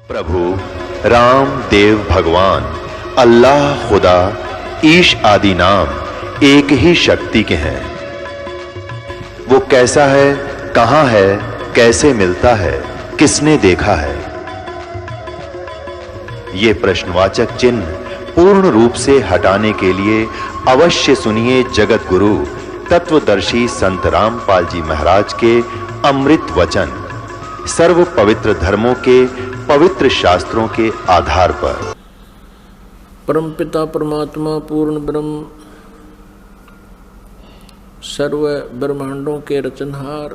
प्रभु राम देव भगवान अल्लाह खुदा ईश आदि नाम एक ही शक्ति के हैं। वो कैसा है, कहां है, कैसे मिलता है, किसने देखा है? ये प्रश्नवाचक चिन्ह पूर्ण रूप से हटाने के लिए अवश्य सुनिए जगत गुरु तत्वदर्शी संत रामपाल जी महाराज के अमृत वचन, सर्व पवित्र धर्मों के पवित्र शास्त्रों के आधार पर। परमपिता परमात्मा पूर्ण ब्रह्म सर्व ब्रह्मांडों के रचनहार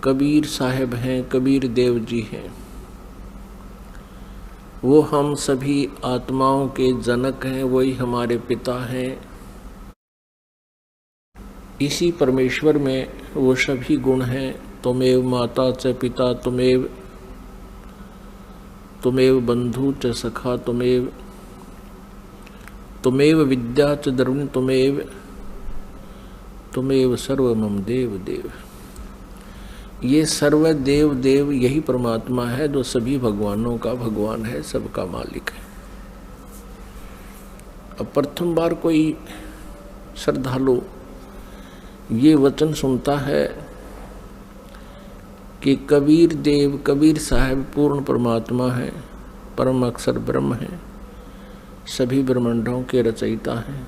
कबीर साहब हैं, कबीर देव जी हैं। वो हम सभी आत्माओं के जनक हैं, वही हमारे पिता हैं। इसी परमेश्वर में वो सभी गुण हैं। त्वमेव माता च पिता त्वमेव बंधु च सखा त्वमेव विद्या च द्रविण त्वमेव सर्व मम देव देव। ये सर्व देव देव यही परमात्मा है जो सभी भगवानों का भगवान है, सबका मालिक है। अब प्रथम बार कोई श्रद्धालु ये वचन सुनता है कि कबीर देव, कबीर साहब पूर्ण परमात्मा है, परम अक्षर ब्रह्म है, सभी ब्रह्मांडों के रचयिता हैं,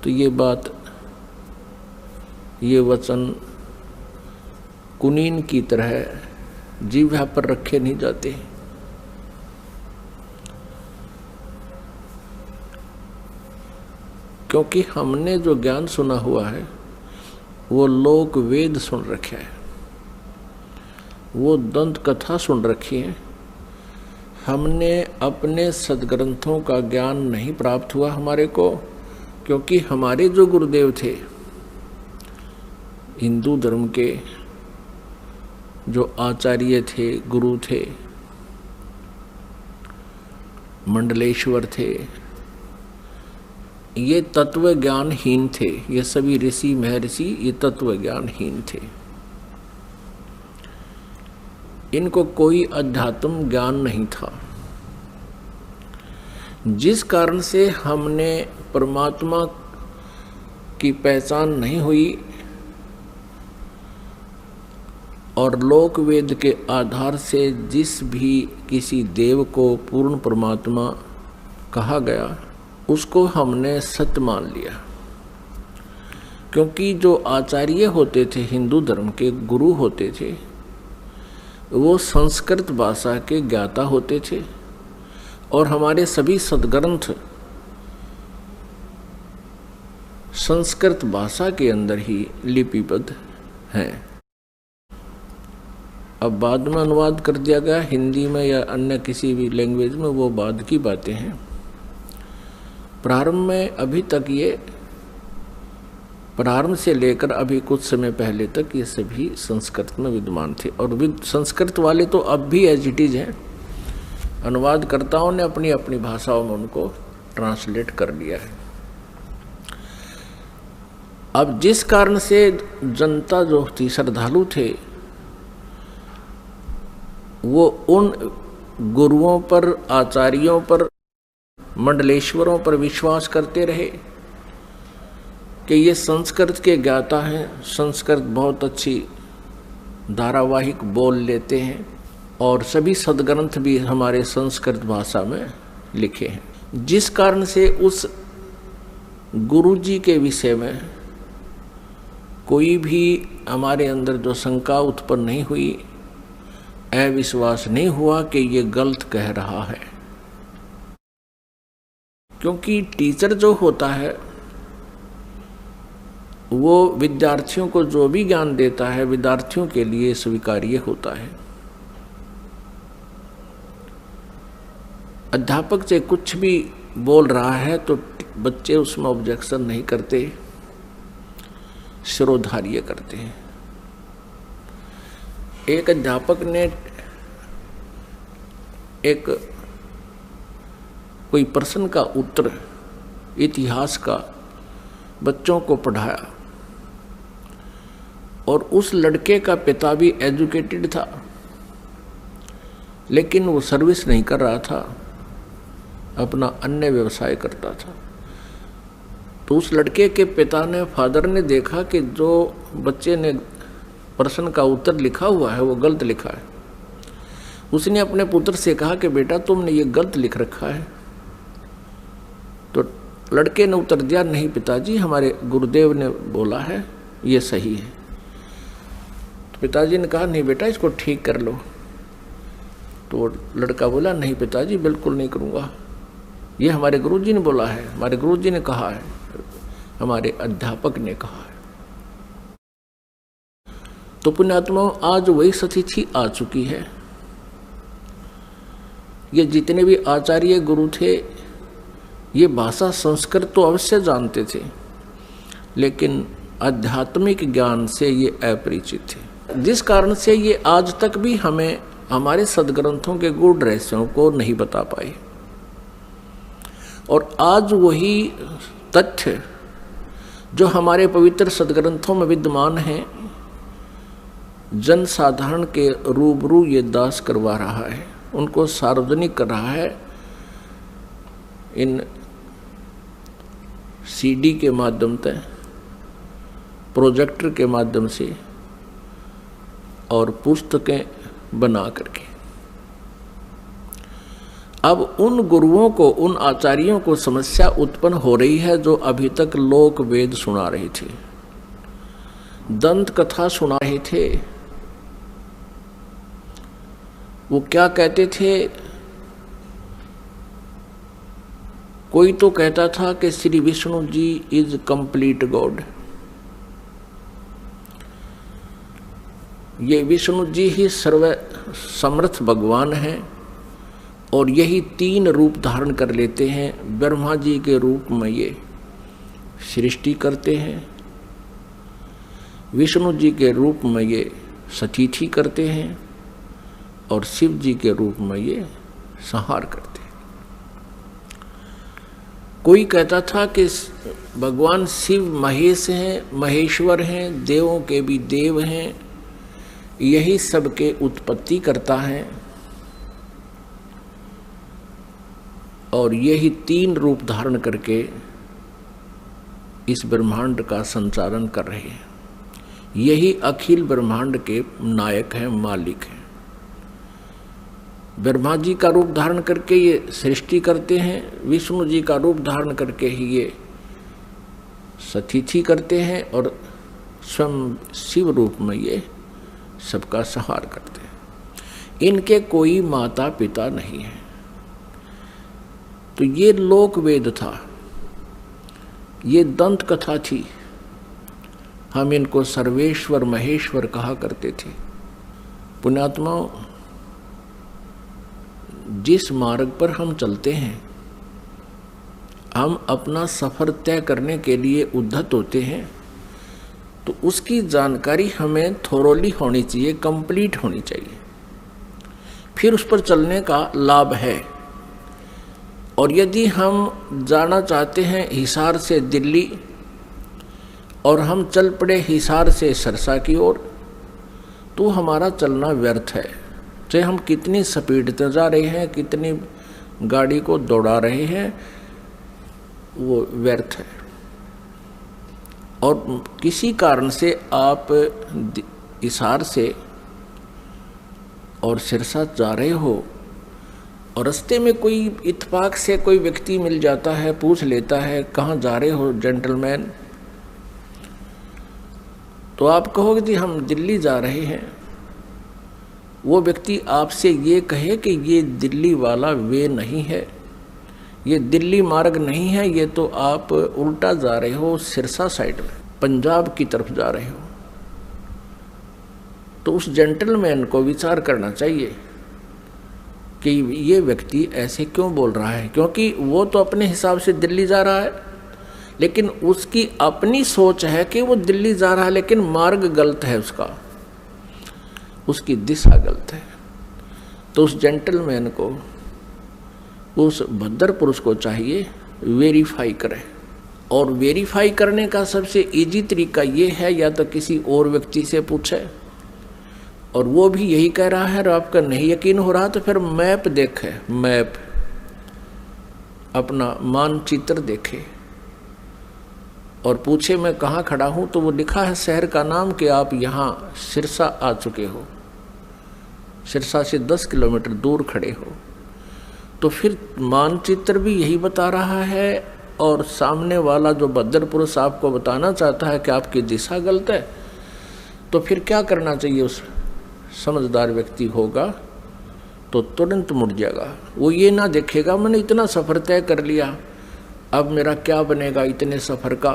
तो ये बात, ये वचन कुनीन की तरह जीवा पर रखे नहीं जाते। क्योंकि हमने जो ज्ञान सुना हुआ है वो लोक वेद सुन रखे है, वो दंत कथा सुन रखी है। हमने अपने सदग्रंथों का ज्ञान नहीं प्राप्त हुआ हमारे को, क्योंकि हमारे जो गुरुदेव थे हिंदू धर्म के, जो आचार्य थे, गुरु थे, मंडलेश्वर थे, ये तत्व ज्ञानहीन थे। ये सभी ऋषि महर्षि ये तत्व ज्ञानहीन थे। इनको कोई अध्यात्म ज्ञान नहीं था, जिस कारण से हमने परमात्मा की पहचान नहीं हुई और लोक वेद के आधार से जिस भी किसी देव को पूर्ण परमात्मा कहा गया उसको हमने सत्य मान लिया। क्योंकि जो आचार्य होते थे, हिंदू धर्म के गुरु होते थे, वो संस्कृत भाषा के ज्ञाता होते थे और हमारे सभी सदग्रंथ संस्कृत भाषा के अंदर ही लिपिबद्ध हैं। अब बाद में अनुवाद कर दिया गया हिंदी में या अन्य किसी भी लैंग्वेज में, वो बाद की बातें हैं। प्रारंभ में अभी तक ये प्रारंभ से लेकर अभी कुछ समय पहले तक ये सभी संस्कृत में विद्यमान थे और संस्कृत वाले तो अब भी एज इट इज हैं। अनुवादकर्ताओं ने अपनी अपनी भाषाओं में उनको ट्रांसलेट कर लिया है। अब जिस कारण से जनता जो थी, श्रद्धालु थे, वो उन गुरुओं पर, आचार्यों पर, मंडलेश्वरों पर विश्वास करते रहे कि ये संस्कृत के ज्ञाता हैं, संस्कृत बहुत अच्छी धारावाहिक बोल लेते हैं और सभी सदग्रंथ भी हमारे संस्कृत भाषा में लिखे हैं। जिस कारण से उस गुरु जी के विषय में कोई भी हमारे अंदर जो शंका उत्पन्न नहीं हुई, अविश्वास नहीं हुआ कि ये गलत कह रहा है। क्योंकि टीचर जो होता है वो विद्यार्थियों को जो भी ज्ञान देता है विद्यार्थियों के लिए स्वीकार्य होता है। अध्यापक से कुछ भी बोल रहा है तो बच्चे उसमें ऑब्जेक्शन नहीं करते, शिरोधार्य करते हैं। एक अध्यापक ने एक कोई प्रश्न का उत्तर इतिहास का बच्चों को पढ़ाया और उस लड़के का पिता भी एजुकेटेड था, लेकिन वो सर्विस नहीं कर रहा था, अपना अन्य व्यवसाय करता था। तो उस लड़के के पिता ने, फादर ने देखा कि जो बच्चे ने प्रश्न का उत्तर लिखा हुआ है वो गलत लिखा है। उसने अपने पुत्र से कहा कि बेटा तुमने ये गलत लिख रखा है। तो लड़के ने उत्तर दिया, नहीं पिताजी, हमारे गुरुदेव ने बोला है ये सही है। तो पिताजी ने कहा, नहीं बेटा इसको ठीक कर लो। तो लड़का बोला, नहीं पिताजी बिल्कुल नहीं करूँगा, ये हमारे गुरुजी ने बोला है, हमारे गुरुजी ने कहा है, हमारे अध्यापक ने कहा है। तो पुण्यात्मा, आज वही सतिथि आ चुकी है। ये जितने भी आचार्य गुरु थे, ये भाषा संस्कृत तो अवश्य जानते थे, लेकिन आध्यात्मिक ज्ञान से ये अपरिचित थे, जिस कारण से ये आज तक भी हमें हमारे सदग्रंथों के गूढ़ रहस्यों को नहीं बता पाए। और आज वही तथ्य जो हमारे पवित्र सदग्रंथों में विद्यमान हैं, जन साधारण के रूबरू ये दास करवा रहा है, उनको सार्वजनिक कर रहा है इन सीडी के माध्यम से, प्रोजेक्टर के माध्यम से और पुस्तकें बना करके। अब उन गुरुओं को, उन आचार्यों को समस्या उत्पन्न हो रही है जो अभी तक लोक वेद सुना रहे थे, दंत कथा सुना रहे थे। वो क्या कहते थे? कोई तो कहता था कि Shri Vishnu ji is complete God, ये विष्णु जी ही सर्व समर्थ भगवान हैं और यही 3 रूप धारण कर लेते हैं। ब्रह्मा जी के रूप में ये सृष्टि करते हैं, विष्णु जी के रूप में ये सतिथि करते हैं और शिव जी के रूप में ये संहार करते हैं। कोई कहता था कि भगवान शिव महेश हैं, महेश्वर हैं, देवों के भी देव हैं, यही सबके उत्पत्ति करता है और यही 3 रूप धारण करके इस ब्रह्मांड का संचालन कर रहे हैं। यही अखिल ब्रह्मांड के नायक हैं, मालिक हैं। ब्रह्मा जी का रूप धारण करके ये सृष्टि करते हैं, विष्णु जी का रूप धारण करके ही ये सतिथि करते हैं और स्वयं शिव रूप में ये सबका संहार करते हैं। इनके कोई माता पिता नहीं है। तो ये लोक वेद था, ये दंत कथा थी। हम इनको सर्वेश्वर महेश्वर कहा करते थे। पुण्यात्माओं, जिस मार्ग पर हम चलते हैं, हम अपना सफर तय करने के लिए उद्धत होते हैं, तो उसकी जानकारी हमें थोरोली होनी चाहिए, कंप्लीट होनी चाहिए, फिर उस पर चलने का लाभ है। और यदि हम जाना चाहते हैं हिसार से दिल्ली और हम चल पड़े हिसार से सरसा की ओर, तो हमारा चलना व्यर्थ है। चाहे हम कितनी स्पीड से जा रहे हैं, कितनी गाड़ी को दौड़ा रहे हैं, वो व्यर्थ है। और किसी कारण से आप हिसार से और सिरसा जा रहे हो और रास्ते में कोई इत्तेफाक से कोई व्यक्ति मिल जाता है, पूछ लेता है कहाँ जा रहे हो जेंटलमैन, तो आप कहोगे जी हम दिल्ली जा रहे हैं। वो व्यक्ति आपसे ये कहे कि ये दिल्ली वाला वे नहीं है, ये दिल्ली मार्ग नहीं है, ये तो आप उल्टा जा रहे हो, सिरसा साइड में पंजाब की तरफ जा रहे हो। तो उस जेंटलमैन को विचार करना चाहिए कि ये व्यक्ति ऐसे क्यों बोल रहा है, क्योंकि वो तो अपने हिसाब से दिल्ली जा रहा है, लेकिन उसकी अपनी सोच है कि वो दिल्ली जा रहा है, लेकिन मार्ग गलत है, उसकी दिशा गलत है। तो उस जेंटलमैन को, उस भद्र पुरुष को चाहिए वेरीफाई करे। और वेरीफाई करने का सबसे इजी तरीका ये है, या तो किसी और व्यक्ति से पूछे और वो भी यही कह रहा है और आपका नहीं यकीन हो रहा तो फिर मैप देखे, मैप अपना मानचित्र देखे और पूछे मैं कहाँ खड़ा हूँ, तो वो लिखा है शहर का नाम कि आप यहाँ सिरसा आ चुके हो, सिरसा से 10 किलोमीटर दूर खड़े हो। तो फिर मानचित्र भी यही बता रहा है और सामने वाला जो बद्दर पुरुष आपको बताना चाहता है कि आपकी दिशा गलत है, तो फिर क्या करना चाहिए? उस समझदार व्यक्ति होगा तो तुरंत मुड़ जाएगा। वो ये ना देखेगा मैंने इतना सफ़र तय कर लिया, अब मेरा क्या बनेगा इतने सफ़र का।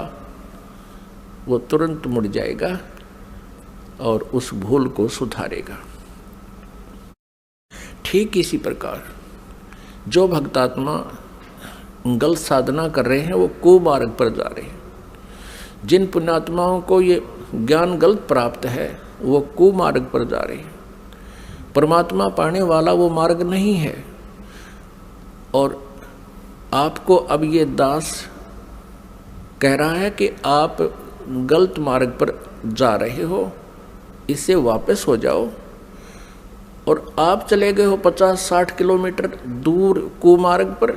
वो तुरंत मुड़ जाएगा और उस भूल को सुधारेगा। ठीक इसी प्रकार जो भक्तात्मा गलत साधना कर रहे हैं वो कुमार्ग पर जा रहे हैं। जिन पुण्यात्माओं को ये ज्ञान गलत प्राप्त है वो कुमार्ग पर जा रहे हैं। परमात्मा पाने वाला वो मार्ग नहीं है। और आपको अब ये दास कह रहा है कि आप गलत मार्ग पर जा रहे हो, इससे वापस हो जाओ। और आप चले गए हो 50-60 किलोमीटर दूर कुमार्ग पर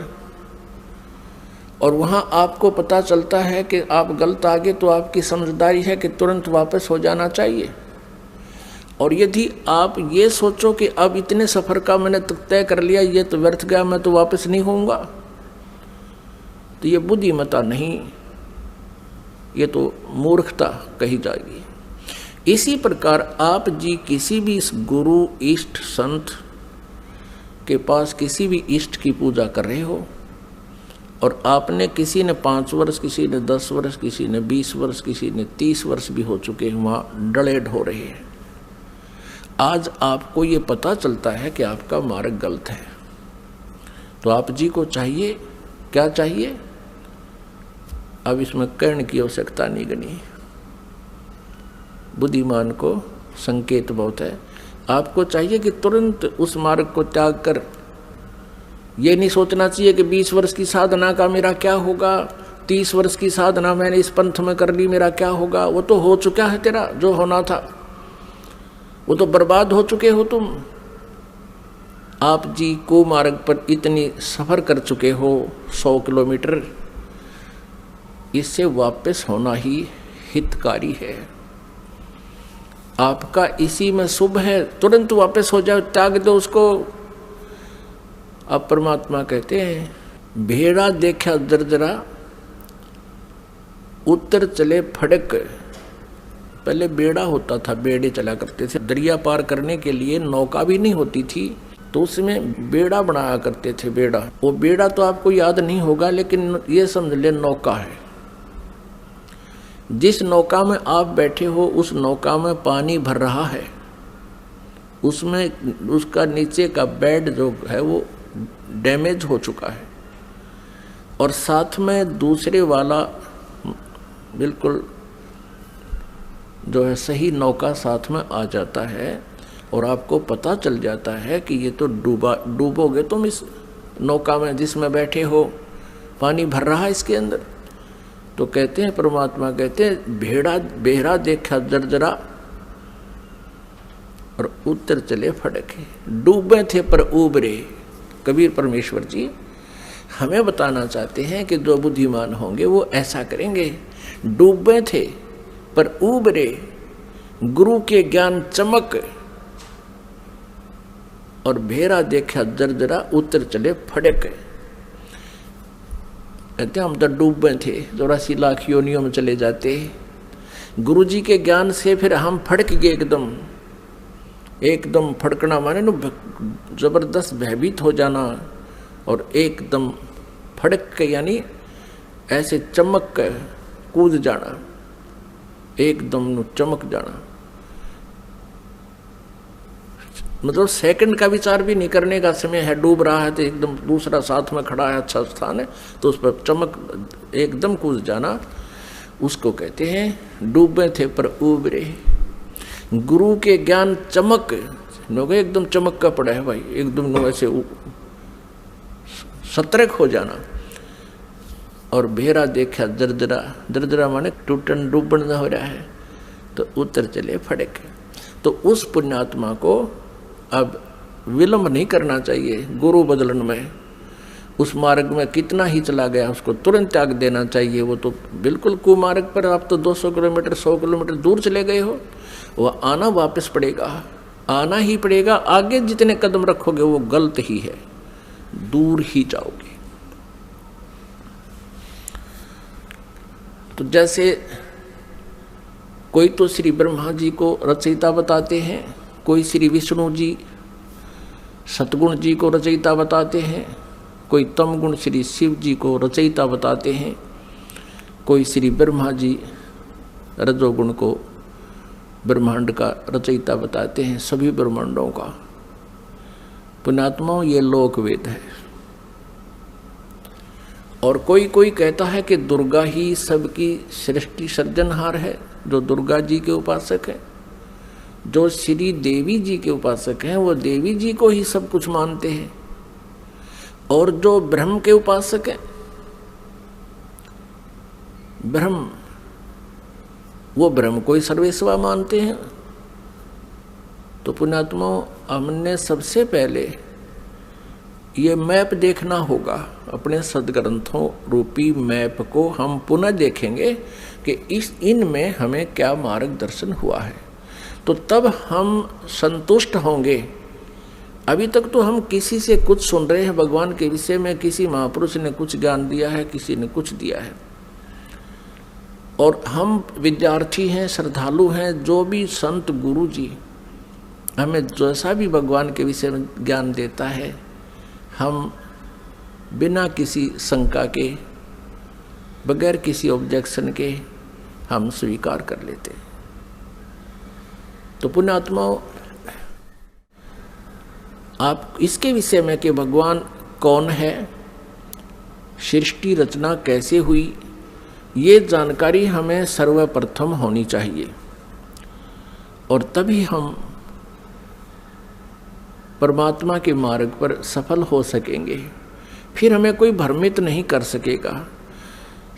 और वहाँ आपको पता चलता है कि आप गलत आ गए, तो आपकी समझदारी है कि तुरंत वापस हो जाना चाहिए। और यदि आप ये सोचो कि अब इतने सफ़र का मैंने तय कर लिया, ये तो व्यर्थ गया, मैं तो वापस नहीं होऊंगा, तो ये बुद्धिमत्ता नहीं, ये तो मूर्खता कही जाएगी। इसी प्रकार आप जी किसी भी इस गुरु इष्ट संत के पास किसी भी इष्ट की पूजा कर रहे हो और आपने किसी ने 5 वर्ष, किसी ने 10 वर्ष, किसी ने 20 वर्ष, किसी ने 30 वर्ष भी हो चुके हैं, वहाँ डले ढो रहे हैं। आज आपको ये पता चलता है कि आपका मार्ग गलत है, तो आप जी को चाहिए, क्या चाहिए? अब इसमें कहने की आवश्यकता नहीं गनी, बुद्धिमान को संकेत बहुत है। आपको चाहिए कि तुरंत उस मार्ग को त्याग कर, ये नहीं सोचना चाहिए कि 20 वर्ष की साधना का मेरा क्या होगा, 30 वर्ष की साधना मैंने इस पंथ में कर ली, मेरा क्या होगा। वो तो हो चुका है, तेरा जो होना था वो तो बर्बाद हो चुके हो तुम। आप जी को मार्ग पर इतनी सफ़र कर चुके हो 100 किलोमीटर, इससे वापस होना ही हितकारी है। आपका इसी में शुभ है, तुरंत वापस हो जाओ, त्याग दो उसको। अब परमात्मा कहते हैं भेड़ा देखा दरदरा उत्तर चले फड़क। पहले बेड़ा होता था, बेड़े चला करते थे, दरिया पार करने के लिए नौका भी नहीं होती थी, तो उसमें बेड़ा बनाया करते थे। बेड़ा, वो बेड़ा तो आपको याद नहीं होगा, लेकिन ये समझ ले नौका है। जिस नौका में आप बैठे हो उस नौका में पानी भर रहा है, उसमें उसका नीचे का बेड जो है वो डैमेज हो चुका है, और साथ में दूसरे वाला बिल्कुल जो है सही नौका साथ में आ जाता है और आपको पता चल जाता है कि ये तो डूबोगे तुम इस नौका में जिसमें बैठे हो, पानी भर रहा है इसके अंदर। तो कहते हैं परमात्मा कहते हैं बेड़ा देखा जर्जरा और उत्तर चले फड़के। डूबे थे पर उबरे। कबीर परमेश्वर जी हमें बताना चाहते हैं कि जो बुद्धिमान होंगे वो ऐसा करेंगे। डूबे थे पर उबरे, गुरु के ज्ञान चमक, और भेड़ा देखा जर्जरा उत्तर चले फड़क। कहते हम तो डूबे थे, 84 लाख योनियों में चले जाते। गुरु जी के ज्ञान से फिर हम फड़क गए एकदम फड़कना माने न जबरदस्त भयभीत हो जाना, और एकदम फड़क के यानी ऐसे चमक के कूद जाना, एकदम नु चमक जाना। मतलब सेकंड का विचार भी नहीं करने का समय है। डूब रहा है तो एकदम दूसरा साथ में खड़ा है, अच्छा स्थान है, तो उस पर चमक एकदम कूद जाना, उसको कहते हैं डूबे थे पर उबरे। गुरु के ज्ञान चमक, लोग एकदम चमक का पड़ा है भाई, एकदम नो ऐसे सतर्क हो जाना। और बेहरा देखा दरदरा, दरदरा माने टूटन डूबन न हो रहा है, तो उतर चले फड़क। तो उस पुण्यात्मा को अब विलंब नहीं करना चाहिए गुरु बदलन में। उस मार्ग में कितना ही चला गया उसको तुरंत त्याग देना चाहिए। वो तो बिल्कुल कुमार्ग पर, आप तो 200 किलोमीटर 100 किलोमीटर दूर चले गए हो, वह आना वापस पड़ेगा, आना ही पड़ेगा। आगे जितने कदम रखोगे वो गलत ही है, दूर ही जाओगे। तो जैसे कोई तो श्री ब्रह्मा जी को रचयिता बताते हैं, कोई श्री विष्णु जी सतगुण जी को रचयिता बताते हैं, कोई तम गुण श्री शिव जी को रचयिता बताते हैं, कोई श्री ब्रह्मा जी रजोगुण को ब्रह्मांड का रचयिता बताते हैं, सभी ब्रह्मांडों का। पुण्यात्माओं, ये लोक वेद है। और कोई कोई कहता है कि दुर्गा ही सबकी सृष्टि सर्जनहार है, जो दुर्गा जी के उपासक है। जो श्री देवी जी के उपासक हैं वो देवी जी को ही सब कुछ मानते हैं, और जो ब्रह्म के उपासक हैं, ब्रह्म, वो ब्रह्म को ही सर्वेस्वा मानते हैं। तो पुण्यात्माओं, हमने सबसे पहले ये मैप देखना होगा। अपने सदग्रंथों रूपी मैप को हम पुनः देखेंगे कि इनमें हमें क्या मार्गदर्शन हुआ है, तो तब हम संतुष्ट होंगे। अभी तक तो हम किसी से कुछ सुन रहे हैं भगवान के विषय में, किसी महापुरुष ने कुछ ज्ञान दिया है, किसी ने कुछ दिया है, और हम विद्यार्थी हैं, श्रद्धालु हैं। जो भी संत गुरु जी हमें जैसा भी भगवान के विषय में ज्ञान देता है, हम बिना किसी शंका के, बगैर किसी ऑब्जेक्शन के हम स्वीकार कर लेते हैं। तो पुण्यात्माओं, आप इसके विषय में कि भगवान कौन है, सृष्टि रचना कैसे हुई, ये जानकारी हमें सर्वप्रथम होनी चाहिए, और तभी हम परमात्मा के मार्ग पर सफल हो सकेंगे। फिर हमें कोई भ्रमित नहीं कर सकेगा।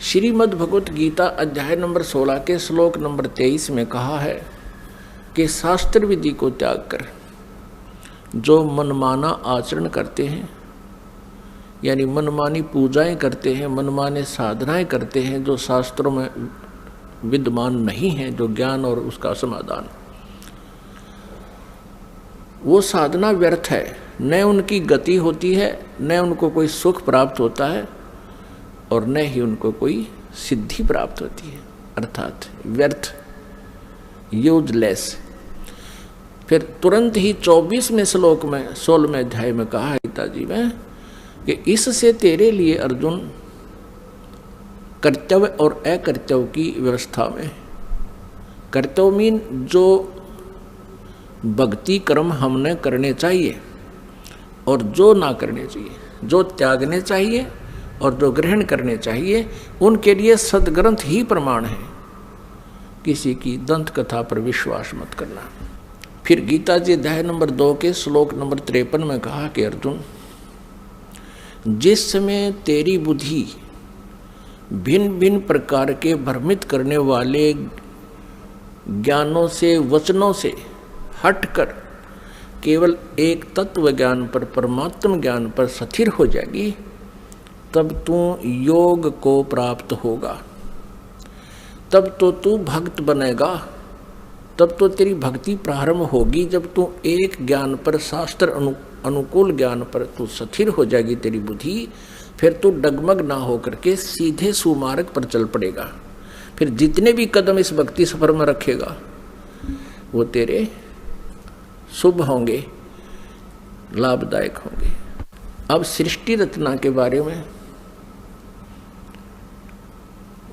श्रीमद् भगवत गीता अध्याय नंबर 16 के श्लोक नंबर 23 में कहा है कि शास्त्र विधि को त्याग कर जो मनमाना आचरण करते हैं, यानी मनमानी पूजाएं करते हैं, मनमाने साधनाएं करते हैं, जो शास्त्रों में विद्यमान नहीं है, जो ज्ञान और उसका समाधान, वो साधना व्यर्थ है। न उनकी गति होती है, न उनको कोई सुख प्राप्त होता है, और न ही उनको कोई सिद्धि प्राप्त होती है, अर्थात व्यर्थ, यूजलेस। फिर तुरंत ही 24वें श्लोक में 16वें अध्याय में कहा है गीता जी में कि इससे तेरे लिए अर्जुन कर्तव्य और अकर्तव्य की व्यवस्था में, कर्तव्य मीन जो भक्ति कर्म हमने करने चाहिए और जो ना करने चाहिए, जो त्यागने चाहिए और जो ग्रहण करने चाहिए, उनके लिए सदग्रंथ ही प्रमाण है। किसी की दंत कथा पर विश्वास मत करना। फिर गीता जी अध्याय नंबर 2 के श्लोक नंबर 53 में कहा कि अर्जुन, जिस समय तेरी बुद्धि भिन्न भिन्न प्रकार के भ्रमित करने वाले ज्ञानों से, वचनों से हटकर केवल एक तत्व ज्ञान पर, परमात्म ज्ञान पर स्थिर हो जाएगी, तब तू योग को प्राप्त होगा, तब तो तू भक्त बनेगा, तब तो तेरी भक्ति प्रारंभ होगी। जब तू एक ज्ञान पर, शास्त्र अनुकूल ज्ञान पर तू स्थिर हो जाएगी तेरी बुद्धि, फिर तू डगमग ना हो करके सीधे सुमार्ग पर चल पड़ेगा। फिर जितने भी कदम इस भक्ति सफर में रखेगा वो तेरे शुभ होंगे, लाभदायक होंगे। अब सृष्टि रचना के बारे में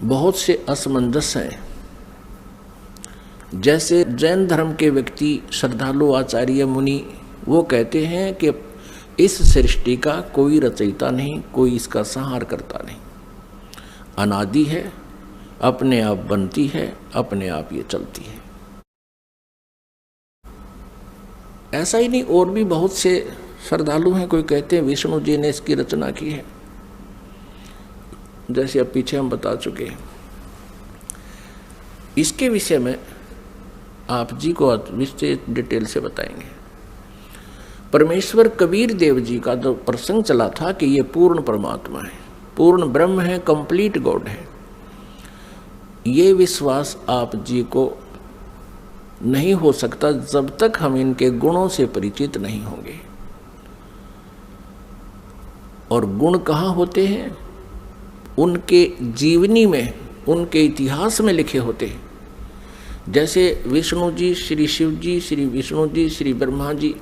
बहुत से असमंजस हैं। जैसे जैन धर्म के व्यक्ति, श्रद्धालु, आचार्य, मुनि, वो कहते हैं कि इस सृष्टि का कोई रचयिता नहीं, कोई इसका संहार करता नहीं, अनादि है, अपने आप बनती है, अपने आप ये चलती है। ऐसा ही नहीं, और भी बहुत से श्रद्धालु हैं। कोई कहते हैं विष्णु जी ने इसकी रचना की है, जैसे अब पीछे हम बता चुके हैं। इसके विषय में आप जी को विशेष डिटेल से बताएंगे। परमेश्वर कबीर देव जी का जो प्रसंग चला था कि ये पूर्ण परमात्मा है, पूर्ण ब्रह्म है, कंप्लीट गॉड है, ये विश्वास आप जी को नहीं हो सकता जब तक हम इनके गुणों से परिचित नहीं होंगे। और गुण कहाँ होते हैं? उनके जीवनी में, उनके इतिहास में लिखे होते हैं। जैसे विष्णु जी, श्री शिव जी, श्री विष्णु जी, श्री ब्रह्मा जी,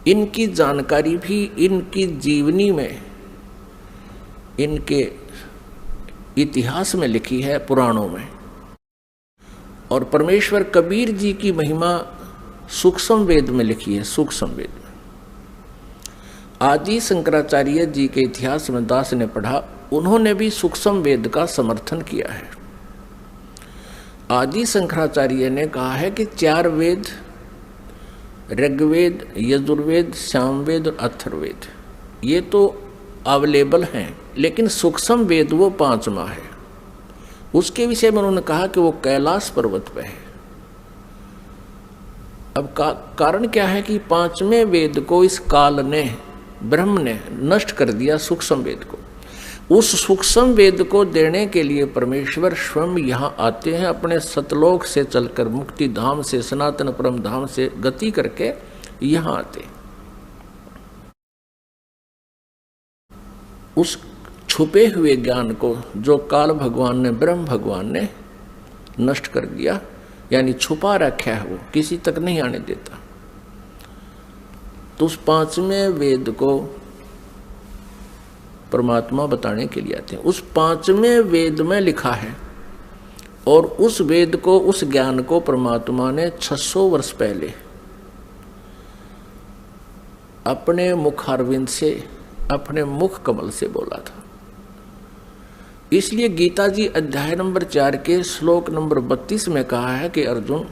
इनकी जानकारी भी इनकी जीवनी में, इनके इतिहास में लिखी है, पुराणों में। और परमेश्वर कबीर जी की महिमा सूक्ष्म वेद में लिखी है, सूक्ष्म वेद में। आदि शंकराचार्य जी के इतिहास में दास ने पढ़ा, उन्होंने भी सूक्ष्म वेद का समर्थन किया है। आदि शंकराचार्य ने कहा है कि 4 वेद, ऋग्वेद, यजुर्वेद, सामवेद और अथर्ववेद, ये तो अवेलेबल हैं, लेकिन सूक्ष्म वेद वो 5वां है। उसके विषय में उन्होंने कहा कि वो कैलाश पर्वत पे है। अब कारण क्या है कि 5वें वेद को इस काल ने, ब्रह्म ने नष्ट कर दिया, सूक्ष्म वेद को। उस सूक्ष्म वेद को देने के लिए परमेश्वर स्वयं यहाँ आते हैं, अपने सतलोक से चलकर, मुक्ति धाम से, सनातन परम धाम से गति करके यहाँ आते। उस छुपे हुए ज्ञान को जो काल भगवान ने, ब्रह्म भगवान ने नष्ट कर दिया, यानी छुपा रखा है, वो किसी तक नहीं आने देता। तो उस 5वें वेद को परमात्मा बताने के लिए आते हैं। उस 5वें वेद में लिखा है, और उस वेद को, उस ज्ञान को परमात्मा ने 600 वर्ष पहले अपने मुखारविंद से, अपने मुख कमल से बोला था। इसलिए गीता जी अध्याय नंबर 4 के श्लोक नंबर 32 में कहा है कि अर्जुन,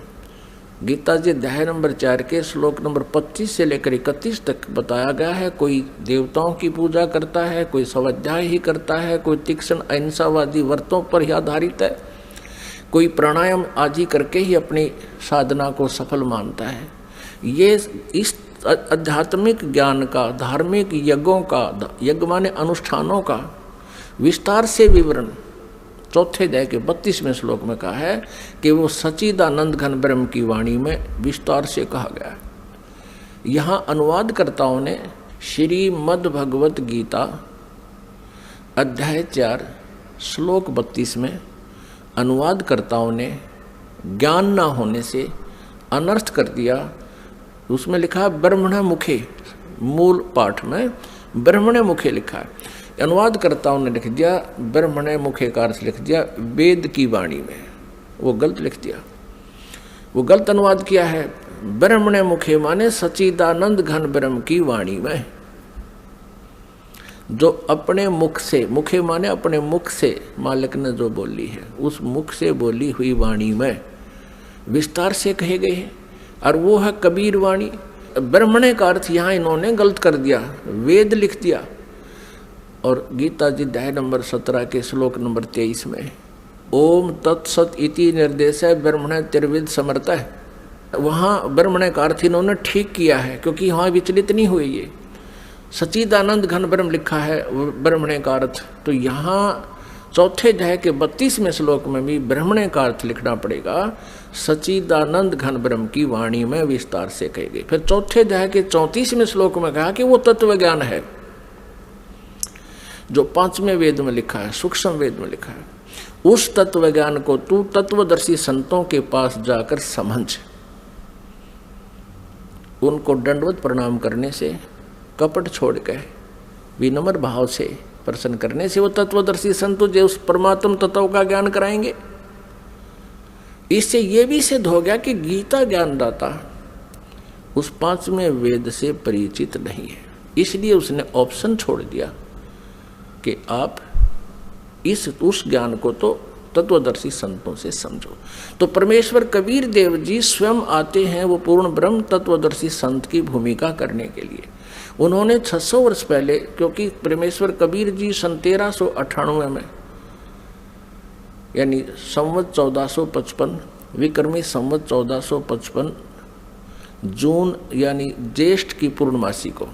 गीता जी अध्याय नंबर 4 के श्लोक नंबर 25 से लेकर 31 तक बताया गया है, कोई देवताओं की पूजा करता है, कोई स्वाध्याय ही करता है, कोई तीक्ष्ण अहिंसावादी व्रतों पर ही आधारित है, कोई प्राणायाम आदि करके ही अपनी साधना को सफल मानता है। ये इस आध्यात्मिक ज्ञान का, धार्मिक यज्ञों का, यज्ञ माने अनुष्ठानों का विस्तार से विवरण 4थे अध्याय के 32वें श्लोक में कहा है कि वो सच्चिदानंद घन ब्रह्म की वाणी में विस्तार से कहा गया है। यहाँ अनुवादकर्ताओं ने श्रीमद् भगवत गीता अध्याय 4 श्लोक 32 में अनुवादकर्ताओं ने ज्ञान न होने से अनर्थ कर दिया। उसमें लिखा ब्रह्मण मुखे, मूल पाठ में ब्रह्मण मुखे लिखा है, अनुवादकर्ताओं ने लिख दिया ब्रह्मण मुखे का अर्थ लिख दिया वेद की वाणी में। वो गलत लिख दिया, वो गलत अनुवाद किया है। ब्रह्मण मुखे माने सच्चिदानंद घन ब्रह्म की वाणी में, जो अपने मुख से, मुखे माने अपने मुख से मालिक ने जो बोली है, उस मुख से बोली हुई वाणी में विस्तार से कहे गए हैं, और वो है कबीर वाणी। ब्रह्मण का अर्थ यहाँ इन्होंने गलत कर दिया, वेद लिख दिया। और गीता जी अध्याय नंबर 17 के श्लोक नंबर 23 में ओम तत्सत इति निर्देश है ब्रह्मण त्रिविद समर्थ है, वहाँ ब्रह्मण का अर्थ इन्होंने ठीक किया है, क्योंकि वहाँ विचलित नहीं हुए। ये सच्चिदानंद घन ब्रह्म लिखा है ब्रह्मण का अर्थ, तो यहाँ 4थे अध्याय के 32वें श्लोक में भी ब्रह्मण का अर्थ लिखना पड़ेगा, सच्चिदानंद घन ब्रह्म की वाणी में विस्तार से कही गई। फिर 4थे अध्याय के 34वें श्लोक में कहा कि वो तत्व ज्ञान है जो 5वें वेद में लिखा है, सूक्ष्म वेद में लिखा है। उस तत्व ज्ञान को तू तत्वदर्शी संतों के पास जाकर समझ। उनको दंडवत प्रणाम करने से, कपट छोड़ के विनम्र भाव से प्रसन्न करने से वो तत्वदर्शी संत तुझे उस परमात्म तत्व का ज्ञान कराएंगे। इससे ये भी सिद्ध हो गया कि गीता ज्ञानदाता उस 5वें वेद से परिचित नहीं है, इसलिए उसने ऑप्शन छोड़ दिया कि आप उस ज्ञान को तो तत्वदर्शी संतों से समझो। तो परमेश्वर कबीर देव जी स्वयं आते हैं वो पूर्ण ब्रह्म तत्वदर्शी संत की भूमिका करने के लिए। उन्होंने 600 वर्ष पहले, क्योंकि परमेश्वर कबीर जी सन 1398 में यानी संवत 1455 विक्रमी संवत 1455 जून यानी ज्येष्ठ की पूर्णमासी को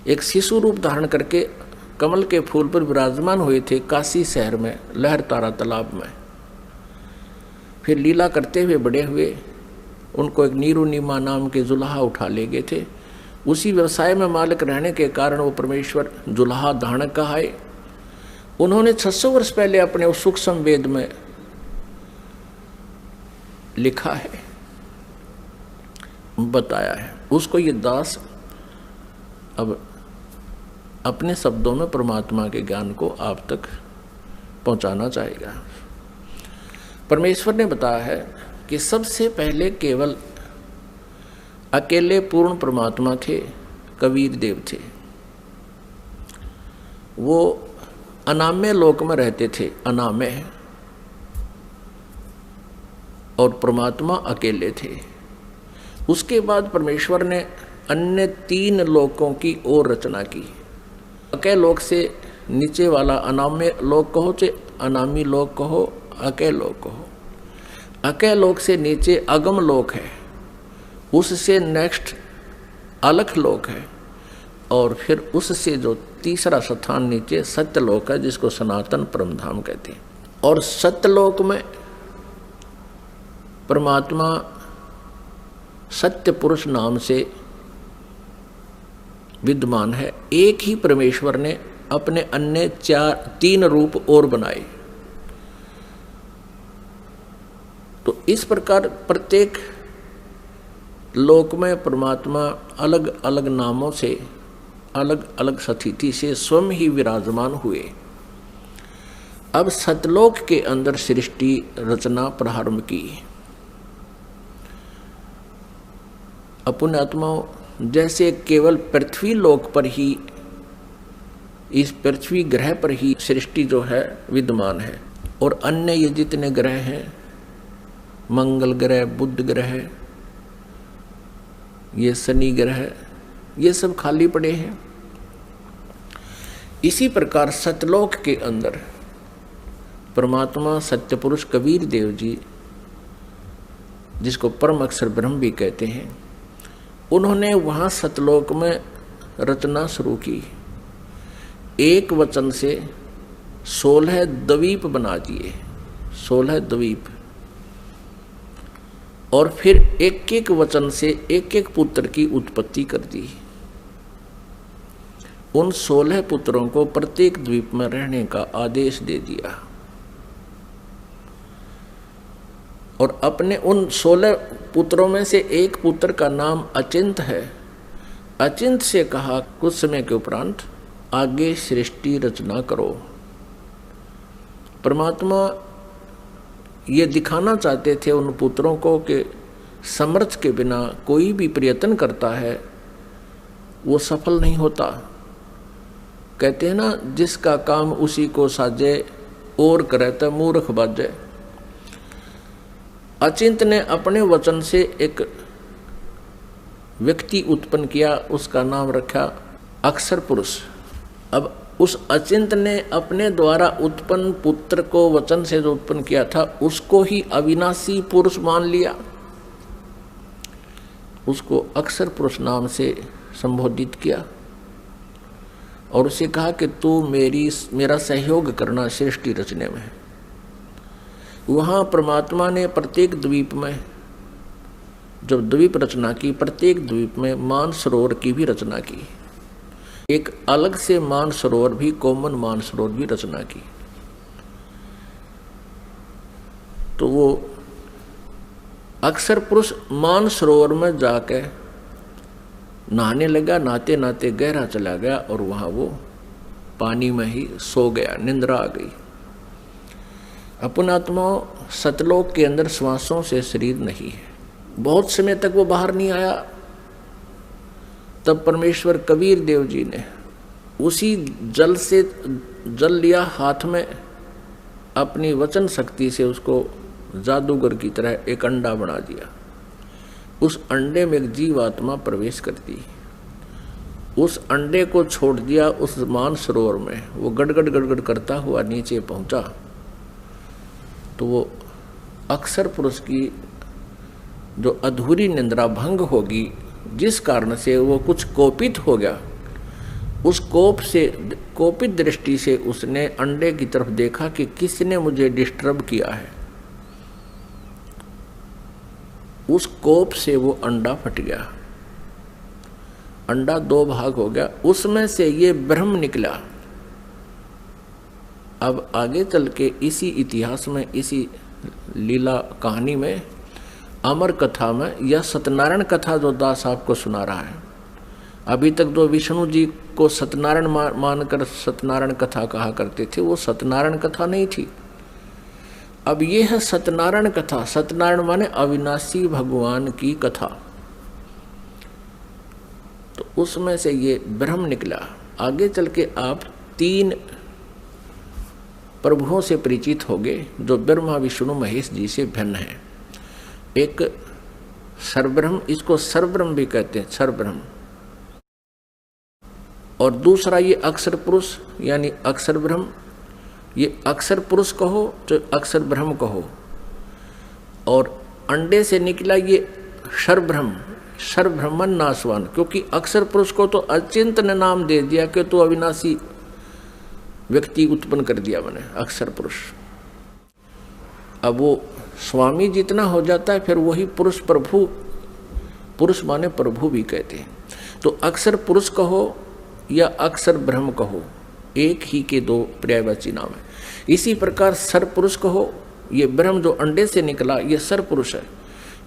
एक शिशु रूप धारण करके कमल के फूल पर विराजमान हुए थे काशी शहर में लहर तारा तालाब में। फिर लीला करते हुए बड़े हुए। उनको एक नीरू नीमा नाम के जुल्हा उठा ले गए थे। उसी व्यवसाय में मालिक रहने के कारण वो परमेश्वर जुल्हा धारण कहाए। उन्होंने 600 वर्ष पहले अपने उस सूक्ष्म वेद में लिखा है, बताया है। उसको ये दास अब अपने शब्दों में परमात्मा के ज्ञान को आप तक पहुंचाना चाहेगा। परमेश्वर ने बताया है कि सबसे पहले केवल अकेले पूर्ण परमात्मा थे, कबीर देव थे। वो अनामय लोक में रहते थे, अनामय, और परमात्मा अकेले थे। उसके बाद परमेश्वर ने अन्य 3 लोकों की और रचना की। अकय लोक से नीचे वाला अनाम्य लोक कहो चाहे अनामी लोक कहो, अकय लोक कहो। अकय लोक से नीचे अगम लोक है, उससे नेक्स्ट अलख लोक है, और फिर उससे जो तीसरा स्थान नीचे सत्यलोक है, जिसको सनातन परमधाम कहते हैं। और सत्यलोक में परमात्मा सत्य पुरुष नाम से विद्यमान है। एक ही परमेश्वर ने अपने अन्य 3 रूप और बनाए। तो इस प्रकार प्रत्येक लोक में परमात्मा अलग अलग नामों से, अलग अलग स्थिति से स्वयं ही विराजमान हुए। अब सतलोक के अंदर सृष्टि रचना प्रारंभ की। अपुण्य आत्माओं, जैसे केवल पृथ्वी लोक पर ही, इस पृथ्वी ग्रह पर ही सृष्टि जो है विद्यमान है, और अन्य ये जितने ग्रह हैं, मंगल ग्रह, बुध ग्रह, ये शनि ग्रह, ये सब खाली पड़े हैं। इसी प्रकार सतलोक के अंदर परमात्मा सत्य पुरुष कबीर देव जी, जिसको परम अक्षर ब्रह्म भी कहते हैं, उन्होंने वहाँ सतलोक में रचना शुरू की। एक वचन से 16 द्वीप बना दिए, 16 द्वीप, और फिर एक एक वचन से एक एक पुत्र की उत्पत्ति कर दी। उन 16 पुत्रों को प्रत्येक द्वीप में रहने का आदेश दे दिया, और अपने उन 16 पुत्रों में से एक पुत्र का नाम अचिंत है। अचिंत से कहा कुछ समय के उपरांत आगे सृष्टि रचना करो। परमात्मा ये दिखाना चाहते थे उन पुत्रों को कि समर्थ के बिना कोई भी प्रयत्न करता है वो सफल नहीं होता। कहते हैं ना, जिसका काम उसी को साजे और करे तो मूर्ख बाजे। अचिंत ने अपने वचन से एक व्यक्ति उत्पन्न किया, उसका नाम रखा अक्षर पुरुष। अब उस अचिंत ने अपने द्वारा उत्पन्न पुत्र को वचन से जो उत्पन्न किया था उसको ही अविनाशी पुरुष मान लिया, उसको अक्षर पुरुष नाम से संबोधित किया, और उसे कहा कि तू मेरा सहयोग करना सृष्टि रचने में। वहाँ परमात्मा ने प्रत्येक द्वीप में जब द्वीप रचना की, प्रत्येक द्वीप में मानसरोवर की भी रचना की। एक अलग से मानसरोवर भी, कॉमन मानसरोवर भी रचना की। तो वो अक्षर पुरुष मानसरोवर में जाके नहाने लगा। नहाते नहाते गहरा चला गया और वहाँ वो पानी में ही सो गया, निंद्रा आ गई। अपुनात्माओं, सतलोक के अंदर श्वासों से शरीर नहीं है। बहुत समय तक वो बाहर नहीं आया। तब परमेश्वर कबीर देव जी ने उसी जल से जल लिया हाथ में अपनी वचन शक्ति से उसको जादूगर की तरह एक अंडा बना दिया। उस अंडे में एक जीवात्मा प्रवेश करती, उस अंडे को छोड़ दिया उस मानसरोवर में, वो गड़गड़ गड़गड़ करता हुआ नीचे पहुंचा। तो वो अक्सर पुरुष की जो अधूरी निंद्रा भंग होगी, जिस कारण से वो कुछ कोपित हो गया, उस कोपित दृष्टि से उसने अंडे की तरफ देखा कि किसने मुझे डिस्टर्ब किया है। उस कोप से वो अंडा फट गया, अंडा दो भाग हो गया, उसमें से ये ब्रह्म निकला। अब आगे चल के इसी इतिहास में, इसी लीला कहानी में, अमर कथा में, यह सत्यनारायण कथा जो दास आपको सुना रहा है, अभी तक जो विष्णु जी को सत्यनारायण मानकर सत्यनारायण कथा कहा करते थे, वो सत्यनारायण कथा नहीं थी। अब ये है सत्यनारायण कथा। सत्यनारायण माने अविनाशी भगवान की कथा। तो उसमें से ये ब्रह्म निकला। आगे चल के आप 3 प्रभुओं से परिचित होंगे जो ब्रह्मा विष्णु महेश जी से भिन्न है। एक सर्वब्रह्म, इसको सर्वब्रह्म भी कहते हैं, सर्वब्रह्म। और दूसरा ये अक्षर पुरुष यानी अक्षर ब्रह्म। ये अक्षर पुरुष कहो तो अक्षर ब्रह्म कहो। और अंडे से निकला ये सर्वब्रह्म, सर्वब्रह्मन नाशवान, क्योंकि अक्षर पुरुष को तो अचिंत ने नाम दे दिया कि तो अविनाशी व्यक्ति उत्पन्न कर दिया मैंने, अक्षर पुरुष। अब वो स्वामी जितना हो जाता है फिर वही पुरुष प्रभु, पुरुष माने प्रभु भी कहते हैं। तो अक्षर पुरुष कहो या अक्षर ब्रह्म कहो, एक ही के 2 पर्यायवाची नाम है। इसी प्रकार सर्वपुरुष कहो, ये ब्रह्म जो अंडे से निकला ये सर्वपुरुष है,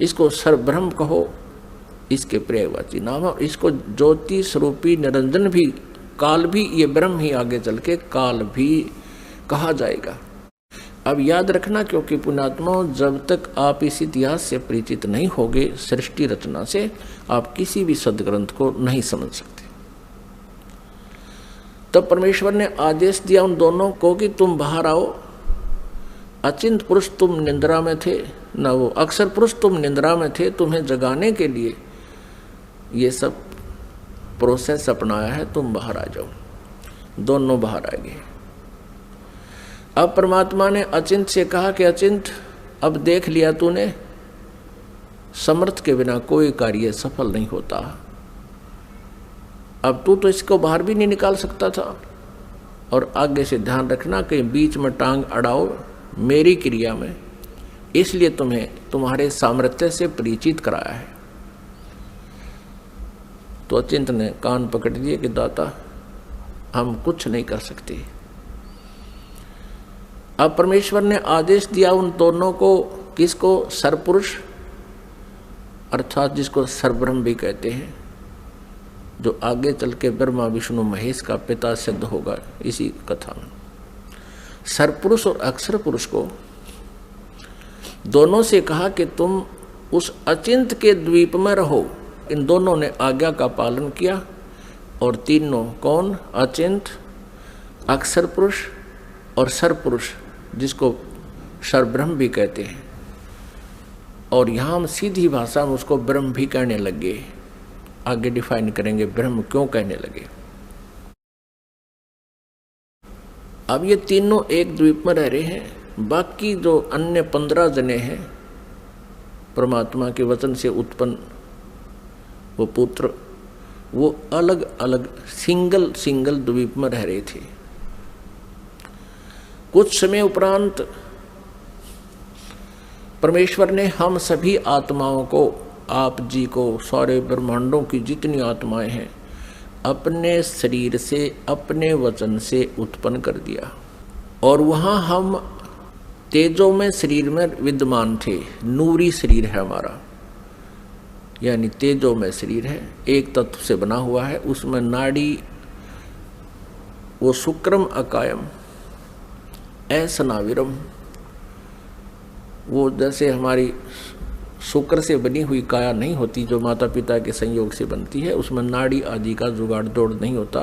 इसको सर्वब्रह्म कहो, इसके पर्यायवाची नाम है। इसको ज्योति स्वरूपी निरंजन भी, काल भी, ये ब्रह्म ही आगे चल के काल भी कहा जाएगा। अब याद रखना, क्योंकि पुण्यात्मा जब तक आप इस इतिहास से परिचित नहीं होगे, सृष्टि रचना से, आप किसी भी सदग्रंथ को नहीं समझ सकते। तब परमेश्वर ने आदेश दिया उन दोनों को कि तुम बाहर आओ। अचिंत पुरुष तुम निंद्रा में थे, न वो अक्षर पुरुष तुम निंद्रा में थे, तुम्हें जगाने के लिए ये सब प्रोसेस अपनाया है, तुम बाहर आ जाओ। दोनों बाहर आ गए। अब परमात्मा ने अचिंत से कहा कि अचिंत, अब देख लिया तूने, समर्थ के बिना कोई कार्य सफल नहीं होता। अब तू तो इसको बाहर भी नहीं निकाल सकता था। और आगे से ध्यान रखना कि बीच में टांग अड़ाओ मेरी क्रिया में, इसलिए तुम्हें तुम्हारे सामर्थ्य से परिचित कराया है। तो अचिंत ने कान पकड़ दिए कि दाता हम कुछ नहीं कर सकते। अब परमेश्वर ने आदेश दिया उन दोनों को, किसको? सर्वपुरुष अर्थात जिसको सर्वब्रह्म भी कहते हैं, जो आगे चल के ब्रह्मा विष्णु महेश का पिता सिद्ध होगा इसी कथा में। सर्वपुरुष और अक्षर पुरुष को दोनों से कहा कि तुम उस अचिंत के द्वीप में रहो। इन दोनों ने आज्ञा का पालन किया। और तीनों कौन? अचिंत, अक्षर पुरुष और सर्वपुरुष, जिसको सर्वब्रह्म भी कहते हैं। और यहाँ हम सीधी भाषा में उसको ब्रह्म भी कहने लगे। आगे डिफाइन करेंगे ब्रह्म क्यों कहने लगे। अब ये तीनों एक द्वीप में रह रहे हैं। बाकी जो अन्य 15 जने हैं परमात्मा के वचन से उत्पन्न वो पुत्र, वो अलग अलग सिंगल द्वीप में रह रहे थे। कुछ समय उपरांत परमेश्वर ने हम सभी आत्माओं को, आप जी को, सारे ब्रह्मांडों की जितनी आत्माएं हैं, अपने शरीर से, अपने वचन से उत्पन्न कर दिया। और वहाँ हम तेजोमय शरीर में विद्यमान थे। नूरी शरीर है हमारा, यानी तेजोमय शरीर है, एक तत्व से बना हुआ है। उसमें नाड़ी, वो शुक्रम अकायम ऐसनाविरम, वो जैसे हमारी शुक्र से बनी हुई काया नहीं होती जो माता पिता के संयोग से बनती है, उसमें नाड़ी आदि का जुगाड़ जोड़ नहीं होता।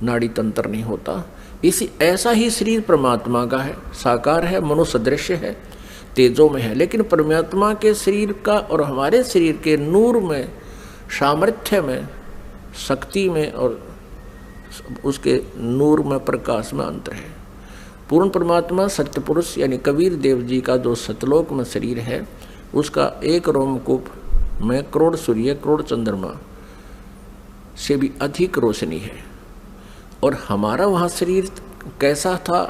नाड़ी तंत्र नहीं होता। इसी ऐसा ही शरीर परमात्मा का है, साकार है, मनुष्य दृश्य है, तेजों में है। लेकिन परमात्मा के शरीर का और हमारे शरीर के नूर में, सामर्थ्य में, शक्ति में और उसके नूर में, प्रकाश में अंतर है। पूर्ण परमात्मा सत्य पुरुष यानी कबीर देव जी का जो सतलोक में शरीर है, उसका एक रोमकूप में करोड़ सूर्य, करोड़ चंद्रमा से भी अधिक रोशनी है। और हमारा वहाँ शरीर कैसा था,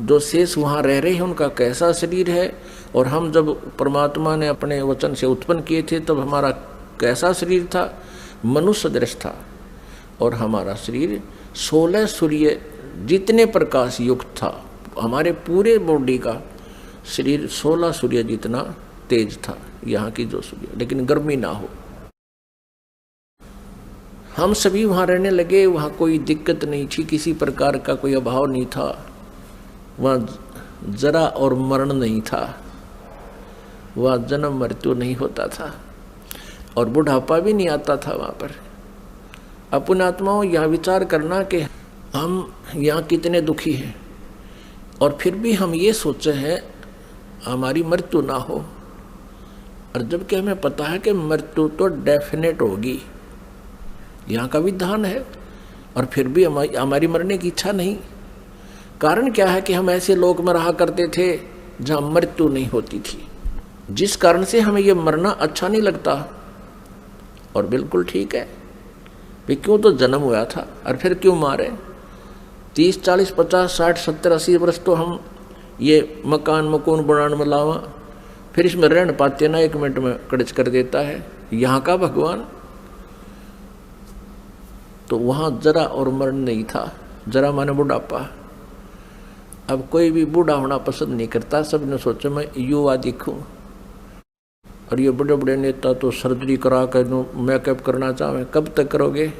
जो शेष वहाँ रह रहे हैं उनका कैसा शरीर है, और हम जब परमात्मा ने अपने वचन से उत्पन्न किए थे तब हमारा कैसा शरीर था, मनुष्य दृश्य था। और हमारा शरीर 16 सूर्य जितने प्रकाश युक्त था, हमारे पूरे बॉडी का शरीर 16 सूर्य जितना तेज था यहाँ की जो सूर्य, लेकिन गर्मी ना हो। हम सभी वहाँ रहने लगे, वहाँ कोई दिक्कत नहीं थी, किसी प्रकार का कोई अभाव नहीं था, वहाँ जरा और मरण नहीं था, वहाँ जन्म मृत्यु नहीं होता था और बुढ़ापा भी नहीं आता था वहाँ पर। अपने आत्माओं यहाँ विचार करना कि हम यहाँ कितने दुखी हैं और फिर भी हम ये सोचे हैं हमारी मृत्यु ना हो, और जबकि हमें पता है कि मृत्यु तो डेफिनेट होगी, यहाँ का विधान है, और फिर भी हमारी मरने की इच्छा नहीं। कारण क्या है कि हम ऐसे लोक में रहा करते थे जहाँ मृत्यु नहीं होती थी, जिस कारण से हमें ये मरना अच्छा नहीं लगता। और बिल्कुल ठीक है, वे क्यों तो जन्म हुआ था और फिर क्यों मारे। 30, 40, 50, 60, 70, 80 वर्ष तो हम ये मकान मकून बनाने में लावा, फिर इसमें रहने पाते ना, 1 मिनट में कड़च कर देता है यहाँ का भगवान। तो वहाँ जरा और मरण नहीं था, जरा माने बुढ़ापा। अब कोई भी बूढ़ा होना पसंद नहीं करता, सबने सोचा मैं युवा दिखूं। और ये बड़े बड़े नेता तो सर्जरी करा कर मेकअप करना चाहें, कब तक करोगे,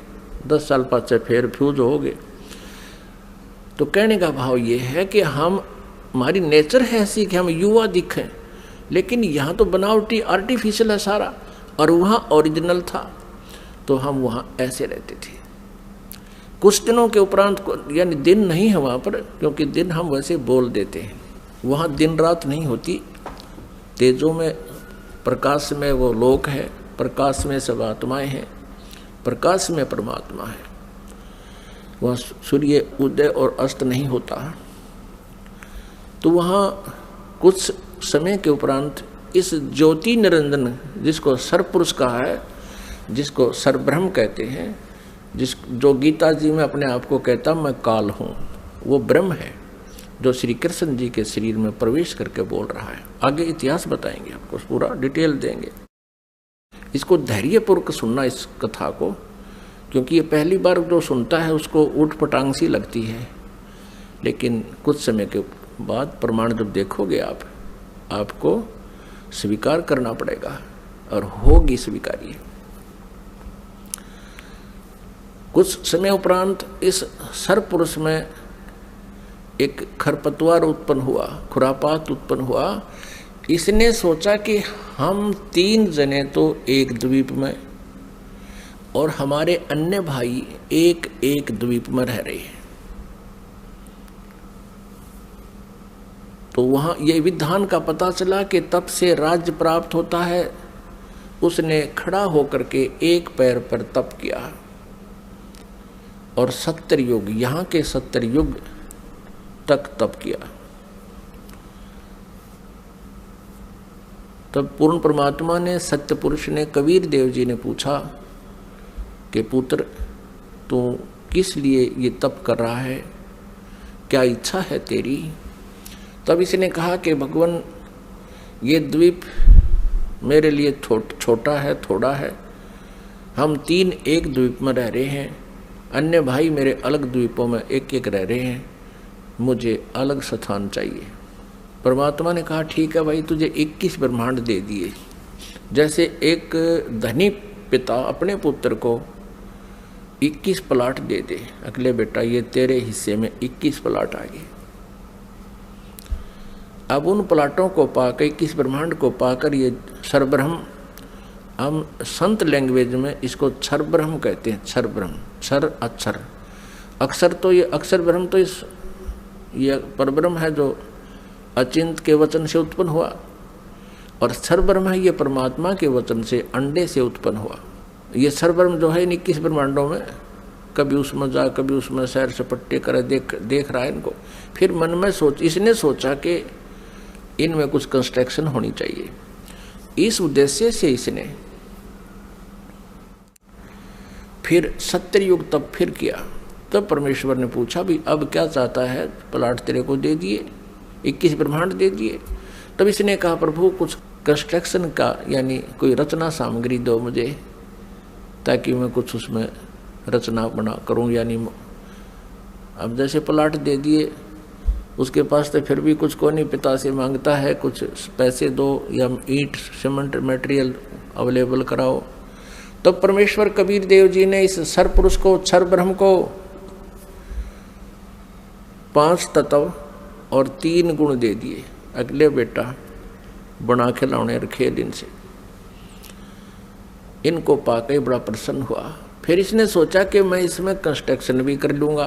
10 साल पाछे फिर फ्यूज होगे। तो कहने का भाव ये है कि हमारी नेचर है ऐसी कि हम युवा दिखें, लेकिन यहाँ तो बनावटी आर्टिफिशियल है सारा, और वहाँ ओरिजिनल था, तो हम वहाँ ऐसे रहते थे। कुछ दिनों के उपरांत, यानी दिन नहीं है वहाँ पर, क्योंकि दिन हम वैसे बोल देते हैं, वहाँ दिन रात नहीं होती, तेजों में प्रकाश में वो लोक है, प्रकाश में सब आत्माएं हैं, प्रकाश में परमात्मा है। वहाँ सूर्य उदय और अस्त नहीं होता। तो वहाँ कुछ समय के उपरांत इस ज्योति निरंजन, जिसको सर्वपुरुष कहा है, जिसको सर्वब्रह्म कहते हैं, जो गीता जी में अपने आप को कहता मैं काल हूँ, वो ब्रह्म है जो श्री कृष्ण जी के शरीर में प्रवेश करके बोल रहा है। आगे इतिहास बताएंगे आपको, पूरा डिटेल देंगे। इसको धैर्यपूर्वक सुनना इस कथा को, क्योंकि ये पहली बार जो सुनता है उसको ऊट पटांग सी लगती है, लेकिन कुछ समय के बाद प्रमाण जब देखोगे आपको स्वीकार करना पड़ेगा और होगी स्वीकार्य। कुछ समय उपरांत इस सर्वपुरुष में एक खरपतवार उत्पन्न हुआ, खुरापात उत्पन्न हुआ। इसने सोचा कि हम 3 जने तो एक द्वीप में और हमारे अन्य भाई एक द्वीप में रह रहे हैं, तो वहाँ ये विधान का पता चला कि तप से राज्य प्राप्त होता है। उसने खड़ा होकर के एक पैर पर तप किया और 70 युग, यहाँ के 70 युग तक तप किया। तब पूर्ण परमात्मा ने, सत्य पुरुष ने, कबीर देव जी ने पूछा कि पुत्र तू किस लिए ये तप कर रहा है, क्या इच्छा है तेरी। तब इसने कहा कि भगवान ये द्वीप मेरे लिए छोटा है, थोड़ा है, हम 3 एक द्वीप में रह रहे हैं, अन्य भाई मेरे अलग द्वीपों में एक रह रहे हैं, मुझे अलग स्थान चाहिए। परमात्मा ने कहा ठीक है भाई, तुझे 21 ब्रह्मांड दे दिए। जैसे एक धनी पिता अपने पुत्र को 21 प्लाट दे दे, अगले बेटा ये तेरे हिस्से में 21 प्लाट आ गए। अब उन प्लाटों को पाकर, 21 ब्रह्मांड को पाकर, ये सर्वब्रह्म, हम संत लैंग्वेज में इसको क्षर ब्रह्म कहते हैं। क्षर ब्रह्म, क्षर अक्षर, अक्षर तो ये अक्षर ब्रह्म तो ये परब्रह्म है जो अचिंत के वचन से उत्पन्न हुआ, और सर्वब्रह्म है ये परमात्मा के वचन से अंडे से उत्पन्न हुआ। ये सर्वब्रह्म जो है 21 ब्रह्मांडों में, कभी उसमें जा कभी उसमें सैर सपट्टे करे देख रहा है इनको। फिर मन में इसने सोचा कि इनमें कुछ कंस्ट्रक्शन होनी चाहिए। इस उद्देश्य से इसने फिर सत्ययुग तब फिर किया। तब परमेश्वर ने पूछा भी अब क्या चाहता है, प्लाट तेरे को दे दिए, 21 ब्रह्मांड दे दिए। तब इसने कहा प्रभु कुछ कंस्ट्रक्शन का यानी कोई रचना सामग्री दो मुझे, ताकि मैं कुछ उसमें रचना बना करूं। यानी अब जैसे प्लाट दे दिए, उसके पास तो फिर भी कुछ को नहीं, पिता से मांगता है कुछ पैसे दो या ईंट सीमेंट मटेरियल अवेलेबल कराओ। तब परमेश्वर कबीर देव जी ने इस सर पुरुष को, क्षर ब्रह्म को 5 तत्व और 3 गुण दे दिए। अगले बेटा बना खिलौने रखे दिन से, इनको पाके बड़ा प्रसन्न हुआ। फिर इसने सोचा कि मैं इसमें कंस्ट्रक्शन भी कर लूँगा,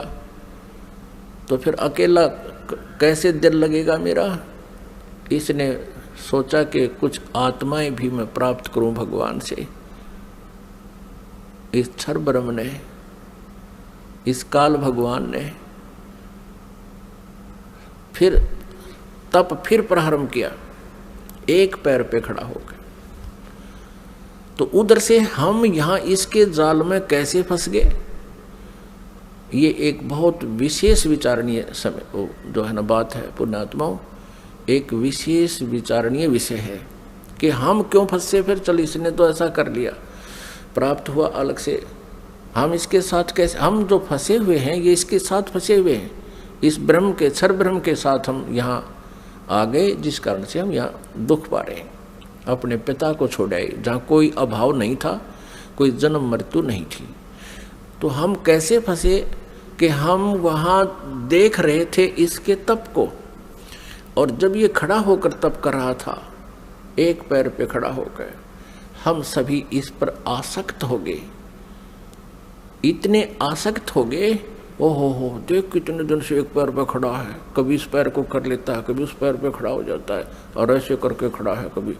तो फिर अकेला कैसे दिल लगेगा मेरा। इसने सोचा कि कुछ आत्माएं भी मैं प्राप्त करूं भगवान से। इस क्षर ब्रह्म ने, इस काल भगवान ने फिर तप फिर प्रारंभ किया, एक पैर पे खड़ा होकर। तो उधर से हम यहां इसके जाल में कैसे फंस गए, ये एक बहुत विशेष विचारणीय समय जो है ना बात है पुण्यात्माओं, एक विशेष विचारणीय विषय है कि हम क्यों फंसे। फिर चल इसने तो ऐसा कर लिया, प्राप्त हुआ अलग से, हम इसके साथ कैसे, हम जो फंसे हुए हैं ये इसके साथ फंसे हुए हैं, इस ब्रह्म के क्षर ब्रह्म के साथ हम यहाँ आ गए, जिस कारण से हम यहाँ दुख पा रहे हैं। अपने पिता को छोड़ाए जहाँ कोई अभाव नहीं था, कोई जन्म मृत्यु नहीं थी। तो हम कैसे फंसे कि हम वहाँ देख रहे थे इसके तप को, और जब ये खड़ा होकर तप कर रहा था, एक पैर पे खड़ा होकर, हम सभी इस पर आसक्त हो गए, इतने आसक्त हो गए। ओहो देख कितने दिन से एक पैर पे खड़ा है, कभी इस पैर को कर लेता है, कभी उस पैर पे खड़ा हो जाता है, और ऐसे करके खड़ा है कभी।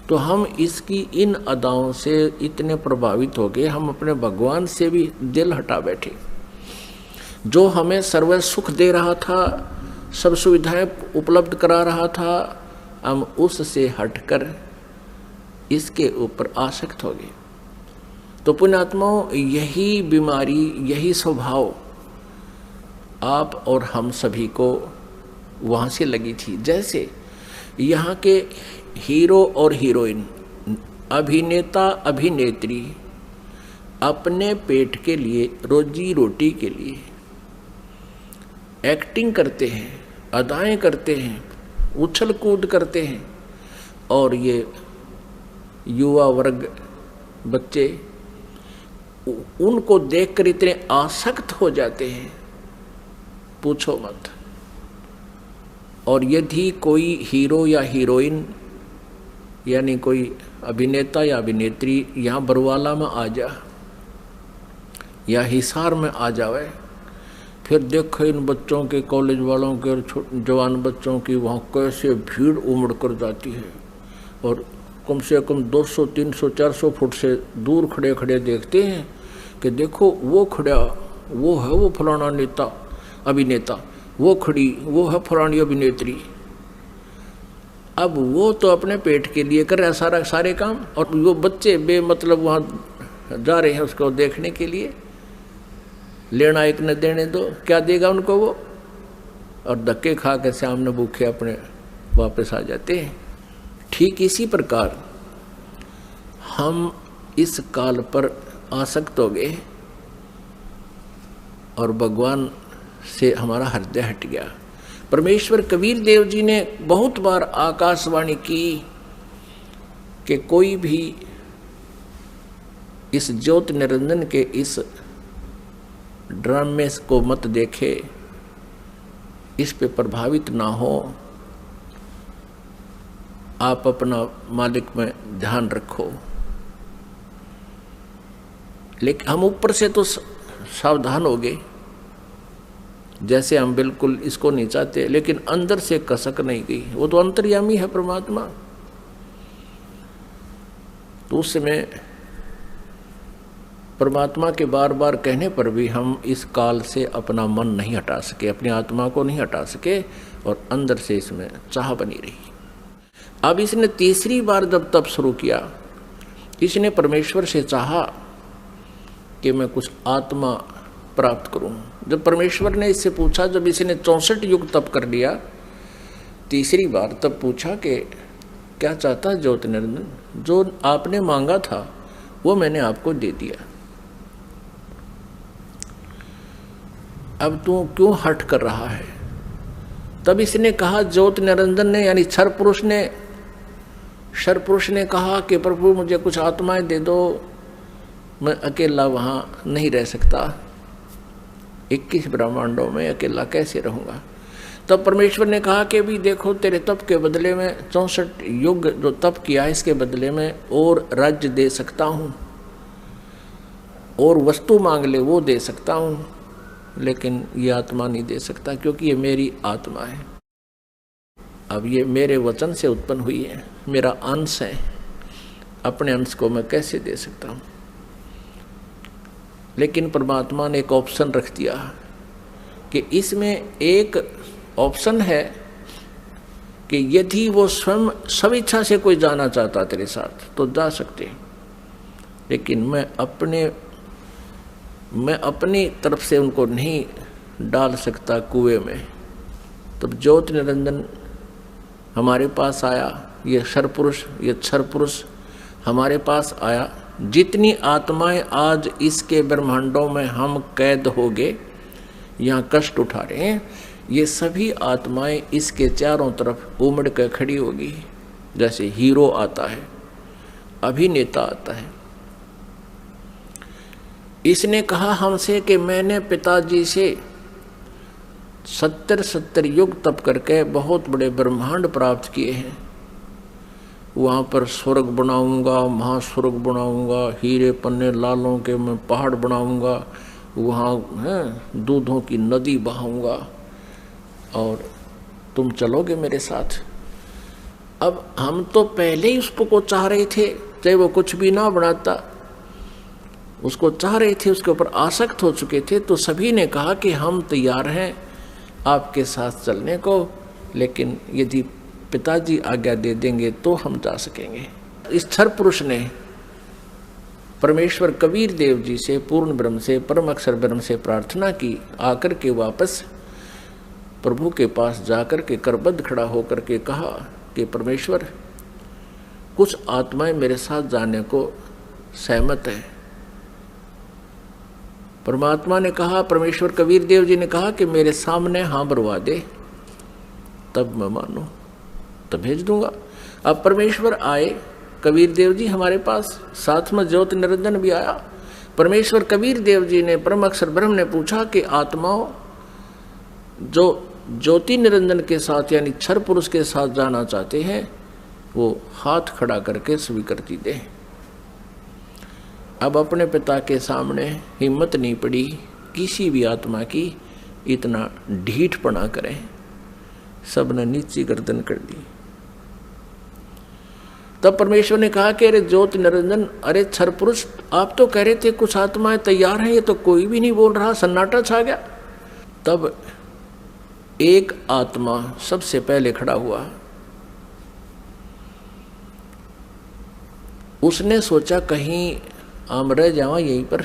तो हम इसकी इन अदाओं से इतने प्रभावित हो गए, हम अपने भगवान से भी दिल हटा बैठे। जो हमें सर्व सुख दे रहा था, सब सुविधाएं उपलब्ध करा रहा था, हम उससे हटकर इसके ऊपर आसक्त हो गए। तो पुण्यात्माओं, यही बीमारी, यही स्वभाव आप और हम सभी को वहाँ से लगी थी। जैसे यहाँ के हीरो और हीरोइन, अभिनेता अभिनेत्री अपने पेट के लिए, रोजी रोटी के लिए एक्टिंग करते हैं, अदाएं करते हैं, उछल कूद करते हैं, और ये युवा वर्ग बच्चे उनको देखकर इतने आसक्त हो जाते हैं, पूछो मत। और यदि कोई हीरो या हीरोइन यानी कोई अभिनेता या अभिनेत्री यहाँ बरवाला में आ जा या हिसार में आ जावे, फिर देखो इन बच्चों के, कॉलेज वालों के और जवान बच्चों की वहाँ कैसे भीड़ उमड़ कर जाती है, और कम से कम 200, 300, 400 फुट से दूर खड़े खड़े देखते हैं कि देखो वो खड़ा, वो है वो फलाना नेता अभिनेता, वो खड़ी, वो है फलानी अभिनेत्री। अब वो तो अपने पेट के लिए कर रहा है सारे काम, और वो बच्चे बेमतलब वहाँ जा रहे हैं उसको देखने के लिए। लेना एक न देने दो, क्या देगा उनको वो, और धक्के खा के सामने भूखे अपने वापस आ जाते हैं। ठीक इसी प्रकार हम इस काल पर आसक्त हो गए और भगवान से हमारा हृदय हट गया। परमेश्वर कबीर देव जी ने बहुत बार आकाशवाणी की कि कोई भी इस ज्योत निरंजन के इस ड्रामे को मत देखे, इस पे प्रभावित ना हो, आप अपना मालिक में ध्यान रखो। लेकिन हम ऊपर से तो सावधान हो गए, जैसे हम बिल्कुल इसको नहीं चाहते, लेकिन अंदर से कसक नहीं गई। वो तो अंतर्यामी है परमात्मा। तो उस समय परमात्मा के बार बार कहने पर भी हम इस काल से अपना मन नहीं हटा सके, अपनी आत्मा को नहीं हटा सके, और अंदर से इसमें चाह बनी रही। अब इसने तीसरी बार जब तप शुरू किया, इसने परमेश्वर से चाहा कि मैं कुछ आत्मा प्राप्त करूं। जब परमेश्वर ने इससे पूछा, जब इसने 64 युग तप कर लिया तीसरी बार, तब पूछा कि क्या चाहता ज्योति निरंजन, जो आपने मांगा था वो मैंने आपको दे दिया, अब तू क्यों हट कर रहा है। तब इसने कहा, ज्योति निरंजन ने यानी क्षर पुरुष ने कहा कि प्रभु मुझे कुछ आत्माएं दे दो, मैं अकेला वहां नहीं रह सकता, 21 ब्रह्मांडों में अकेला कैसे रहूंगा। तब परमेश्वर ने कहा कि भी देखो, तेरे तप के बदले में 64 युग जो तप किया, इसके बदले में और राज्य दे सकता हूं, और वस्तु मांग ले वो दे सकता हूं, लेकिन ये आत्मा नहीं दे सकता, क्योंकि ये मेरी आत्मा है। अब ये मेरे वचन से उत्पन्न हुई है, मेरा अंश है, अपने अंश को मैं कैसे दे सकता हूं। लेकिन परमात्मा ने एक ऑप्शन रख दिया कि इसमें एक ऑप्शन है कि यदि वो स्वयं स्वेच्छा से कोई जाना चाहता तेरे साथ तो जा सकते, लेकिन मैं अपनी तरफ से उनको नहीं डाल सकता कुएं में। तब ज्योति निरंजन हमारे पास आया, ये क्षर पुरुष हमारे पास आया। जितनी आत्माएं आज इसके ब्रह्मांडों में हम कैद हो गए, यहाँ कष्ट उठा रहे हैं, ये सभी आत्माएं इसके चारों तरफ उमड़ कर खड़ी होगी। जैसे हीरो आता है, अभिनेता आता है। इसने कहा हमसे कि मैंने पिताजी से 70 युग तप करके बहुत बड़े ब्रह्मांड प्राप्त किए हैं, वहाँ पर स्वर्ग बनाऊंगा, महास्वर्ग बनाऊंगा, हीरे पन्ने लालों के मैं पहाड़ बनाऊंगा, वहाँ दूधों की नदी बहाऊंगा, और तुम चलोगे मेरे साथ। अब हम तो पहले ही उसको चाह रहे थे, चाहे वो कुछ भी ना बनाता, उसको चाह रहे थे, उसके ऊपर आसक्त हो चुके थे। तो सभी ने कहा कि हम तैयार हैं आपके साथ चलने को, लेकिन यदि पिताजी आज्ञा दे देंगे तो हम जा सकेंगे। इस क्षर पुरुष ने परमेश्वर कबीर देव जी से, पूर्ण ब्रह्म से, परम अक्षर ब्रह्म से प्रार्थना की, आकर के वापस प्रभु के पास जाकर के करबद्ध खड़ा होकर के कहा कि परमेश्वर, कुछ आत्माएं मेरे साथ जाने को सहमत है। परमात्मा ने कहा, परमेश्वर कबीर देव जी ने कहा कि मेरे सामने हाँ भरवा दे, तब मैं मानूं, तब भेज दूंगा। अब परमेश्वर आए, कबीर देव जी हमारे पास, साथ में ज्योति निरंजन भी आया। परमेश्वर कबीर देव जी ने, परम अक्षर ब्रह्म ने पूछा कि आत्माओं जो ज्योति निरंजन के साथ यानी क्षर पुरुष के साथ जाना चाहते हैं, वो हाथ खड़ा करके स्वीकृति दे। अब अपने पिता के सामने हिम्मत नहीं पड़ी किसी भी आत्मा की इतना ढीठपना करें, सबने नीची गर्दन कर दी। तब परमेश्वर ने कहा कि अरे ज्योति निरंजन, अरे क्षर पुरुष, आप तो कह रहे थे कुछ आत्माएं तैयार हैं, ये तो कोई भी नहीं बोल रहा, सन्नाटा छा गया। तब एक आत्मा सबसे पहले खड़ा हुआ। उसने सोचा कहीं हम रह जावा यहीं पर।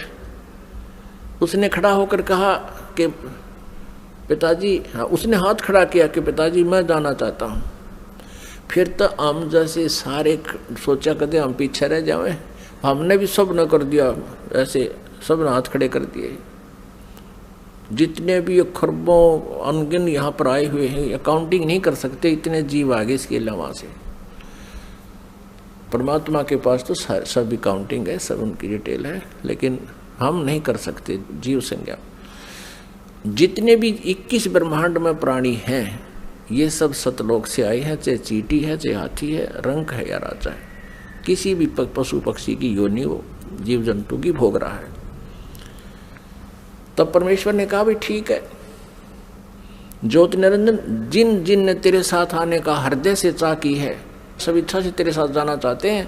उसने खड़ा होकर कहा कि पिताजी, हाँ, उसने हाथ खड़ा किया कि पिताजी मैं जाना चाहता हूँ। फिर तो हम जैसे सारे सोचा करते हम पीछे रह जावे, हमने भी सब न कर दिया, ऐसे सब ने हाथ खड़े कर दिए। जितने भी खरबों अनगिन यहाँ पर आए हुए हैं, अकाउंटिंग नहीं कर सकते, इतने जीव आगे इसके अलावा से। परमात्मा के पास तो सब अकाउंटिंग है, सब उनकी डिटेल है, लेकिन हम नहीं कर सकते जीव संज्ञा। जितने भी 21 ब्रह्मांड में प्राणी हैं, ये सब सतलोक से आए हैं, चाहे चींटी है, चाहे हाथी है, रंक है या राजा है, किसी भी पशु पक्षी की योनि वो जीव जंतु की भोग रहा है। तब परमेश्वर ने कहा भी ठीक है, ज्योति निरंजन, जिन जिन ने तेरे साथ आने का हृदय से चाह की है, सब इच्छा से तेरे साथ जाना चाहते हैं,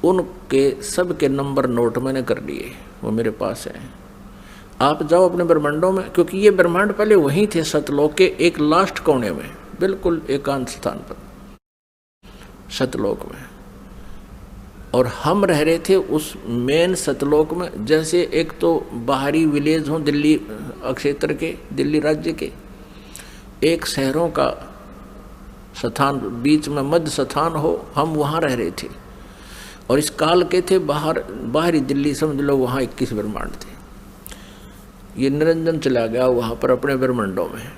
उनके सब के नंबर नोट मैंने कर लिए, वो मेरे पास है। आप जाओ अपने ब्रह्मांडों में, क्योंकि ये ब्रह्मांड पहले वहीं थे सतलोक के एक लास्ट कोने में, बिल्कुल एकांत स्थान पर सतलोक में, और हम रह रहे थे उस मेन सतलोक में। जैसे एक तो बाहरी विलेज हो दिल्ली क्षेत्र के, दिल्ली राज्य के एक शहरों का स्थान, बीच में मध्य स्थान हो, हम वहाँ रह रहे थे। और इस काल के थे बाहरी दिल्ली, समझ लो वहाँ 21 ब्रह्मांड थे। ये निरंजन चला गया वहाँ पर अपने ब्रह्मांडों में,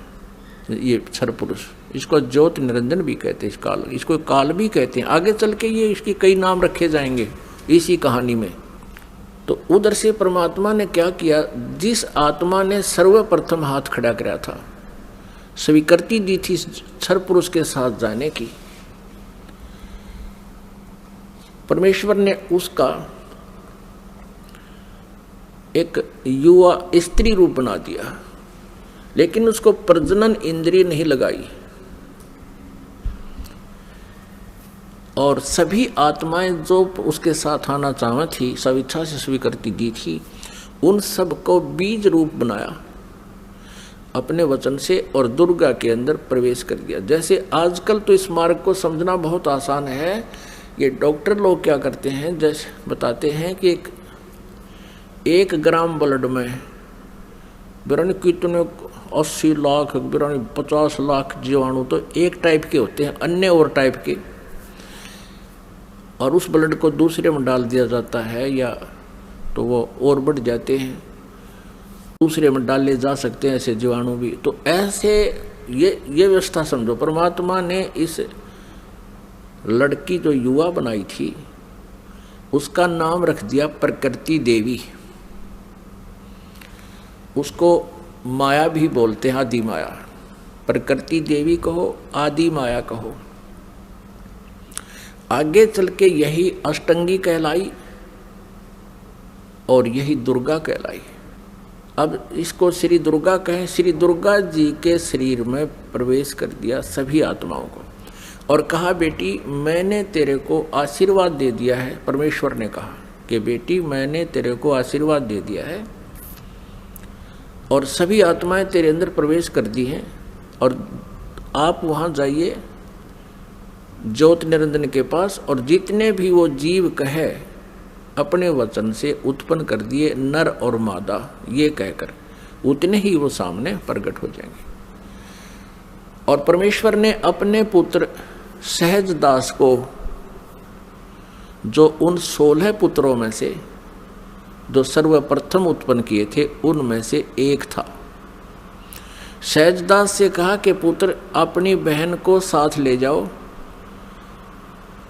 ये क्षर पुरुष, इसको ज्योति निरंजन भी कहते हैं, इस काल, इसको काल भी कहते हैं। आगे चल के ये इसकी कई नाम रखे जाएंगे इसी कहानी में। तो उधर से परमात्मा ने क्या किया, जिस आत्मा ने सर्वप्रथम हाथ खड़ा कराया था, स्वीकृति दी थी क्षर पुरुष के साथ जाने की, परमेश्वर ने उसका एक युवा स्त्री रूप बना दिया, लेकिन उसको प्रजनन इंद्रिय नहीं लगाई। और सभी आत्माएं जो उसके साथ आना चाहती थी, स्वेच्छा से स्वीकृति दी थी, उन सबको बीज रूप बनाया अपने वचन से, और दुर्गा के अंदर प्रवेश कर दिया। जैसे आजकल तो इस मार्ग को समझना बहुत आसान है। ये डॉक्टर लोग क्या करते हैं, जैसे बताते हैं कि एक ग्राम ब्लड में बिरानी कितने 80 लाख, बिरानी 50 लाख जीवाणु तो एक टाइप के होते हैं, अन्य और टाइप के, और उस ब्लड को दूसरे में डाल दिया जाता है, या तो वो और बढ़ जाते हैं, दूसरे में डाले जा सकते हैं ऐसे जीवाणु भी। तो ऐसे ये व्यवस्था समझो, परमात्मा ने इस लड़की जो युवा बनाई थी उसका नाम रख दिया प्रकृति देवी। उसको माया भी बोलते हैं, आदि माया। प्रकृति देवी कहो, आदि माया कहो। आगे चल के यही अष्टंगी कहलाई और यही दुर्गा कहलाई। अब इसको श्री दुर्गा कहें। श्री दुर्गा जी के शरीर में प्रवेश कर दिया सभी आत्माओं को, और कहा बेटी मैंने तेरे को आशीर्वाद दे दिया है। परमेश्वर ने कहा कि बेटी मैंने तेरे को आशीर्वाद दे दिया है, और सभी आत्माएं तेरे अंदर प्रवेश कर दी हैं, और आप वहाँ जाइए ज्योति निरंजन के पास, और जितने भी वो जीव कहे अपने वचन से उत्पन्न कर दिए नर और मादा, ये कहकर उतने ही वो सामने प्रकट हो जाएंगे। और परमेश्वर ने अपने पुत्र सहजदास को, जो उन 16 पुत्रों में से जो सर्वप्रथम उत्पन्न किए थे उनमें से एक था, सहजदास से कहा कि पुत्र अपनी बहन को साथ ले जाओ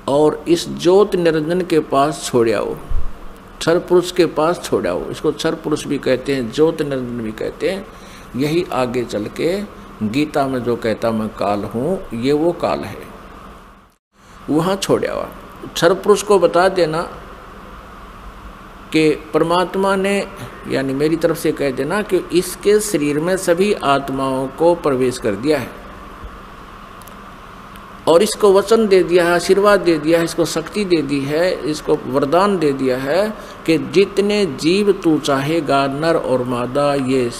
और इस ज्योति निरंजन के पास छोड़ आओ, क्षर पुरुष के पास छोड़ आओ। इसको क्षर पुरुष भी कहते हैं, ज्योति निरंजन भी कहते हैं। यही आगे चल के गीता में जो कहता मैं काल हूँ, ये वो काल है, वहाँ छोड़ आओ। क्षर पुरुष को बता देना कि परमात्मा ने, यानी मेरी तरफ से कह देना कि इसके शरीर में सभी आत्माओं को प्रवेश कर दिया है, और इसको वचन दे दिया है, आशीर्वाद दे दिया है, इसको शक्ति दे दी है, इसको वरदान दे दिया है कि जितने जीव तू चाहेगा नर और मादा, ये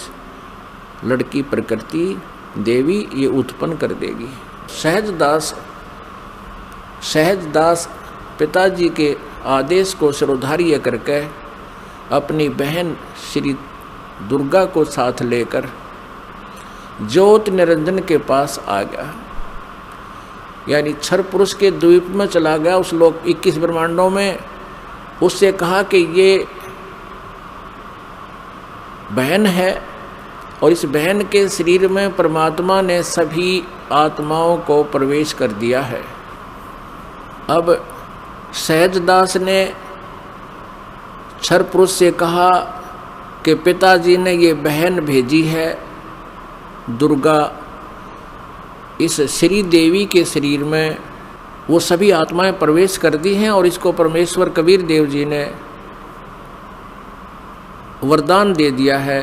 लड़की प्रकृति देवी ये उत्पन्न कर देगी। सहजदास पिताजी के आदेश को शिरोधार्य करके अपनी बहन श्री दुर्गा को साथ लेकर ज्योति निरंजन के पास आ गया, यानी क्षर पुरुष के द्वीप में चला गया उस लोक 21 ब्रह्मांडों में। उससे कहा कि ये बहन है, और इस बहन के शरीर में परमात्मा ने सभी आत्माओं को प्रवेश कर दिया है। अब सहजदास ने क्षर पुरुष से कहा कि पिताजी ने ये बहन भेजी है दुर्गा, इस श्री देवी के शरीर में वो सभी आत्माएं प्रवेश कर दी हैं, और इसको परमेश्वर कबीर देव जी ने वरदान दे दिया है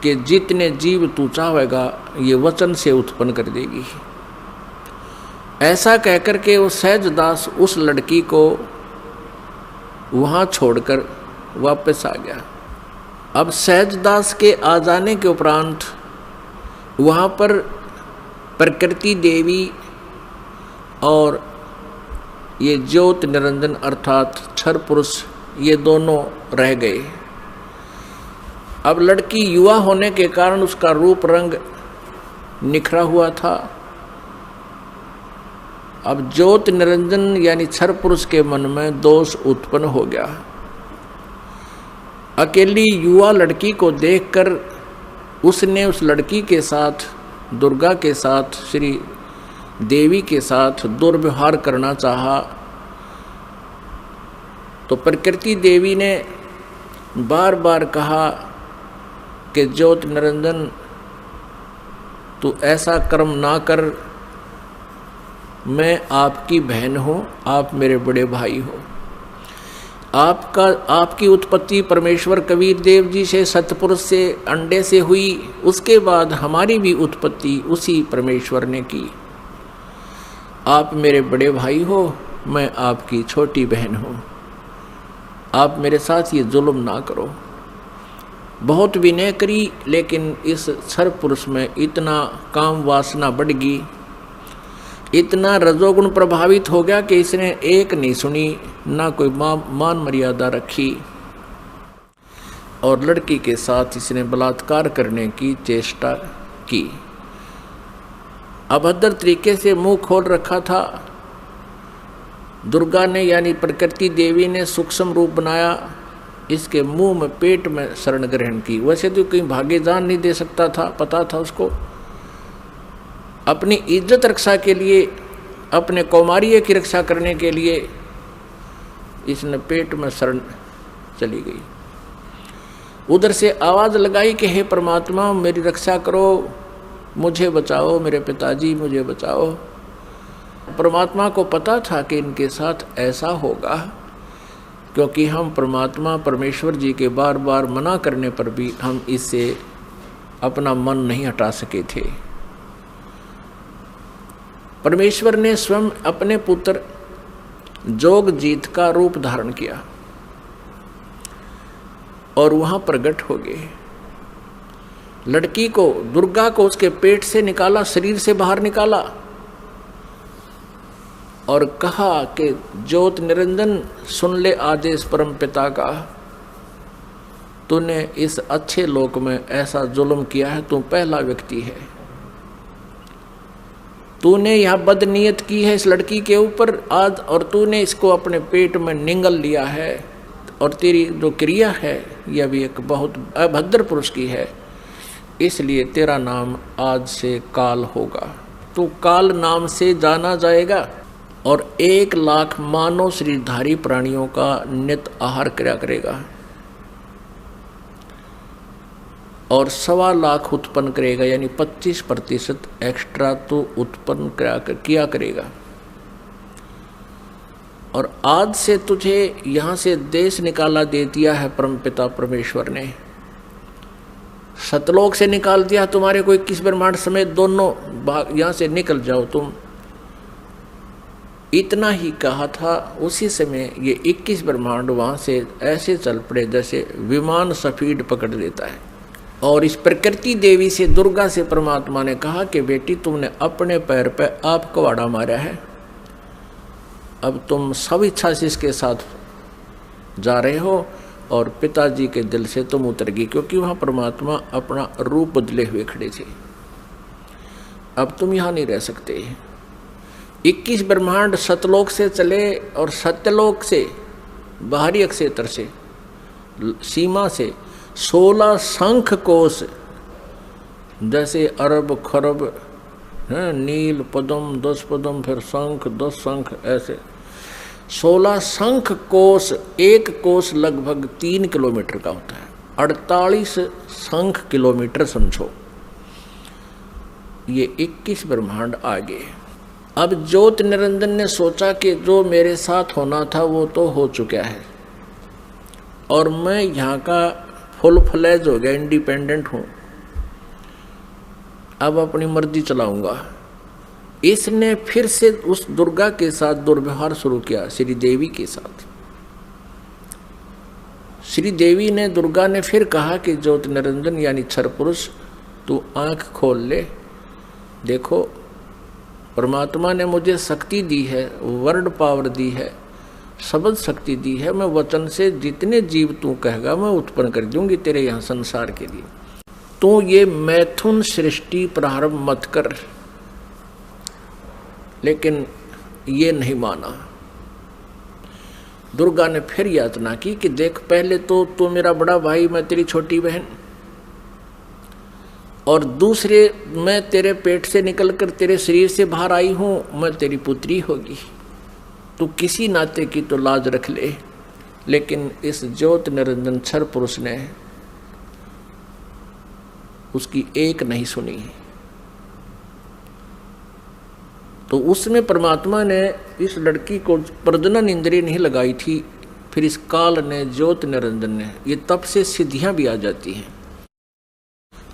कि जितने जीव तू चाहेगा ये वचन से उत्पन्न कर देगी। ऐसा कहकर के वो सहजदास उस लड़की को वहाँ छोड़कर वापस आ गया। अब सहजदास के आ जाने के उपरांत वहाँ पर प्रकृति देवी और ये ज्योत निरंजन अर्थात क्षर पुरुष ये दोनों रह गए। अब लड़की युवा होने के कारण उसका रूप रंग निखरा हुआ था। अब ज्योत निरंजन यानी क्षर पुरुष के मन में दोष उत्पन्न हो गया। अकेली युवा लड़की को देखकर उसने उस लड़की के साथ, दुर्गा के साथ, श्री देवी के साथ दुर्व्यवहार करना चाहा। तो प्रकृति देवी ने बार बार कहा कि ज्योत निरंजन तू ऐसा कर्म ना कर, मैं आपकी बहन हूँ, आप मेरे बड़े भाई हो। आपकी उत्पत्ति परमेश्वर कबीर देव जी से, सतपुरुष से, अंडे से हुई, उसके बाद हमारी भी उत्पत्ति उसी परमेश्वर ने की। आप मेरे बड़े भाई हो, मैं आपकी छोटी बहन हूँ, आप मेरे साथ ये जुल्म ना करो। बहुत विनय करी, लेकिन इस क्षर पुरुष में इतना काम वासना बढ़ गई, इतना रजोगुण प्रभावित हो गया कि इसने एक नहीं सुनी, ना कोई मान मर्यादा रखी और लड़की के साथ इसने बलात्कार करने की चेष्टा की। अभद्र तरीके से मुंह खोल रखा था। दुर्गा ने यानी प्रकृति देवी ने सूक्ष्म रूप बनाया, इसके मुंह में, पेट में शरण ग्रहण की। वैसे तो कहीं भागे जान नहीं दे सकता था, पता था उसको। अपनी इज्जत रक्षा के लिए, अपने कौमार्य की रक्षा करने के लिए इसने पेट में शरण चली गई। उधर से आवाज़ लगाई कि हे परमात्मा मेरी रक्षा करो, मुझे बचाओ, मेरे पिताजी मुझे बचाओ। परमात्मा को पता था कि इनके साथ ऐसा होगा, क्योंकि हम परमात्मा परमेश्वर जी के बार बार मना करने पर भी हम इससे अपना मन नहीं हटा सके थे। परमेश्वर ने स्वयं अपने पुत्र जोगजीत का रूप धारण किया और वहां प्रकट हो गए। लड़की को, दुर्गा को उसके पेट से निकाला, शरीर से बाहर निकाला और कहा कि ज्योत निरंजन सुन ले आदेश परम पिता का, तूने इस अच्छे लोक में ऐसा जुल्म किया है, तू पहला व्यक्ति है। तूने यह बदनीयत की है इस लड़की के ऊपर आज, और तूने इसको अपने पेट में निगल लिया है, और तेरी जो क्रिया है यह भी एक बहुत अभद्र पुरुष की है, इसलिए तेरा नाम आज से काल होगा। तू काल नाम से जाना जाएगा और 1 लाख मानव शरीरधारी प्राणियों का नित आहार किया करेगा और 1.25 लाख उत्पन्न करेगा, यानी 25% एक्स्ट्रा तो उत्पन्न किया करेगा। और आज से तुझे यहाँ से देश निकाला दे दिया है परमपिता परमेश्वर ने, सतलोक से निकाल दिया तुम्हारे को 21 ब्रह्मांड समेत दोनों भाग, यहाँ से निकल जाओ तुम। इतना ही कहा था, उसी समय ये 21 ब्रह्मांड वहाँ से ऐसे चल पड़े जैसे विमान स्पीड पकड़ लेता है। और इस प्रकृति देवी से, दुर्गा से परमात्मा ने कहा कि बेटी तुमने अपने पैर पे आप कवाड़ा मारा है, अब तुम सब इच्छा से इसके साथ जा रहे हो और पिताजी के दिल से तुम उतर गई, क्योंकि वहाँ परमात्मा अपना रूप बदले हुए खड़े थे। अब तुम यहाँ नहीं रह सकते। 21 ब्रह्मांड सतलोक से चले और सत्यलोक से, बाहरी अक्षेत्र से, सीमा से 16 शंख कोश, जैसे अरब खरब हैं, नील पद्म 10 पद्म, फिर शंख 10 शंख, ऐसे 16 शंख कोश। एक कोश लगभग 3 किलोमीटर का होता है, 48 शंख किलोमीटर समझो। ये 21 ब्रह्मांड आगे। अब ज्योत निरंजन ने सोचा कि जो मेरे साथ होना था वो तो हो चुका है और मैं यहाँ का फुल फ्लैज हो गया, इंडिपेंडेंट हूँ, अब अपनी मर्जी चलाऊंगा। इसने फिर से उस दुर्गा के साथ दुर्व्यवहार शुरू किया, श्री देवी के साथ। श्री देवी ने, दुर्गा ने फिर कहा कि ज्योति निरंजन यानी क्षर पुरुष, तू आंख खोल ले। देखो, परमात्मा ने मुझे शक्ति दी है, वर्ड पावर दी है, शब्द शक्ति दी है। मैं वचन से जितने जीव तू कहेगा मैं उत्पन्न कर दूंगी तेरे यहाँ संसार के लिए। तू ये मैथुन सृष्टि प्रारंभ मत कर। लेकिन ये नहीं माना। दुर्गा ने फिर यातना की कि देख, पहले तो तू मेरा बड़ा भाई, मैं तेरी छोटी बहन, और दूसरे मैं तेरे पेट से निकलकर तेरे शरीर से बाहर आई हूं, मैं तेरी पुत्री होगी। तू किसी नाते की तो लाज रख ले। लेकिन इस ज्योति निरंजन क्षर पुरुष ने उसकी एक नहीं सुनी। तो उसमें परमात्मा ने इस लड़की को प्रजनन इंद्रिय नहीं लगाई थी। फिर इस काल ने, ज्योति निरंजन ने, ये तब से सिद्धियां भी आ जाती हैं,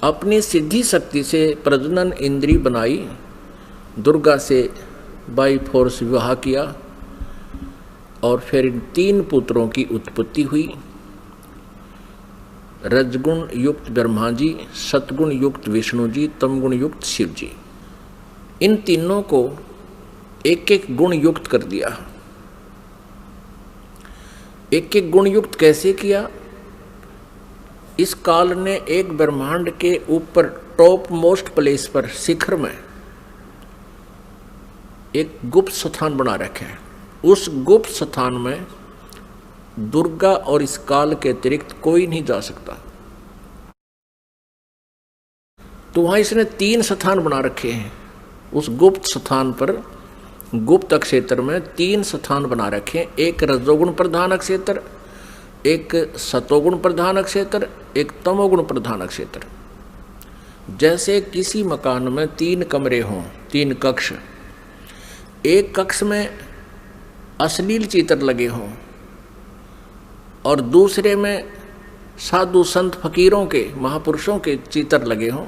अपनी सिद्धि शक्ति से प्रजनन इंद्रिय बनाई, दुर्गा से बाई फोर्स विवाह किया, और फिर इन 3 पुत्रों की उत्पत्ति हुई। रजगुण युक्त ब्रह्मा जी, सतगुण युक्त विष्णु जी, तमगुण युक्त शिव जी। इन तीनों को एक एक गुण युक्त कर दिया। एक एक गुण युक्त कैसे किया? इस काल ने एक ब्रह्मांड के ऊपर टॉप मोस्ट प्लेस पर, शिखर में, एक गुप्त स्थान बना रखे हैं। उस गुप्त स्थान में दुर्गा और इस काल के अतिरिक्त कोई नहीं जा सकता। तो वहां इसने 3 स्थान बना रखे हैं। उस गुप्त स्थान पर, गुप्त क्षेत्र में 3 स्थान बना रखे हैं। एक रजोगुण प्रधान क्षेत्र, एक सतोगुण प्रधान क्षेत्र, एक तमोगुण प्रधान क्षेत्र। जैसे किसी मकान में 3 कमरे हों, 3 कक्ष, एक कक्ष में अश्लील चित्र लगे हों, और दूसरे में साधु संत फकीरों के, महापुरुषों के चित्र लगे हों,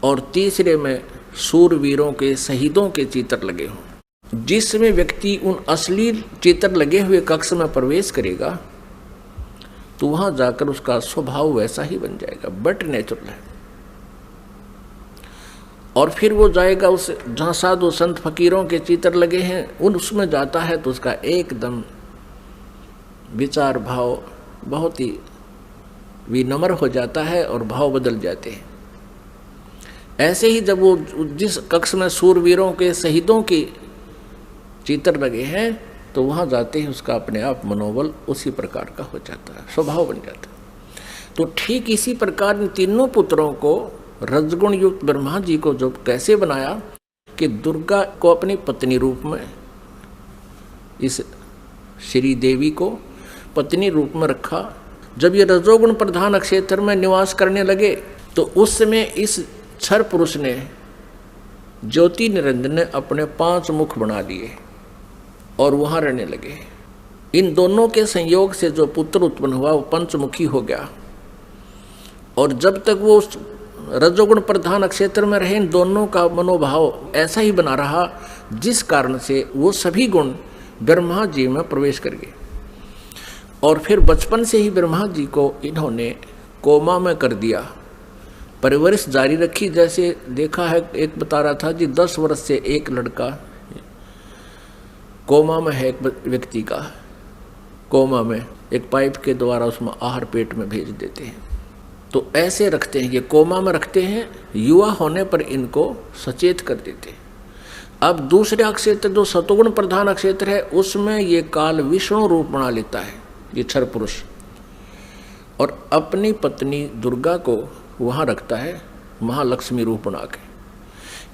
और तीसरे में सूरवीरों के, शहीदों के चित्र लगे हों। जिसमें व्यक्ति उन अश्लील चित्र लगे हुए कक्ष में प्रवेश करेगा तो वहां जाकर उसका स्वभाव वैसा ही बन जाएगा, बट नेचुरल है। और फिर वो जाएगा उस जहाँ साधु संत फकीरों के चित्र लगे हैं, उसमें जाता है तो उसका एकदम विचार भाव बहुत ही विनम्र हो जाता है और भाव बदल जाते हैं। ऐसे ही जब वो जिस कक्ष में सूरवीरों के, शहीदों के चित्र लगे हैं, तो वहां जाते ही उसका अपने आप मनोबल उसी प्रकार का हो जाता है, स्वभाव बन जाता है। तो ठीक इसी प्रकार इन तीनों पुत्रों को, रजगुण युक्त ब्रह्मा जी को जो कैसे बनाया कि दुर्गा को अपनी पत्नी रूप में, इस श्री देवी को पत्नी रूप में रखा। जब ये रजोगुण प्रधान क्षेत्र में निवास करने लगे तो उस समय इस क्षर पुरुष ने, ज्योति निरंजन ने, अपने 5 मुख बना लिए और वहां रहने लगे। इन दोनों के संयोग से जो पुत्र उत्पन्न हुआ वो पंचमुखी हो गया। और जब तक वो उस रजोगुण प्रधान क्षेत्र में रहे, इन दोनों का मनोभाव ऐसा ही बना रहा, जिस कारण से वो सभी गुण ब्रह्मा जी में प्रवेश कर गए। और फिर बचपन से ही ब्रह्मा जी को इन्होंने कोमा में कर दिया, परवरिश जारी रखी। जैसे देखा है, एक बता रहा था जी, 10 वर्ष से एक लड़का कोमा में है, एक व्यक्ति का कोमा में, एक पाइप के द्वारा उसमें आहार पेट में भेज देते हैं। तो ऐसे रखते हैं, ये कोमा में रखते हैं, युवा होने पर इनको सचेत कर देते हैं। अब दूसरे क्षेत्र जो सतोगुण प्रधान क्षेत्र है, उसमें ये काल विष्णु रूप बना लेता है, ये क्षर पुरुष, और अपनी पत्नी दुर्गा को वहाँ रखता है महालक्ष्मी रूप बना के।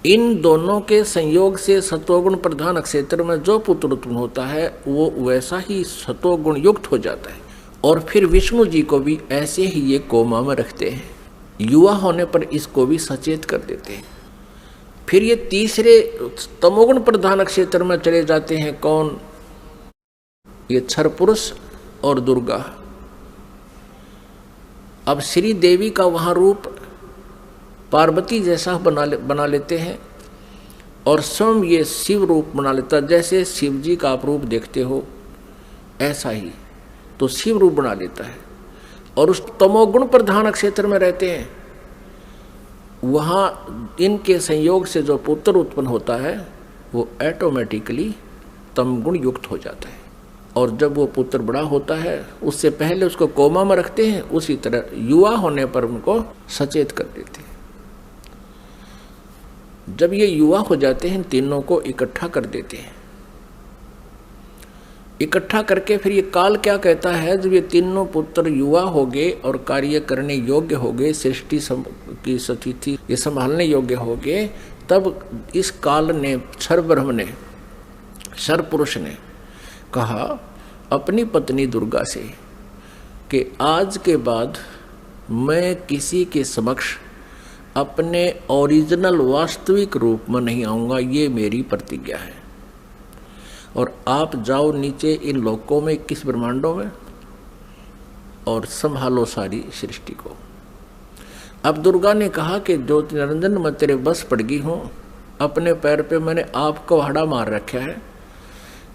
इन दोनों के संयोग से सतोगुण प्रधान क्षेत्र में जो पुत्र उत्पन्न होता है वो वैसा ही सतोगुण युक्त हो जाता है। और फिर विष्णु जी को भी ऐसे ही ये कोमा में रखते हैं, युवा होने पर इसको भी सचेत कर देते हैं। फिर ये तीसरे तमोगुण प्रधान क्षेत्र में चले जाते हैं। कौन? ये क्षर पुरुष और दुर्गा। अब श्री देवी का वहाँ रूप पार्वती जैसा बना लेते हैं और स्वयं ये शिव रूप बना लेता है। जैसे शिव जी का आप रूप देखते हो ऐसा ही तो शिव रूप बना लेता है और उस तमोगुण प्रधान क्षेत्र में रहते हैं। वहाँ इनके संयोग से जो पुत्र उत्पन्न होता है वो ऑटोमेटिकली तमगुण युक्त हो जाता है और जब वो पुत्र बड़ा होता है उससे पहले उसको कोमा में रखते हैं, उसी तरह युवा होने पर उनको सचेत कर देते हैं। जब ये युवा हो जाते हैं तीनों को इकट्ठा कर देते हैं। इकट्ठा करके फिर ये काल क्या कहता है, जब ये तीनों पुत्र युवा हो गए और कार्य करने योग्य हो गए, सृष्टि की स्थिति ये संभालने योग्य हो गए, तब इस काल ने क्षर ब्रह्म ने क्षर पुरुष ने कहा अपनी पत्नी दुर्गा से कि आज के बाद मैं किसी के समक्ष अपने ओरिजिनल वास्तविक रूप में नहीं आऊँगा, ये मेरी प्रतिज्ञा है। और आप जाओ नीचे इन लोकों में 21 ब्रह्मांडों में और संभालो सारी सृष्टि को। अब दुर्गा ने कहा कि ज्योति निरंजन मैं तेरे बस पड़ गई हूँ, अपने पैर पे मैंने आपको कुल्हाड़ा मार रखा है,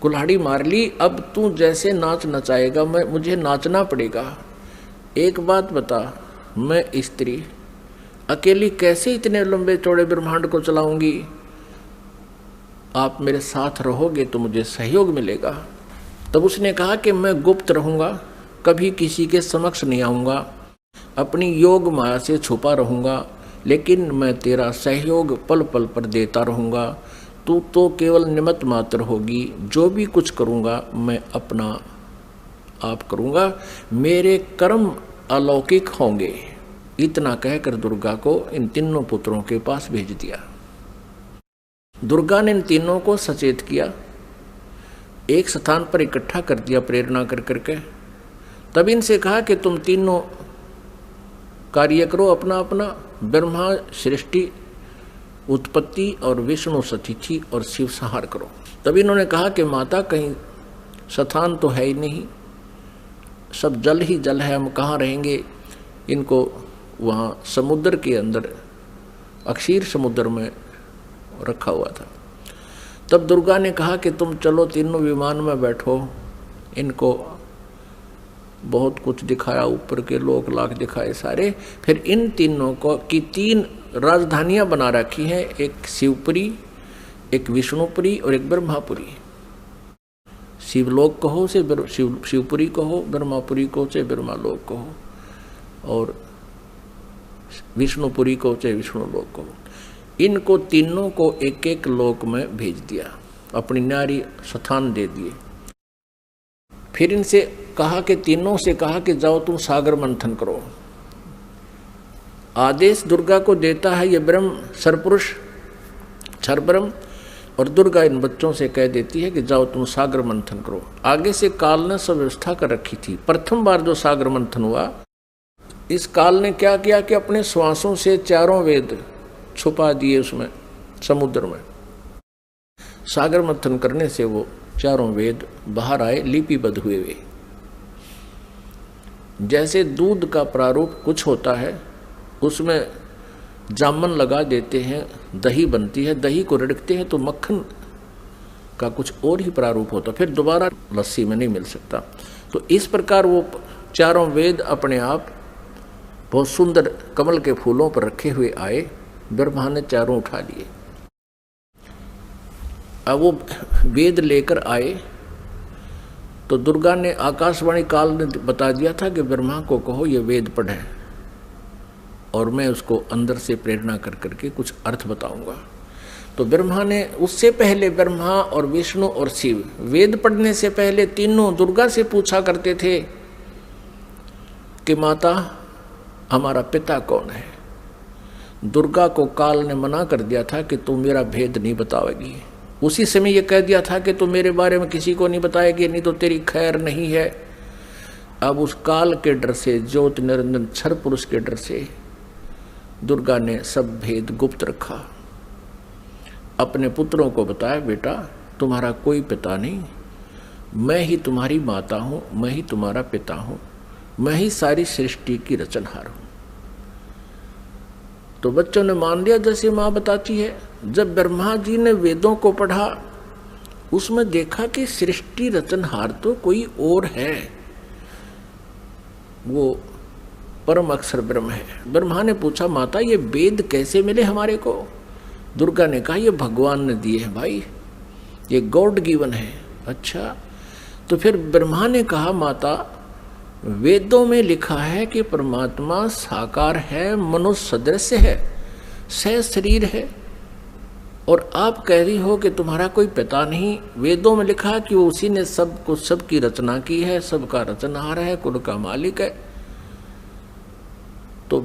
कुल्हाड़ी मार ली, अब तू जैसे नाच नचाएगा मुझे नाचना पड़ेगा। एक बात बता, मैं स्त्री अकेली कैसे इतने लंबे चौड़े ब्रह्मांड को चलाऊंगी, आप मेरे साथ रहोगे तो मुझे सहयोग मिलेगा। तब उसने कहा कि मैं गुप्त रहूँगा, कभी किसी के समक्ष नहीं आऊँगा, अपनी योग माया से छुपा रहूँगा, लेकिन मैं तेरा सहयोग पल पल पर देता रहूँगा। तू तो केवल निमित्त मात्र होगी, जो भी कुछ करूँगा मैं अपना आप करूँगा, मेरे कर्म अलौकिक होंगे। इतना कहकर दुर्गा को इन तीनों पुत्रों के पास भेज दिया। दुर्गा ने इन तीनों को सचेत किया, एक स्थान पर इकट्ठा कर दिया प्रेरणा कर करके। तब इनसे कहा कि तुम तीनों कार्य करो अपना अपना, ब्रह्मा सृष्टि उत्पत्ति और विष्णु सतिथि और शिव संहार करो। तब इन्होंने कहा कि माता कहीं स्थान तो है ही नहीं, सब जल ही जल है, हम कहाँ रहेंगे। इनको वहाँ समुद्र के अंदर अक्षीर समुद्र में रखा हुआ था। तब दुर्गा ने कहा कि तुम चलो तीनों विमान में बैठो। इनको बहुत कुछ दिखाया, ऊपर के लोक लाख दिखाए सारे। फिर इन तीनों को की 3 राजधानियां बना रखी हैं, एक शिवपुरी, एक विष्णुपुरी और एक ब्रह्मापुरी। शिवलोक कहो से शिवपुरी कहो, ब्रह्मापुरी को से ब्रह्मालोक कहो, और विष्णुपुरी को चाहे विष्णु लोक को। इनको तीनों को एक एक लोक में भेज दिया, अपनी नारी स्थान दे दिए। फिर इनसे कहा कि तीनों से कहा कि जाओ तुम सागर मंथन करो। आदेश दुर्गा को देता है ये ब्रह्म सरपुरुष क्षर ब्रह्म, और दुर्गा इन बच्चों से कह देती है कि जाओ तुम सागर मंथन करो। आगे से काल ने सब व्यवस्था कर रखी थी। प्रथम बार जो सागर मंथन हुआ, इस काल ने क्या किया कि अपने श्वासों से 4 वेद छुपा दिए उसमें समुद्र में। सागर मंथन करने से वो 4 वेद बाहर आए, लिपिबद्ध हुए वे। जैसे दूध का प्रारूप कुछ होता है, उसमें जामन लगा देते हैं, दही बनती है, दही को रिड़कते हैं तो मक्खन का कुछ और ही प्रारूप होता, फिर दोबारा लस्सी में नहीं मिल सकता। तो इस प्रकार वो 4 वेद अपने आप बहुत सुंदर कमल के फूलों पर रखे हुए आए। ब्रह्मा ने 4 उठा लिए। अब वो वेद लेकर आए तो दुर्गा ने आकाशवाणी काल ने बता दिया था कि ब्रह्मा को कहो ये वेद पढ़े, और मैं उसको अंदर से प्रेरणा कर करके कुछ अर्थ बताऊंगा। तो ब्रह्मा ने उससे पहले, ब्रह्मा और विष्णु और शिव वेद पढ़ने से पहले तीनों दुर्गा से पूछा करते थे कि माता हमारा पिता कौन है। दुर्गा को काल ने मना कर दिया था कि तू मेरा भेद नहीं बतावेगी। उसी समय ये कह दिया था कि तू मेरे बारे में किसी को नहीं बताएगी, नहीं तो तेरी खैर नहीं है। अब उस काल के डर से, ज्योति निरंजन क्षर पुरुष के डर से दुर्गा ने सब भेद गुप्त रखा। अपने पुत्रों को बताया, बेटा तुम्हारा कोई पिता नहीं, मैं ही तुम्हारी माता हूँ, मैं ही तुम्हारा पिता हूँ, मैं ही सारी सृष्टि की रचनहार हूँ। तो बच्चों ने मान लिया जैसे माँ बताती है। जब ब्रह्मा जी ने वेदों को पढ़ा, उसमें देखा कि सृष्टि रचनहार तो कोई और है, वो परम अक्षर ब्रह्म है। ब्रह्मा ने पूछा, माता ये वेद कैसे मिले हमारे को? दुर्गा ने कहा, ये भगवान ने दिए हैं भाई, ये गॉड गिवन है। अच्छा, तो फिर ब्रह्मा ने कहा, माता वेदों में लिखा है कि परमात्मा साकार है, मनुष्य सदृश है, सह शरीर है, और आप कह रही हो कि तुम्हारा कोई पिता नहीं। वेदों में लिखा कि उसी ने सब कुछ, सबकी रचना की है, सबका रचनहार है, कुल का मालिक है। तो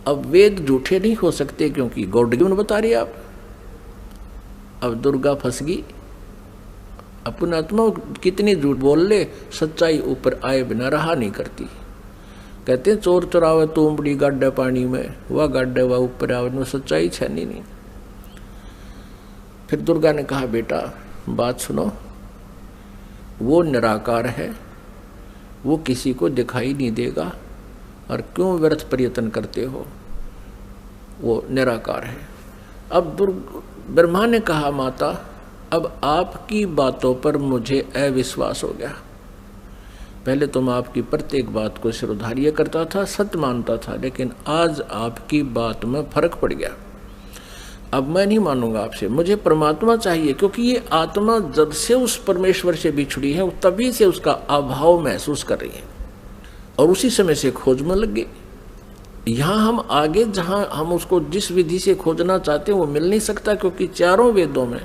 अब वेद झूठे नहीं हो सकते क्योंकि गॉड गिवन बता रही आप। अब दुर्गा फंस गई। अपने आत्मा कितनी झूठ बोल ले, सच्चाई ऊपर आए बिना रहा नहीं करती। कहते हैं चोर चुरावे तूंबड़ी गाड्डे पानी में, वह गाड्डे वह ऊपर आवे, में सच्चाई छनी नहीं। फिर दुर्गा ने कहा, बेटा बात सुनो, वो निराकार है, वो किसी को दिखाई नहीं देगा, और क्यों व्यर्थ प्रयत्न करते हो, वो निराकार है। अब ब्रह्मा ने कहा, माता अब आपकी बातों पर मुझे अविश्वास हो गया। पहले तो मैं आपकी प्रत्येक बात को सिरोधार्य करता था, सत्य मानता था, लेकिन आज आपकी बात में फर्क पड़ गया। अब मैं नहीं मानूंगा आपसे, मुझे परमात्मा चाहिए, क्योंकि ये आत्मा जब से उस परमेश्वर से बिछड़ी है तभी से उसका अभाव महसूस कर रही है, और उसी समय से खोज में लग गई। यहाँ हम आगे जहाँ हम उसको जिस विधि से खोजना चाहते हैं वो मिल नहीं सकता, क्योंकि चारों वेदों में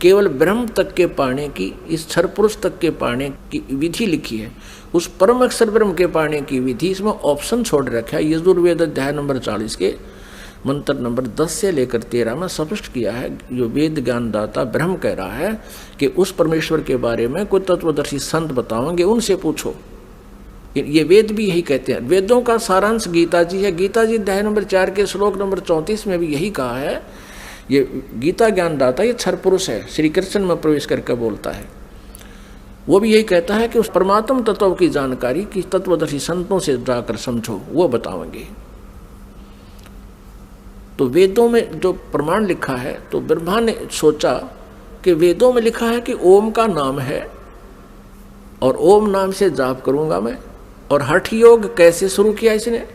केवल ब्रह्म तक के पाने की, इस क्षर पुरुष तक के पाने की विधि लिखी है। उस परम अक्षर ब्रह्म के पाने की विधि इसमें ऑप्शन छोड़ रखा है। यजुर्वेद अध्याय नंबर 40 के मंत्र नंबर 10 से लेकर 13 में स्पष्ट किया है। जो वेद ज्ञानदाता ब्रह्म कह रहा है कि उस परमेश्वर के बारे में कोई तत्वदर्शी संत बताओगे, उनसे पूछो। ये वेद भी यही कहते हैं। वेदों का सारांश गीता जी है। गीता जी अध्याय नंबर 4 के श्लोक नंबर 34 में भी यही कहा है। ये गीता ज्ञानदाता ये क्षर पुरुष है, श्री कृष्ण में प्रवेश करके बोलता है। वो भी यही कहता है कि उस परमात्म तत्व की जानकारी की तत्वदर्शी संतों से जाकर समझो, वो बताएंगे। तो वेदों में जो प्रमाण लिखा है, तो ब्रह्मा ने सोचा कि वेदों में लिखा है कि ओम का नाम है, और ओम नाम से जाप करूंगा मैं। और हठ योग कैसे शुरू किया इसने?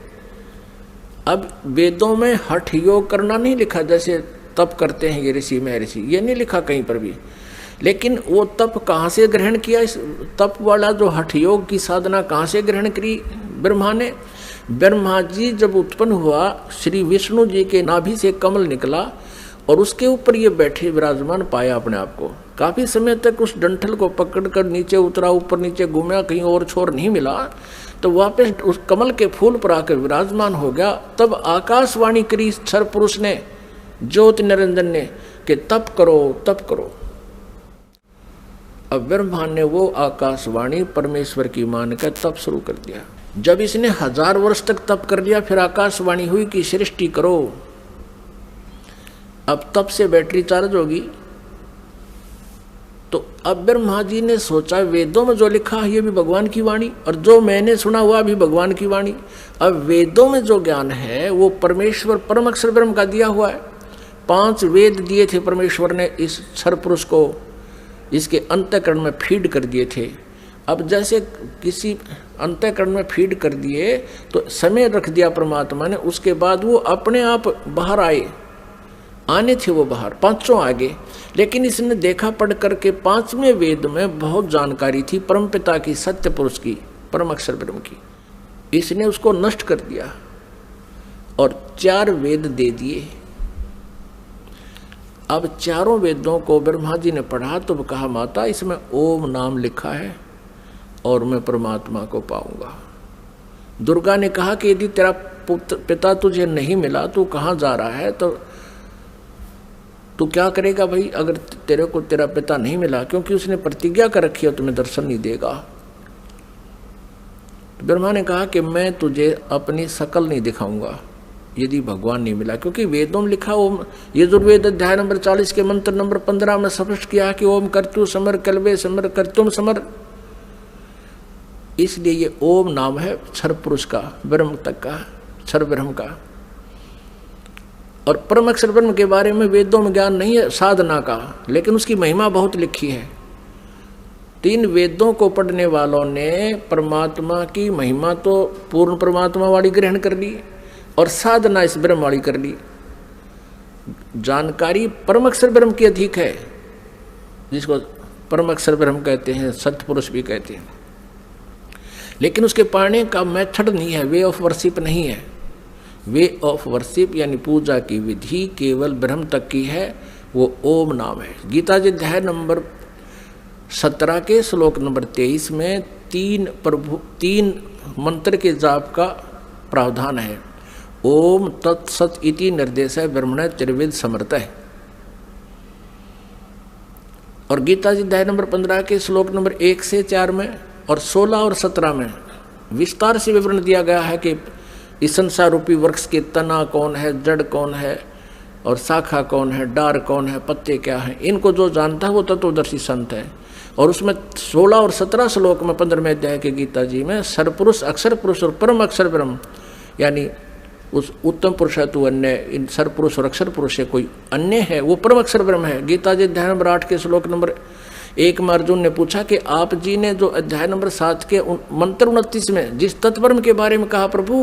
अब वेदों में हठ योग करना नहीं लिखा, जैसे तप करते हैं ये ऋषि महर्षि, ये नहीं लिखा कहीं पर भी। लेकिन वो तप कहाँ से ग्रहण किया? इस तप वाला जो हठ योग की साधना कहाँ से ग्रहण करी ब्रह्मा ने? ब्रह्मा जी जब उत्पन्न हुआ, श्री विष्णु जी के नाभि से कमल निकला और उसके ऊपर ये बैठे विराजमान पाया अपने आप को। काफी समय तक उस डंठल को पकड़कर नीचे उतरा, ऊपर नीचे घूमा, कहीं और छोर नहीं मिला, तो वापस उस कमल के फूल पर आकर विराजमान हो गया। तब आकाशवाणी करी क्षर पुरुष ने, ज्योति निरंजन ने, कि तप करो तप करो। अब ब्रह्मा ने वो आकाशवाणी परमेश्वर की मान कर तप शुरू कर दिया। जब इसने 1000 वर्ष तक तप कर लिया, फिर आकाशवाणी हुई कि सृष्टि करो। अब तप से बैटरी चार्ज होगी। तो अब ब्रह्मा जी ने सोचा, वेदों में जो लिखा है ये भी भगवान की वाणी, और जो मैंने सुना हुआ भी भगवान की वाणी। अब वेदों में जो ज्ञान है वो परमेश्वर परम अक्षर ब्रह्म का दिया हुआ है। 5 वेद दिए थे परमेश्वर ने इस क्षर पुरुष को, इसके अंतःकरण में फीड कर दिए थे। अब जैसे किसी अंतःकरण में फीड कर दिए तो समय रख दिया परमात्मा ने, उसके बाद वो अपने आप बाहर आने थे वो बाहर, 5 आगे। लेकिन इसने देखा पढ़ करके 5वें वेद में बहुत जानकारी थी परमपिता की, सत्य पुरुष की, परम अक्षर ब्रह्म की। इसने उसको नष्ट कर दिया और 4 वेद दे दिए। अब चारों वेदों को ब्रह्मा जी ने पढ़ा तो कहा, माता इसमें ओम नाम लिखा है और मैं परमात्मा को पाऊंगा। दुर्गा ने कहा कि यदि तेरा पिता तुझे नहीं मिला, तू कहाँ जा रहा है, तो तू क्या करेगा भाई अगर तेरे को तेरा पिता नहीं मिला? क्योंकि उसने प्रतिज्ञा कर रखी है तुम्हें दर्शन नहीं देगा। तो ब्रह्मा ने कहा कि मैं तुझे अपनी शकल नहीं दिखाऊंगा यदि भगवान नहीं मिला, क्योंकि वेदों में लिखा ओम। यजुर्वेद अध्याय नंबर 40 के मंत्र नंबर 15 में स्पष्ट किया कि ओम कर्तु समर कल्वे समर कर्तुम समर। इसलिए ये ओम नाम है क्षर पुरुष का, ब्रह्म तक का, क्षर ब्रह्म का। और परम अक्षर ब्रह्म के बारे में वेदों में ज्ञान नहीं है साधना का, लेकिन उसकी महिमा बहुत लिखी है। 3 वेदों को पढ़ने वालों ने परमात्मा की महिमा तो पूर्ण परमात्मा वाली ग्रहण कर ली और साधना इस ब्रह्म वाली कर ली। जानकारी परम अक्षर ब्रह्म की अधिक है, जिसको परम अक्षर ब्रह्म कहते हैं, सत्पुरुष भी कहते हैं, लेकिन उसके पाने का मेथड नहीं है, वे ऑफ वर्शिप नहीं है। वे ऑफ वर्शिप यानी पूजा की विधि केवल ब्रह्म तक की है, वो ओम नाम है। गीता जी अध्याय नंबर 17 के श्लोक नंबर 23 में 3 मंत्र के जाप का प्रावधान है। ओम तत्सत इति निर्देश है ब्रह्मण त्रिविध समर्थ है। और गीता जी अध्याय नंबर 15 के श्लोक नंबर 1 से 4 में और 16 और 17 में विस्तार से विवरण दिया गया है कि इस संसार रूपी वृक्ष के तना कौन है, जड़ कौन है और शाखा कौन है, डार कौन है, पत्ते क्या हैं। इनको जो जानता है वो तत्वदर्शी संत है। और उसमें 16 और 17 श्लोक में 15वें अध्याय के गीता जी में सरपुरुष, अक्षर पुरुष और परम अक्षर ब्रह्म यानी उस उत्तम पुरुष है तू अन्य, इन सरपुरुष और अक्षर पुरुष से कोई अन्य है, वो परम अक्षर ब्रह्म है। गीता जी अध्याय नंबर 8 के श्लोक नंबर 1 में अर्जुन ने पूछा कि आप जी ने जो अध्याय नंबर 7 के मंत्र 29 में जिस तत्ब्रह्म के बारे में कहा प्रभु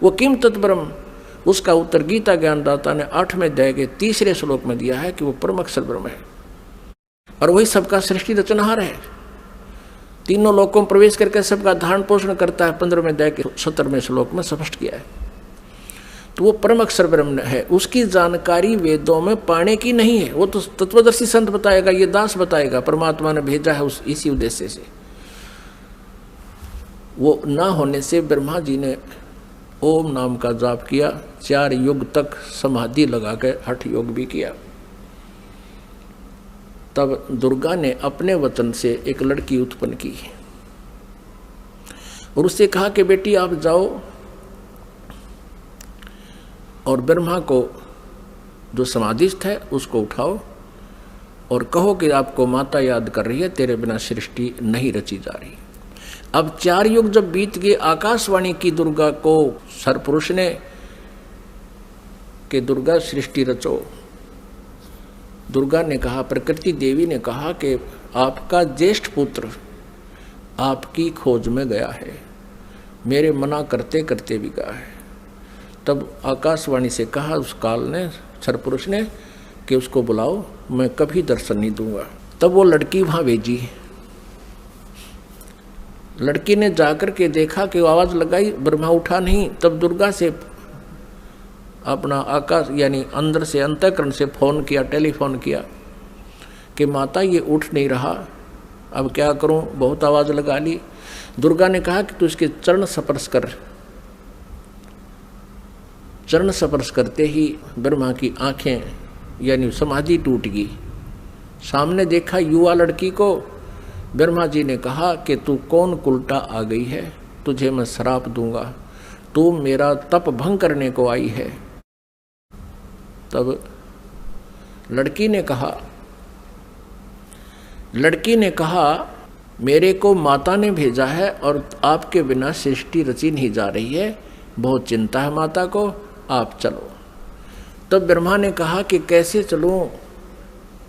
वो किम तत्ब्रह्म, उसका उत्तर गीता ज्ञानदाता ने 8वें अध्याय के 3रे श्लोक में दिया है कि वो परम अक्षर ब्रह्म है और वही सबका सृष्टि रचनहार है। तीनों लोकों में प्रवेश करके सबका धारण पोषण करता है, 15वें अध्याय के 17वें श्लोक में स्पष्ट किया है। तो वो परम अक्षर ब्रह्म है। उसकी जानकारी वेदों में पाने की नहीं है, वो तो तत्वदर्शी संत बताएगा, ये दास बताएगा, परमात्मा ने भेजा है उस इसी उद्देश्य से। वो ना होने से ब्रह्मा जी ने ओम नाम का जाप किया, 4 युग तक समाधि लगा के हठ योग भी किया। तब दुर्गा ने अपने वचन से एक लड़की उत्पन्न की और उससे कहा कि बेटी आप जाओ और ब्रह्मा को जो समाधिस्थ है उसको उठाओ और कहो कि आपको माता याद कर रही है, तेरे बिना सृष्टि नहीं रची जा रही। अब 4 युग जब बीत गए, आकाशवाणी की दुर्गा को सरपुरुष ने कि दुर्गा सृष्टि रचो। दुर्गा ने कहा, प्रकृति देवी ने कहा कि आपका ज्येष्ठ पुत्र आपकी खोज में गया है, मेरे मना करते करते भी गया है। तब आकाशवाणी से कहा उस काल ने, सरपुरुष ने, कि उसको बुलाओ, मैं कभी दर्शन नहीं दूंगा। तब वो लड़की वहाँ भेजी। लड़की ने जाकर के देखा कि आवाज़ लगाई, ब्रह्मा उठा नहीं। तब दुर्गा से अपना आकाश यानी अंदर से अंतःकरण से फ़ोन किया, टेलीफोन किया कि माता ये उठ नहीं रहा, अब क्या करूं, बहुत आवाज़ लगा ली। दुर्गा ने कहा कि तू इसके चरण स्पर्श कर। चरण स्पर्श करते ही ब्रह्मा की आंखें यानी समाधि टूट गई। सामने देखा युवा लड़की को। ब्रह्मा जी ने कहा कि तू कौन कुलटा आ गई है, तुझे मैं श्राप दूंगा, तू मेरा तप भंग करने को आई है। तब लड़की ने कहा मेरे को माता ने भेजा है और आपके बिना सृष्टि रची नहीं जा रही है, बहुत चिंता है माता को, आप चलो। तब ब्रह्मा ने कहा कि कैसे चलूं,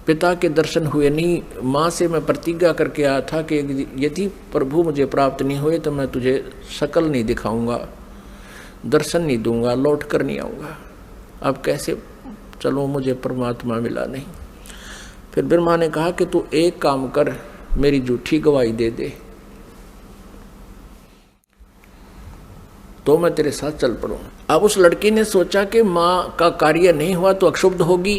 पिता के दर्शन हुए नहीं। माँ से मैं प्रतिज्ञा करके आया था कि यदि प्रभु मुझे प्राप्त नहीं हुए तो मैं तुझे शकल नहीं दिखाऊंगा, दर्शन नहीं दूंगा, लौट कर नहीं आऊँगा। अब कैसे चलूं, मुझे परमात्मा मिला नहीं। फिर ब्रह्मा ने कहा कि तू एक काम कर, मेरी झूठी गवाही दे दे तो मैं तेरे साथ चल पड़ूं। अब उस लड़की ने सोचा कि माँ का कार्य नहीं हुआ तो अक्षुब्ध होगी,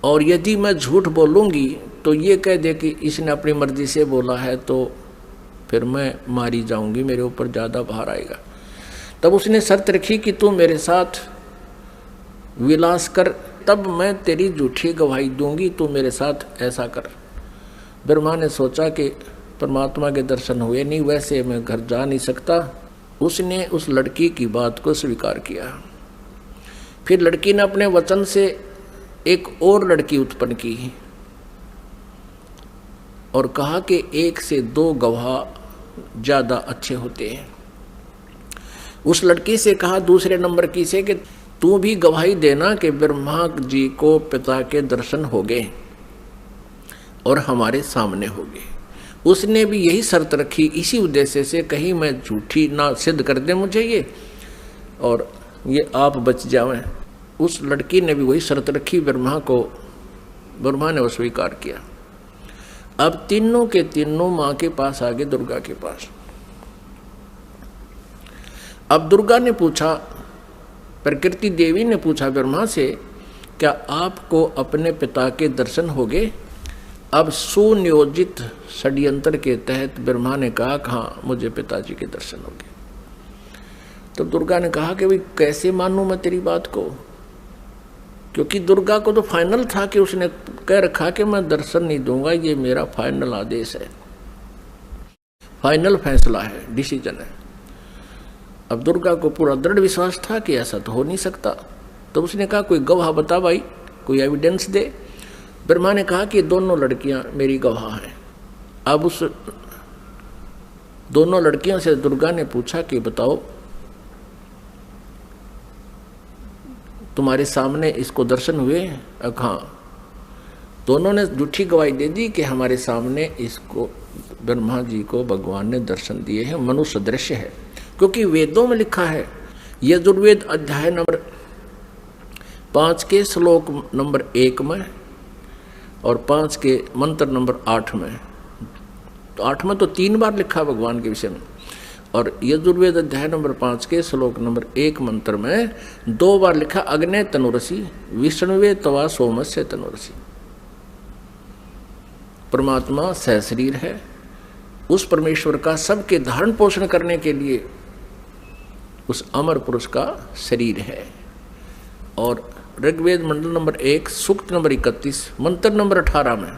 और यदि मैं झूठ बोलूंगी तो ये कह दे कि इसने अपनी मर्जी से बोला है, तो फिर मैं मारी जाऊंगी, मेरे ऊपर ज़्यादा भार आएगा। तब उसने शर्त रखी कि तू मेरे साथ विलास कर, तब मैं तेरी झूठी गवाही दूंगी, तू मेरे साथ ऐसा कर। ब्रह्मा ने सोचा कि परमात्मा के दर्शन हुए नहीं, वैसे मैं घर जा नहीं सकता। उसने उस लड़की की बात को स्वीकार किया। फिर लड़की ने अपने वचन से एक और लड़की उत्पन्न की और कहा कि 1 से 2 गवाह ज़्यादा अच्छे होते हैं। उस लड़की से कहा दूसरे नंबर की से कि तू भी गवाही देना कि ब्रह्मा जी को पिता के दर्शन हो गए और हमारे सामने हो गए। उसने भी यही शर्त रखी, इसी उद्देश्य से, कहीं मैं झूठी ना सिद्ध कर दे मुझे ये और ये आप बच जावें। उस लड़की ने भी वही शर्त रखी, ब्रह्मा ने वो स्वीकार किया। अब तीनों के तीनों माँ के पास आ गए, दुर्गा के पास। अब दुर्गा ने पूछा, प्रकृति देवी ने पूछा ब्रह्मा से, क्या आपको अपने पिता के दर्शन हो गए? अब सुनियोजित षड्यंत्र के तहत ब्रह्मा ने कहा, हाँ मुझे पिताजी के दर्शन हो गए। तो दुर्गा ने कहा कि भाई कैसे मानूं मैं तेरी बात को, क्योंकि दुर्गा को तो फाइनल था कि उसने कह रखा कि मैं दर्शन नहीं दूंगा, ये मेरा फाइनल आदेश है, फाइनल फैसला है, डिसीजन है। अब दुर्गा को पूरा दृढ़ विश्वास था कि ऐसा तो हो नहीं सकता। तो उसने कहा कोई गवाह बता भाई, कोई एविडेंस दे। ब्रह्मा ने कहा कि दोनों लड़कियां मेरी गवाह हैं। अब उस दोनों लड़कियों से दुर्गा ने पूछा कि बताओ तुम्हारे सामने इसको दर्शन हुए? हाँ। दोनों ने झूठी गवाही दे दी कि हमारे सामने इसको ब्रह्मा जी को भगवान ने दर्शन दिए हैं, मनुष्य दृश्य है। क्योंकि वेदों में लिखा है, यजुर्वेद अध्याय नंबर 5 के श्लोक नंबर 1 में और 5 के मंत्र नंबर 8 में, तो 8 में तो 3 बार लिखा भगवान के विषय में, और यजुर्वेद अध्याय नंबर 5 के श्लोक नंबर 1 मंत्र में 2 बार लिखा, अग्ने तनुरसी विष्णुवे तवा सोमस्य तनुरसी। परमात्मा सहशरीर है, उस परमेश्वर का सबके धारण पोषण करने के लिए उस अमर पुरुष का शरीर है। और ऋग्वेद मंडल नंबर 1 सूक्त नंबर 31 मंत्र नंबर 18 में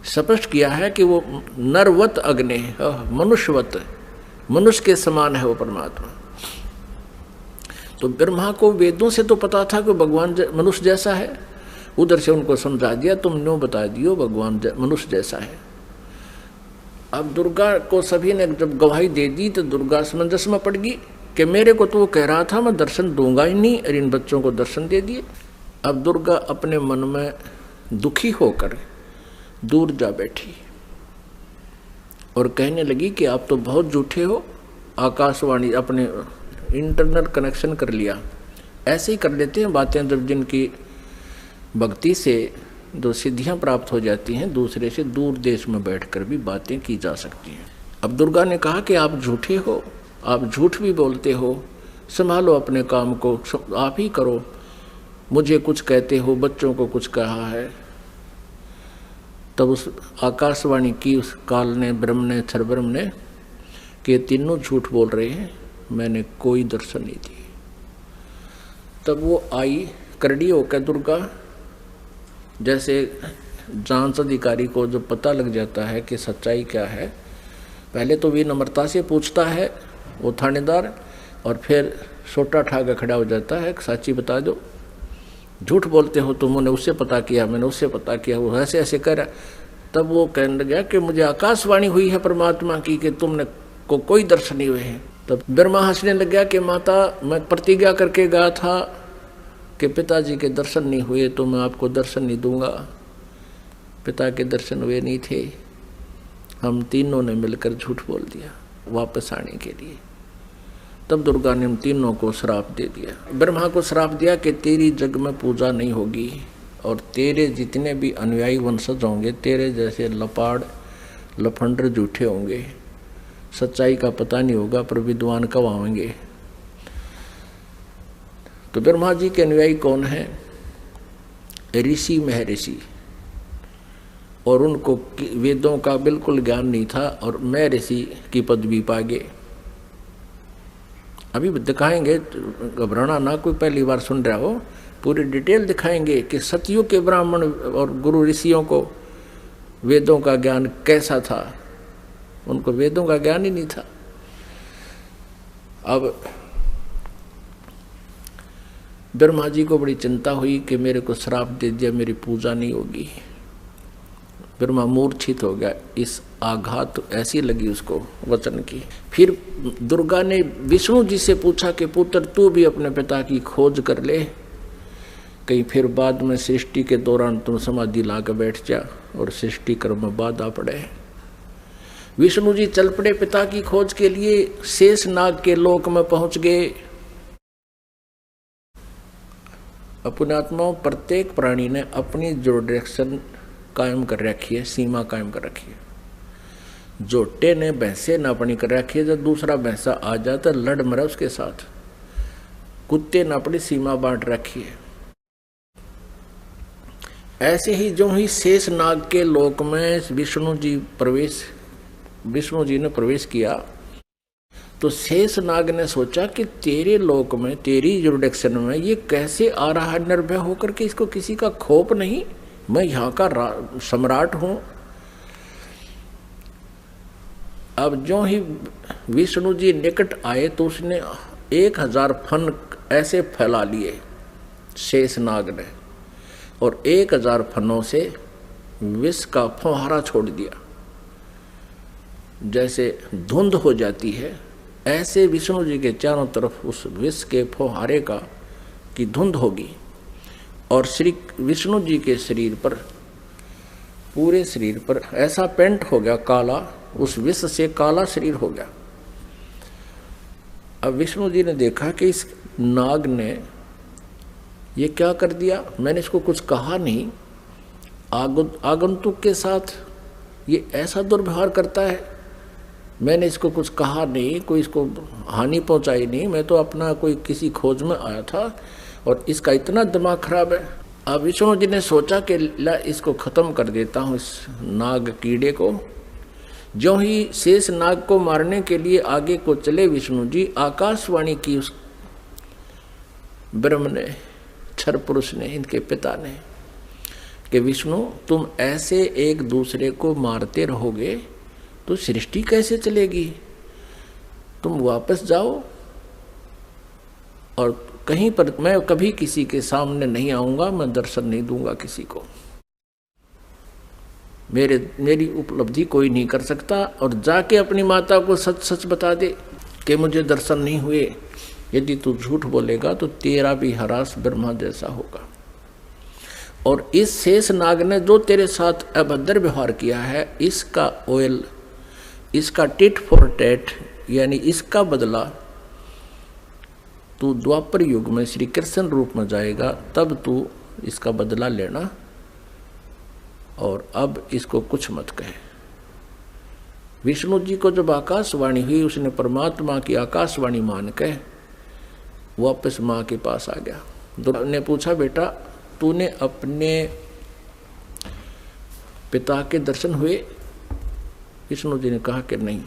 स्पष्ट किया है कि वो नरवत अग्नि, मनुष्यवत, मनुष्य के समान है वो परमात्मा। तो ब्रह्मा को वेदों से तो पता था कि भगवान मनुष्य जैसा है, उधर से उनको समझा दिया, तुम न्यों बता दियो भगवान मनुष्य जैसा है। अब दुर्गा को सभी ने जब गवाही दे दी तो दुर्गा समंजस में पड़ गई कि मेरे को तो वो कह रहा था मैं दर्शन दूंगा ही नहीं, और इन बच्चों को दर्शन दे दिए। अब दुर्गा अपने मन में दुखी होकर दूर जा बैठी और कहने लगी कि आप तो बहुत झूठे हो। आकाशवाणी अपने इंटरनेट कनेक्शन कर लिया, ऐसे ही कर लेते हैं बातें जब जिनकी भक्ति से जो सिद्धियां प्राप्त हो जाती हैं, दूसरे से दूर देश में बैठकर भी बातें की जा सकती हैं। अब दुर्गा ने कहा कि आप झूठे हो, आप झूठ भी बोलते हो, संभालो अपने काम को, आप ही करो, मुझे कुछ कहते हो, बच्चों को कुछ कहा है। तब उस आकाशवाणी की उस काल ने, ब्रह्म ने, क्षरब्रह्म ने, कि तीनों झूठ बोल रहे हैं, मैंने कोई दर्शन नहीं दिए। तब वो आई करड़ी होकर दुर्गा, जैसे जांच अधिकारी को जो पता लग जाता है कि सच्चाई क्या है, पहले तो विनम्रता से पूछता है वो थानेदार, और फिर सोटा ठाकर खड़ा हो जाता है, सच्ची बता दो, झूठ बोलते हो तुम, मैंने उससे पता किया, मैंने उससे पता किया, वो ऐसे ऐसे कर। तब वो कहने लगा कि मुझे आकाशवाणी हुई है परमात्मा की कि तुमने को कोई दर्शन नहीं हुए हैं। तब ब्रह्मा हंसने लग गया कि माता, मैं प्रतिज्ञा करके गया था कि पिताजी के दर्शन नहीं हुए तो मैं आपको दर्शन नहीं दूंगा। पिता के दर्शन हुए नहीं थे, हम तीनों ने मिलकर झूठ बोल दिया वापस आने के लिए। तब दुर्गा ने उन तीनों को श्राप दे दिया। ब्रह्मा को श्राप दिया कि तेरी जग में पूजा नहीं होगी और तेरे जितने भी अनुयायी वंशज होंगे, तेरे जैसे लपाड़ लफंडर झूठे होंगे, सच्चाई का पता नहीं होगा पर विद्वान कब आएंगे। तो ब्रह्मा जी के अनुयायी कौन है? ऋषि महर्षि, और उनको वेदों का बिल्कुल ज्ञान नहीं था और मैं ऋषि की पदवी पा गए। अभी दिखाएंगे, घबराना ना, कोई पहली बार सुन रहा हो, पूरी डिटेल दिखाएंगे कि सतयुग के ब्राह्मण और गुरु ऋषियों को वेदों का ज्ञान कैसा था। उनको वेदों का ज्ञान ही नहीं था। अब ब्रह्मा जी को बड़ी चिंता हुई कि मेरे को श्राप दे दिया, मेरी पूजा नहीं होगी। ब्रह्मा मूर्छित हो गया। इस आघात ऐसी लगी उसको वचन की। फिर दुर्गा ने विष्णु जी से पूछा कि पुत्र तू भी अपने पिता की खोज कर ले, कहीं फिर बाद में सृष्टि के दौरान तुम समाधि ला के बैठ जा और सृष्टि कर्म में बाधा पड़े। विष्णु जी चल पड़े पिता की खोज के लिए, शेष नाग के लोक में पहुंच गए। पुण्यात्माओं, प्रत्येक प्राणी ने अपनी जो डायरेक्शन कायम कर रखी है, सीमा कायम कर रखी है। जोटे ने भैंसे नापनी कर रखी है, जब दूसरा भैंसा आ जाता लड़ मरा उसके साथ। कुत्ते ने अपनी सीमा बांट रखी है। ऐसे ही जो ही शेष नाग के लोक में विष्णु जी ने प्रवेश किया, तो शेष नाग ने सोचा कि तेरे लोक में, तेरी जुरिडिक्शन में ये कैसे आ रहा है निर्भय होकर के, इसको किसी का खौफ नहीं, मैं यहाँ का सम्राट हूं। अब जो ही विष्णु जी निकट आए तो उसने 1000 फन ऐसे फैला लिए शेष नाग ने, और 1000 फनों से विष का फुहारा छोड़ दिया। जैसे धुंध हो जाती है, ऐसे विष्णु जी के चारों तरफ उस विष के फुहारे की धुंध होगी, और श्री विष्णु जी के शरीर पर, पूरे शरीर पर ऐसा पेंट हो गया काला, उस विष से काला शरीर हो गया। अब विष्णु जी ने देखा कि इस नाग ने ये क्या कर दिया, मैंने इसको कुछ कहा नहीं, आगंतुक के साथ ये ऐसा दुर्व्यवहार करता है, मैंने इसको कुछ कहा नहीं, कोई इसको हानि पहुंचाई नहीं, मैं तो अपना कोई किसी खोज में आया था और इसका इतना दिमाग खराब है। अब विष्णु जी ने सोचा कि ला इसको खत्म कर देता हूँ, इस नाग कीड़े को। जो ही शेष नाग को मारने के लिए आगे को चले विष्णु जी, आकाशवाणी की उस ब्रह्म ने, क्षर पुरुष ने, इनके पिता ने, कि विष्णु तुम ऐसे एक दूसरे को मारते रहोगे तो सृष्टि कैसे चलेगी, तुम वापस जाओ, और कहीं पर मैं कभी किसी के सामने नहीं आऊंगा, मैं दर्शन नहीं दूंगा किसी को, मेरी उपलब्धि कोई नहीं कर सकता, और जाके अपनी माता को सच सच बता दे कि मुझे दर्शन नहीं हुए। यदि तू झूठ बोलेगा तो तेरा भी हरास ब्रह्मा जैसा होगा। और इस शेष नाग ने जो तेरे साथ अभद्र व्यवहार किया है, इसका ऑयल, इसका टिट फॉर टैट, यानी इसका बदला तू द्वापर युग में श्री कृष्ण रूप में जाएगा, तब तू इसका बदला लेना, और अब इसको कुछ मत कहे। विष्णु जी को जब आकाशवाणी हुई, उसने परमात्मा की आकाशवाणी मान के वापस माँ के पास आ गया। दुर्गा ने पूछा, बेटा तूने अपने पिता के दर्शन हुए? विष्णु जी ने कहा कि नहीं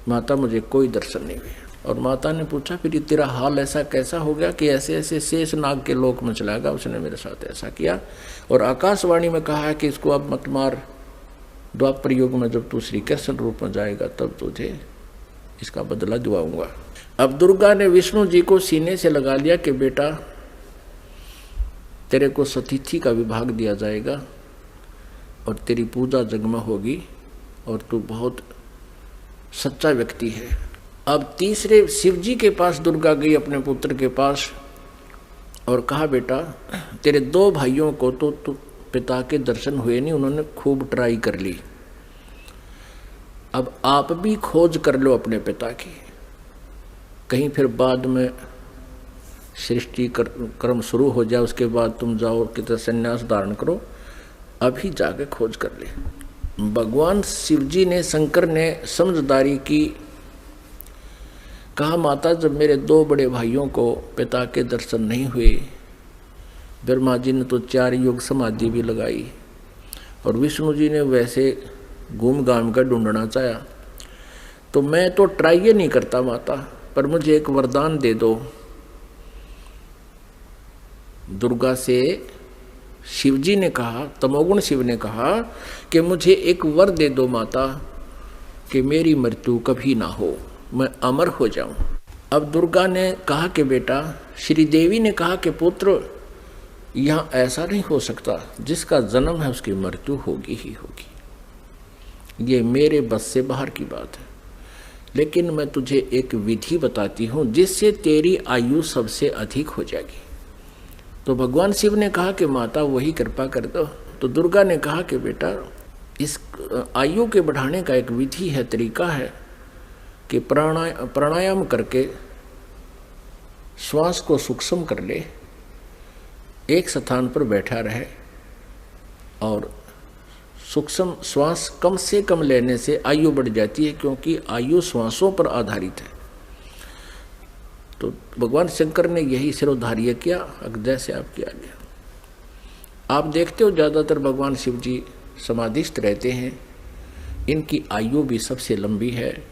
माता, मुझे कोई दर्शन नहीं हुए। और माता ने पूछा, फिर तेरा हाल ऐसा कैसा हो गया कि ऐसे ऐसे शेष नाग के लोक में चला गया, उसने मेरे साथ ऐसा किया, और आकाशवाणी में कहा है कि इसको अब मत मार, द्वापर युग में जब तू श्री कृष्ण रूप में जाएगा तब तुझे इसका बदला दिलाऊंगा। अब दुर्गा ने विष्णु जी को सीने से लगा लिया कि बेटा तेरे को सतिथि का विभाग दिया जाएगा और तेरी पूजा जगमग होगी, और तू बहुत सच्चा व्यक्ति है। अब तीसरे शिव जी के पास दुर्गा गई, अपने पुत्र के पास, और कहा, बेटा तेरे 2 भाइयों को तो पिता के दर्शन हुए नहीं, उन्होंने खूब ट्राई कर ली, अब आप भी खोज कर लो अपने पिता की, कहीं फिर बाद में सृष्टि कर्म शुरू हो जाए, उसके बाद तुम जाओ कि संन्यास धारण करो, अभी जाके खोज कर ले। भगवान शिव जी ने, शंकर ने समझदारी की, कहा, माता जब मेरे 2 बड़े भाइयों को पिता के दर्शन नहीं हुए, ब्रह्मा जी ने तो 4 युग समाधि भी लगाई, और विष्णु जी ने वैसे घूम घाम कर ढूंढना चाहा, तो मैं तो ट्राई नहीं करता माता, पर मुझे एक वरदान दे दो। दुर्गा से शिव जी ने कहा, तमोगुण शिव ने कहा कि मुझे एक वर दे दो माता, कि मेरी मृत्यु कभी ना हो, मैं अमर हो जाऊं। अब दुर्गा ने कहा कि बेटा, श्री देवी ने कहा कि पुत्र यहाँ ऐसा नहीं हो सकता, जिसका जन्म है उसकी मृत्यु होगी ही होगी। ये मेरे बस से बाहर की बात है। लेकिन मैं तुझे एक विधि बताती हूँ जिससे तेरी आयु सबसे अधिक हो जाएगी। तो भगवान शिव ने कहा कि माता वही कृपा कर दो। तो दुर्गा ने कहा कि बेटा, इस आयु के बढ़ाने का एक विधि है, तरीका है कि प्राणायाम करके श्वास को सूक्ष्म कर ले, एक स्थान पर बैठा रहे और सूक्ष्म श्वास कम से कम लेने से आयु बढ़ जाती है, क्योंकि आयु श्वासों पर आधारित है। तो भगवान शंकर ने यही सिरोधार्य किया, जैसे आपकी आज्ञा। आप देखते हो ज़्यादातर भगवान शिव जी समाधिस्थ रहते हैं, इनकी आयु भी सबसे लंबी है।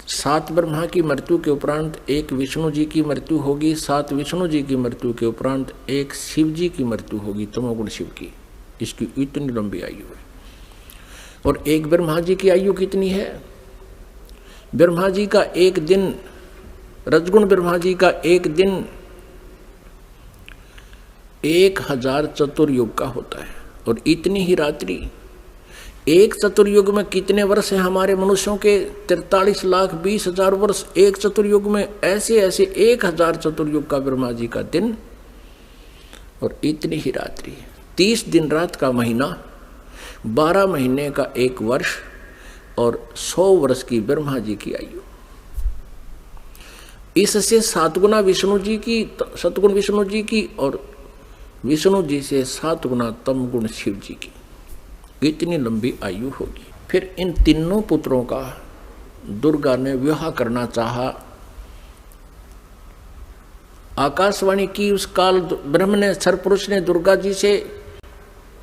7 ब्रह्मा की मृत्यु के उपरांत एक विष्णु जी की मृत्यु होगी, 7 विष्णु जी की मृत्यु के उपरांत एक शिव जी की मृत्यु होगी, तमोगुण शिव की। इसकी इतनी लंबी आयु है। और एक ब्रह्मा जी की आयु कितनी है? ब्रह्मा जी का एक दिन, रजगुण ब्रह्मा जी का एक दिन 1000 चतुर्युग का होता है। और इतनी ही रात्रि, एक चतुर्युग में कितने वर्ष हैं हमारे मनुष्यों के? 43,20,000 वर्ष एक चतुर्युग में। ऐसे ऐसे 1000 चतुर्युग का ब्रह्मा जी का दिन और इतनी ही रात्रि। 30 दिन रात का महीना, 12 महीने का एक वर्ष और 100 वर्ष की ब्रह्मा जी की आयु। इससे 7 गुना विष्णु जी की, सतगुण विष्णु जी की, और विष्णु जी से 7 गुना तम गुण शिव जी की। इतनी लंबी आयु होगी। फिर इन तीनों पुत्रों का दुर्गा ने विवाह करना चाहा। आकाशवाणी की उस काल ब्रह्म ने, सरपुरुष ने दुर्गा जी से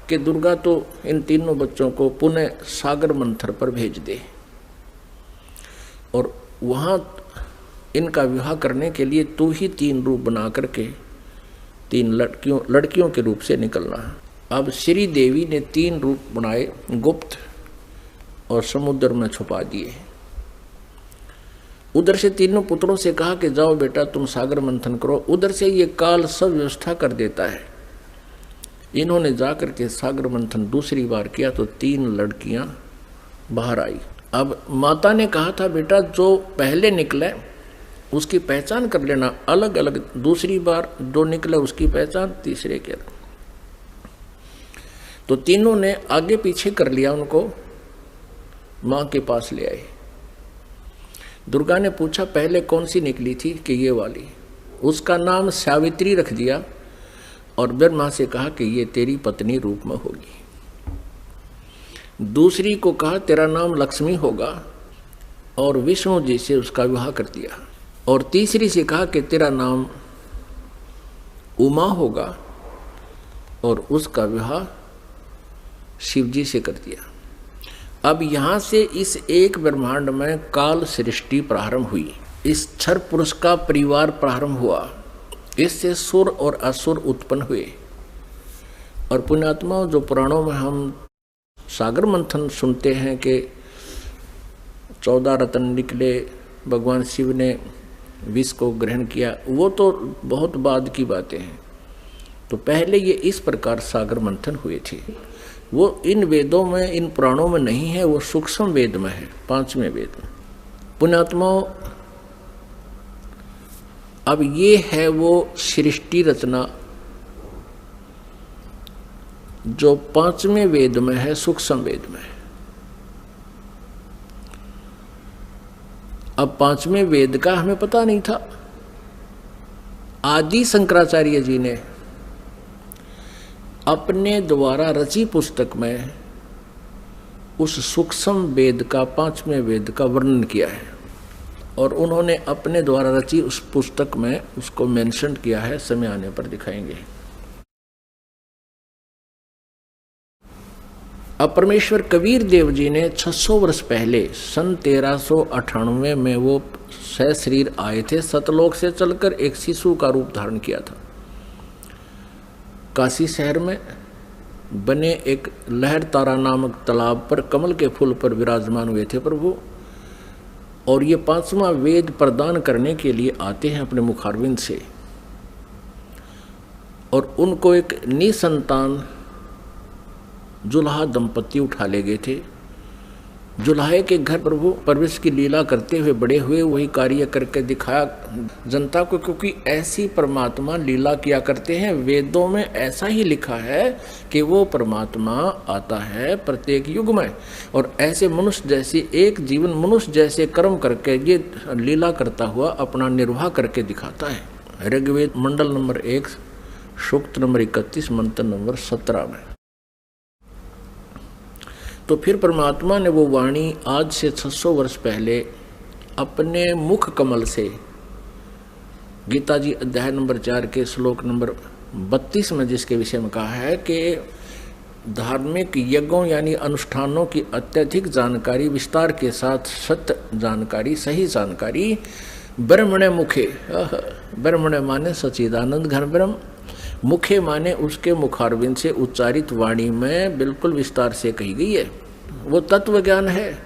कि दुर्गा तो इन तीनों बच्चों को पुनः सागर मंथर पर भेज दे और वहाँ इनका विवाह करने के लिए तू ही 3 रूप बना करके 3 लड़कियों के रूप से निकलना है। अब श्री देवी ने 3 रूप बनाए, गुप्त, और समुद्र में छुपा दिए। उधर से तीनों पुत्रों से कहा कि जाओ बेटा तुम सागर मंथन करो। उधर से ये काल सब व्यवस्था कर देता है। इन्होंने जाकर के सागर मंथन दूसरी बार किया तो 3 लड़कियां बाहर आई। अब माता ने कहा था बेटा जो पहले निकले उसकी पहचान कर लेना, अलग अलग। दूसरी बार जो निकले उसकी पहचान तीसरे के। तो तीनों ने आगे पीछे कर लिया, उनको माँ के पास ले आए। दुर्गा ने पूछा पहले कौन सी निकली थी? कि ये वाली। उसका नाम सावित्री रख दिया और ब्रह्मा से कहा कि ये तेरी पत्नी रूप में होगी। दूसरी को कहा तेरा नाम लक्ष्मी होगा और विष्णु जी से उसका विवाह कर दिया। और तीसरी से कहा कि तेरा नाम उमा होगा और उसका विवाह शिव जी से कर दिया। अब यहाँ से इस एक ब्रह्मांड में काल सृष्टि प्रारंभ हुई। इस क्षर पुरुष का परिवार प्रारंभ हुआ। इससे सुर और असुर उत्पन्न हुए। और पुण्यात्मा, जो पुराणों में हम सागर मंथन सुनते हैं कि 14 रत्न निकले, भगवान शिव ने विष को ग्रहण किया, वो तो बहुत बाद की बातें हैं। तो पहले ये इस प्रकार सागर मंथन हुए थे। वो इन वेदों में, इन पुराणों में नहीं है, वो सूक्ष्म वेद में है, 5वें वेद में। पुण्यात्माओं, अब ये है वो सृष्टि रचना जो 5वें वेद में है, सूक्ष्म वेद में। अब 5वें वेद का हमें पता नहीं था। आदि शंकराचार्य जी ने अपने द्वारा रची पुस्तक में उस सूक्ष्म वेद का, 5वें वेद का वर्णन किया है। और उन्होंने अपने द्वारा रची उस पुस्तक में उसको मेंशन किया है, समय आने पर दिखाएंगे। अब परमेश्वर कबीर देव जी ने 600 वर्ष पहले सन 1398 में वो सशरीर आए थे। सतलोक से चलकर एक शिशु का रूप धारण किया था। काशी शहर में बने एक लहर तारा नामक तालाब पर कमल के फूल पर विराजमान हुए थे प्रभु। और ये 5वां वेद प्रदान करने के लिए आते हैं अपने मुखारविंद से। और उनको एक निसंतान जुल्हा दंपति उठा ले गए थे। जुल्हे के घर प्रभु परवेश की लीला करते हुए बड़े हुए, वही कार्य करके दिखाया जनता को, क्योंकि ऐसी परमात्मा लीला किया करते हैं। वेदों में ऐसा ही लिखा है कि वो परमात्मा आता है प्रत्येक युग में, और ऐसे मनुष्य जैसी एक जीवन मनुष्य जैसे कर्म करके ये लीला करता हुआ अपना निर्वाह करके दिखाता है। ऋग्वेद मंडल नंबर 1 सूक्त नंबर 31 मंत्र नंबर 17 में। तो फिर परमात्मा ने वो वाणी आज से 600 वर्ष पहले अपने मुख कमल से, गीता जी अध्याय नंबर 4 के श्लोक नंबर 32 में जिसके विषय में कहा है कि धार्मिक यज्ञों यानी अनुष्ठानों की अत्यधिक जानकारी, विस्तार के साथ सत्य जानकारी, सही जानकारी ब्रह्मणे मुखे, ब्रह्मणे माने सच्चिदानंद घन ब्रह्म, मुखे माने उसके मुखारविंद से उच्चारित वाणी में बिल्कुल विस्तार से कही गई है। वो तत्व ज्ञान है।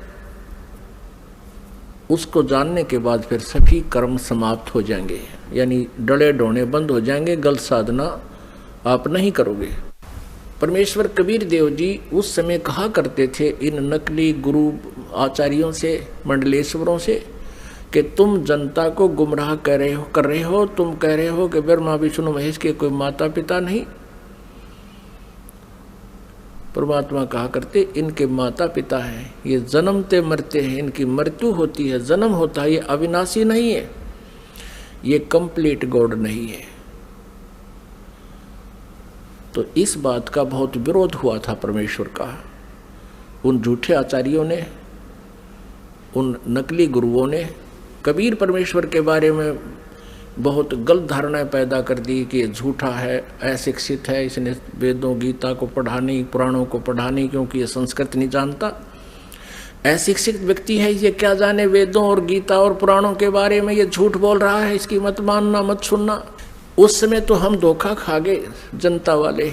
उसको जानने के बाद फिर सभी कर्म समाप्त हो जाएंगे, यानी डले डोने बंद हो जाएंगे, गलत साधना आप नहीं करोगे। परमेश्वर कबीर देव जी उस समय कहा करते थे इन नकली गुरु आचार्यों से, मंडलेश्वरों से, कि तुम जनता को गुमराह कर रहे हो, तुम कह रहे हो कि ब्रह्मा विष्णु महेश के कोई माता पिता नहीं। परमात्मा कहा करते इनके माता पिता हैं, ये जन्मते मरते हैं, इनकी मृत्यु होती है, जन्म होता है, ये अविनाशी नहीं है, ये कंप्लीट गॉड नहीं है। तो इस बात का बहुत विरोध हुआ था परमेश्वर का। उन झूठे आचार्यों ने, उन नकली गुरुओं ने कबीर परमेश्वर के बारे में बहुत गलत धारणाएं पैदा कर दी कि झूठा है, अशिक्षित है, इसने वेदों गीता को पढ़ा नहीं, पुराणों को पढ़ा नहीं, क्योंकि ये संस्कृत नहीं जानता। अशिक्षित व्यक्ति है, ये क्या जाने वेदों और गीता और पुराणों के बारे में, ये झूठ बोल रहा है, इसकी मत मानना, मत सुनना। उस समय तो हम धोखा खा गए जनता वाले,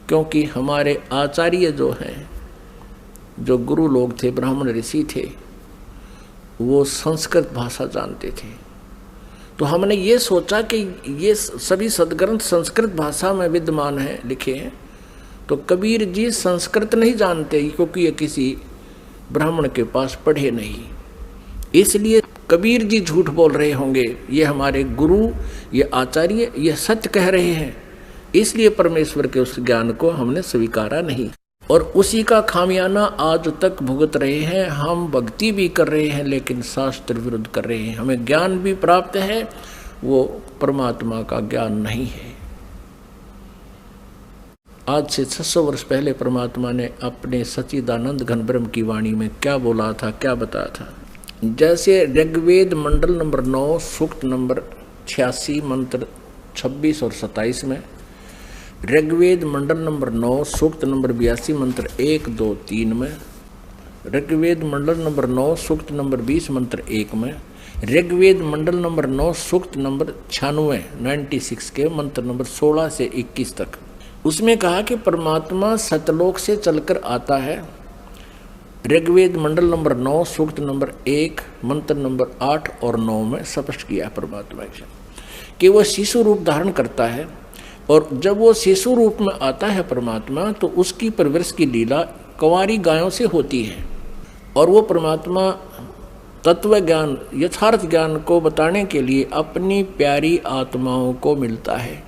क्योंकि हमारे आचार्य जो हैं, जो गुरु लोग थे, ब्राह्मण ऋषि थे, वो संस्कृत भाषा जानते थे। तो हमने ये सोचा कि ये सभी सदग्रंथ संस्कृत भाषा में विद्यमान हैं, लिखे हैं, तो कबीर जी संस्कृत नहीं जानते, क्योंकि ये किसी ब्राह्मण के पास पढ़े नहीं, इसलिए कबीर जी झूठ बोल रहे होंगे। ये हमारे गुरु, ये आचार्य, ये सत्य कह रहे हैं, इसलिए परमेश्वर के उस ज्ञान को हमने स्वीकारा नहीं, और उसी का खामियाना आज तक भुगत रहे हैं। हम भक्ति भी कर रहे हैं लेकिन शास्त्र विरुद्ध कर रहे हैं। हमें ज्ञान भी प्राप्त है, वो परमात्मा का ज्ञान नहीं है। आज से 600 वर्ष पहले परमात्मा ने अपने सच्चिदानंद घन ब्रह्म की वाणी में क्या बोला था, क्या बताया था। जैसे ऋग्वेद मंडल नंबर 9 सूक्त नंबर 86 मंत्र 26 और 27 में, ऋग्वेद मंडल नंबर 9 सूक्त नंबर 82 मंत्र 1, 2, 3 में, ऋग्वेद मंडल नंबर 9 सूक्त नंबर 20 मंत्र 1 में, ऋग्वेद मंडल नंबर 9 सूक्त नंबर 96 के मंत्र नंबर 16 से 21 तक, उसमें कहा कि परमात्मा सतलोक से चलकर आता है। ऋग्वेद मंडल नंबर 9 सूक्त नंबर 1 मंत्र नंबर 8 और 9 में स्पष्ट किया परमात्मा कि वो शिशु रूप धारण करता है, और जब वो शिशु रूप में आता है परमात्मा, तो उसकी परवरिश की लीला कंवारी गायों से होती है, और वो परमात्मा तत्व ज्ञान, यथार्थ ज्ञान को बताने के लिए अपनी प्यारी आत्माओं को मिलता है,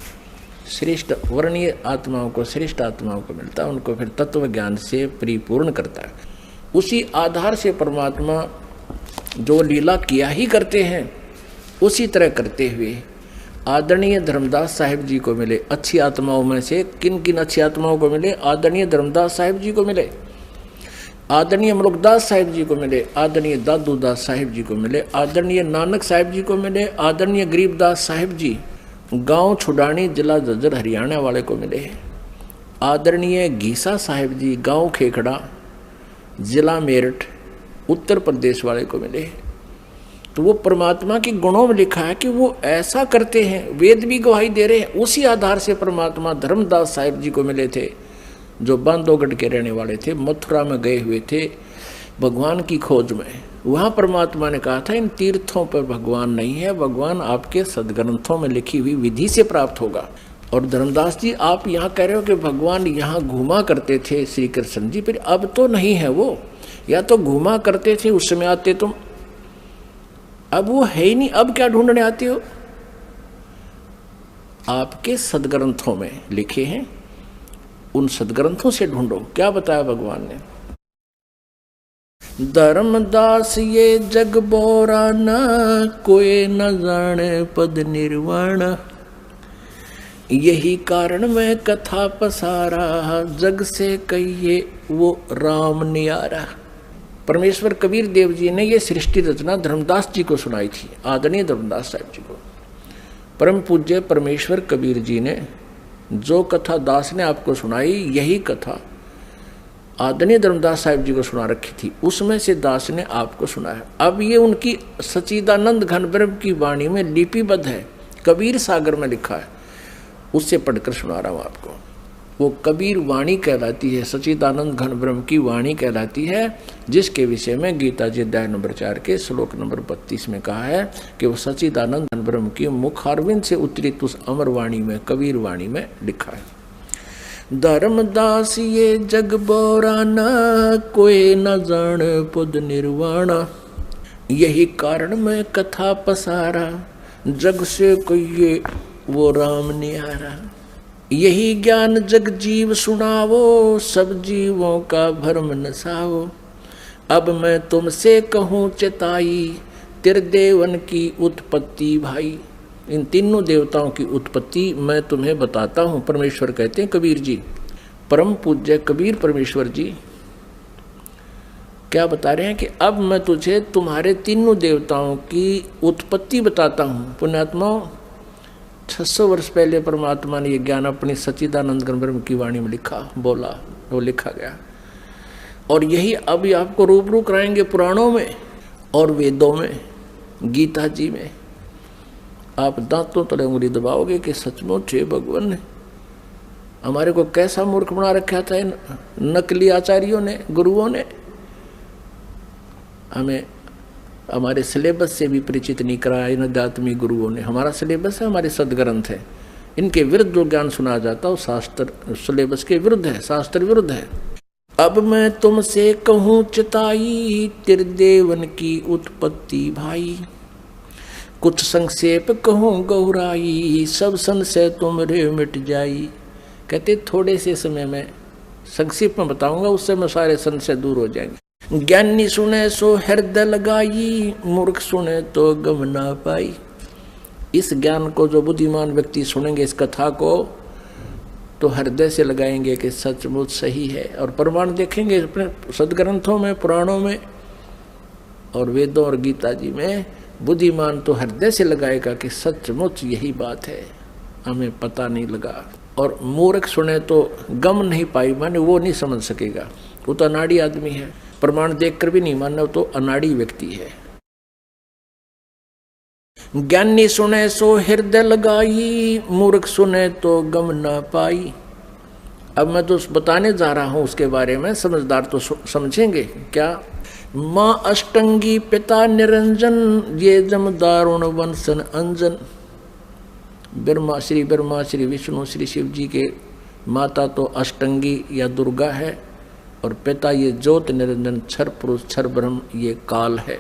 श्रेष्ठ वर्णीय आत्माओं को, श्रेष्ठ आत्माओं को मिलता है, उनको फिर तत्व ज्ञान से परिपूर्ण करता है। उसी आधार से परमात्मा जो लीला किया ही करते हैं, उसी तरह करते हुए आदरणीय धर्मदास साहिब जी को मिले। अच्छी आत्माओं में से किन किन अच्छी आत्माओं को मिले? आदरणीय धर्मदास साहिब जी को मिले, आदरणीय मलुकदास साहिब जी को मिले, आदरणीय दादूदास साहिब जी को मिले, आदरणीय नानक साहिब जी को मिले, आदरणीय गरीबदास साहिब जी गांव छुडानी जिला झज्जर हरियाणा वाले को मिले, आदरणीय घीसा साहिब जी गांव खेखड़ा जिला मेरठ उत्तर प्रदेश वाले को मिले। तो वो परमात्मा के गुणों में लिखा है कि वो ऐसा करते हैं, वेद भी गवाही दे रहे हैं। उसी आधार से परमात्मा धर्मदास साहिब जी को मिले थे, जो बांधवगढ़ के रहने वाले थे, मथुरा में गए हुए थे भगवान की खोज में। वहाँ परमात्मा ने कहा था इन तीर्थों पर भगवान नहीं है, भगवान आपके सदग्रंथों में लिखी हुई विधि से प्राप्त होगा। और धर्मदास जी आप यहाँ कह रहे हो कि भगवान यहाँ घूमा करते थे श्री कृष्ण जी, फिर अब तो नहीं है वो, या तो घूमा करते थे उस समय आते तुम, अब वो है ही नहीं, अब क्या ढूंढने आते हो? आपके सदग्रंथों में लिखे हैं, उन सदग्रंथों से ढूंढो। क्या बताया भगवान ने? धर्मदास ये जग बोरा न, कोई न जाने पद निर्वाण, यही कारण मैं कथा पसारा, जग से कहिए वो राम नियारा। परमेश्वर कबीर देव जी ने ये सृष्टि रचना धर्मदास जी को सुनाई थी, आदरणीय धर्मदास साहब जी को। परम पूज्य परमेश्वर कबीर जी ने जो कथा दास ने आपको सुनाई, यही कथा आदरणीय धर्मदास साहब जी को सुना रखी थी, उसमें से दास ने आपको सुनाया। अब ये उनकी सच्चिदानंद घन ब्रह्म की वाणी में लिपिबद्ध है, कबीर सागर में लिखा है, उससे पढ़कर सुना रहा हूँ आपको। वो कबीर वाणी कहलाती है, सच्चिदानंद घन ब्रह्म की वाणी कहलाती है, जिसके विषय में गीता जी अध्याय नंबर 4 के श्लोक नंबर 32 में कहा है कि वो सच्चिदानंद घन ब्रह्म की मुखारविंद से उतरित उस अमर वाणी में, कबीर वाणी में लिखा है। धर्मदास ये जग बोराना, कोई न जान पद निर्वाणा, यही कारण मैं कथा पसारा, जग से कहिए वो राम निहारा। यही ज्ञान जग जीव सुनावो, सब जीवों का भरम नसावो। अब मैं तुमसे कहूँ चिताई, त्रिदेवन की उत्पत्ति भाई। इन तीनों देवताओं की उत्पत्ति मैं तुम्हें बताता हूँ, परमेश्वर कहते हैं कबीर जी। परम पूज्य कबीर परमेश्वर जी क्या बता रहे हैं कि अब मैं तुझे तुम्हारे तीनों देवताओं की उत्पत्ति बताता हूँ। पुण्यात्मा, 600 वर्ष पहले परमात्मा ने ये ज्ञान अपनी सच्चिदानंद घन ब्रह्म की वाणी में लिखा, बोला, वो लिखा गया। और यही अब आपको रूबरू कराएंगे पुराणों में और वेदों में, गीता जी में। आप दांतों तले उंगली दबाओगे कि सचमुच है भगवान ने हमारे को कैसा मूर्ख बना रखा था इन नकली आचार्यों ने, गुरुओं ने। हमें हमारे सिलेबस से भी परिचित नहीं कराया इन अध्यात्मी गुरुओं ने। हमारा सिलेबस है, हमारे सदग्रंथ है, इनके विरुद्ध जो ज्ञान सुना जाता है वो शास्त्र सिलेबस के विरुद्ध है, शास्त्र विरुद्ध है। अब मैं तुमसे कहूँ चिताई, त्रिदेवन की उत्पत्ति भाई। कुछ संक्षेप कहूँ गौराई, सब संशय तुमरे मिट जाई। कहते थोड़े से समय में संक्षेप में बताऊंगा, उससे में सारे संशय दूर हो जाएंगे। ज्ञानी सुने सो हृदय लगाई, मूर्ख सुने तो गम ना पाई। इस ज्ञान को जो बुद्धिमान व्यक्ति सुनेंगे, इस कथा को, तो हृदय से लगाएंगे कि सचमुच सही है। और प्रमाण देखेंगे अपने सदग्रंथों में, पुराणों में और वेदों और गीता जी में। बुद्धिमान तो हृदय से लगाएगा कि सचमुच यही बात है, हमें पता नहीं लगा। और मूर्ख सुने तो गम नहीं पाई, माने वो नहीं समझ सकेगा, वो तो अनाड़ी आदमी है। प्रमाण देखकर भी नहीं मानना, तो अनाड़ी व्यक्ति है। ज्ञानी सुने सो हृदय लगाई, मूर्ख सुने तो गम ना पाई। अब मैं तो बताने जा रहा हूं उसके बारे में, समझदार तो समझेंगे क्या। माँ अष्टंगी पिता निरंजन, ये जम दारुण वंशन अंजन। ब्रह्मा श्री विष्णु श्री शिव जी के माता तो अष्टंगी या दुर्गा है, और पिता ये ज्योत निरंजन क्षर पुरुष क्षर ब्रह्म ये काल है।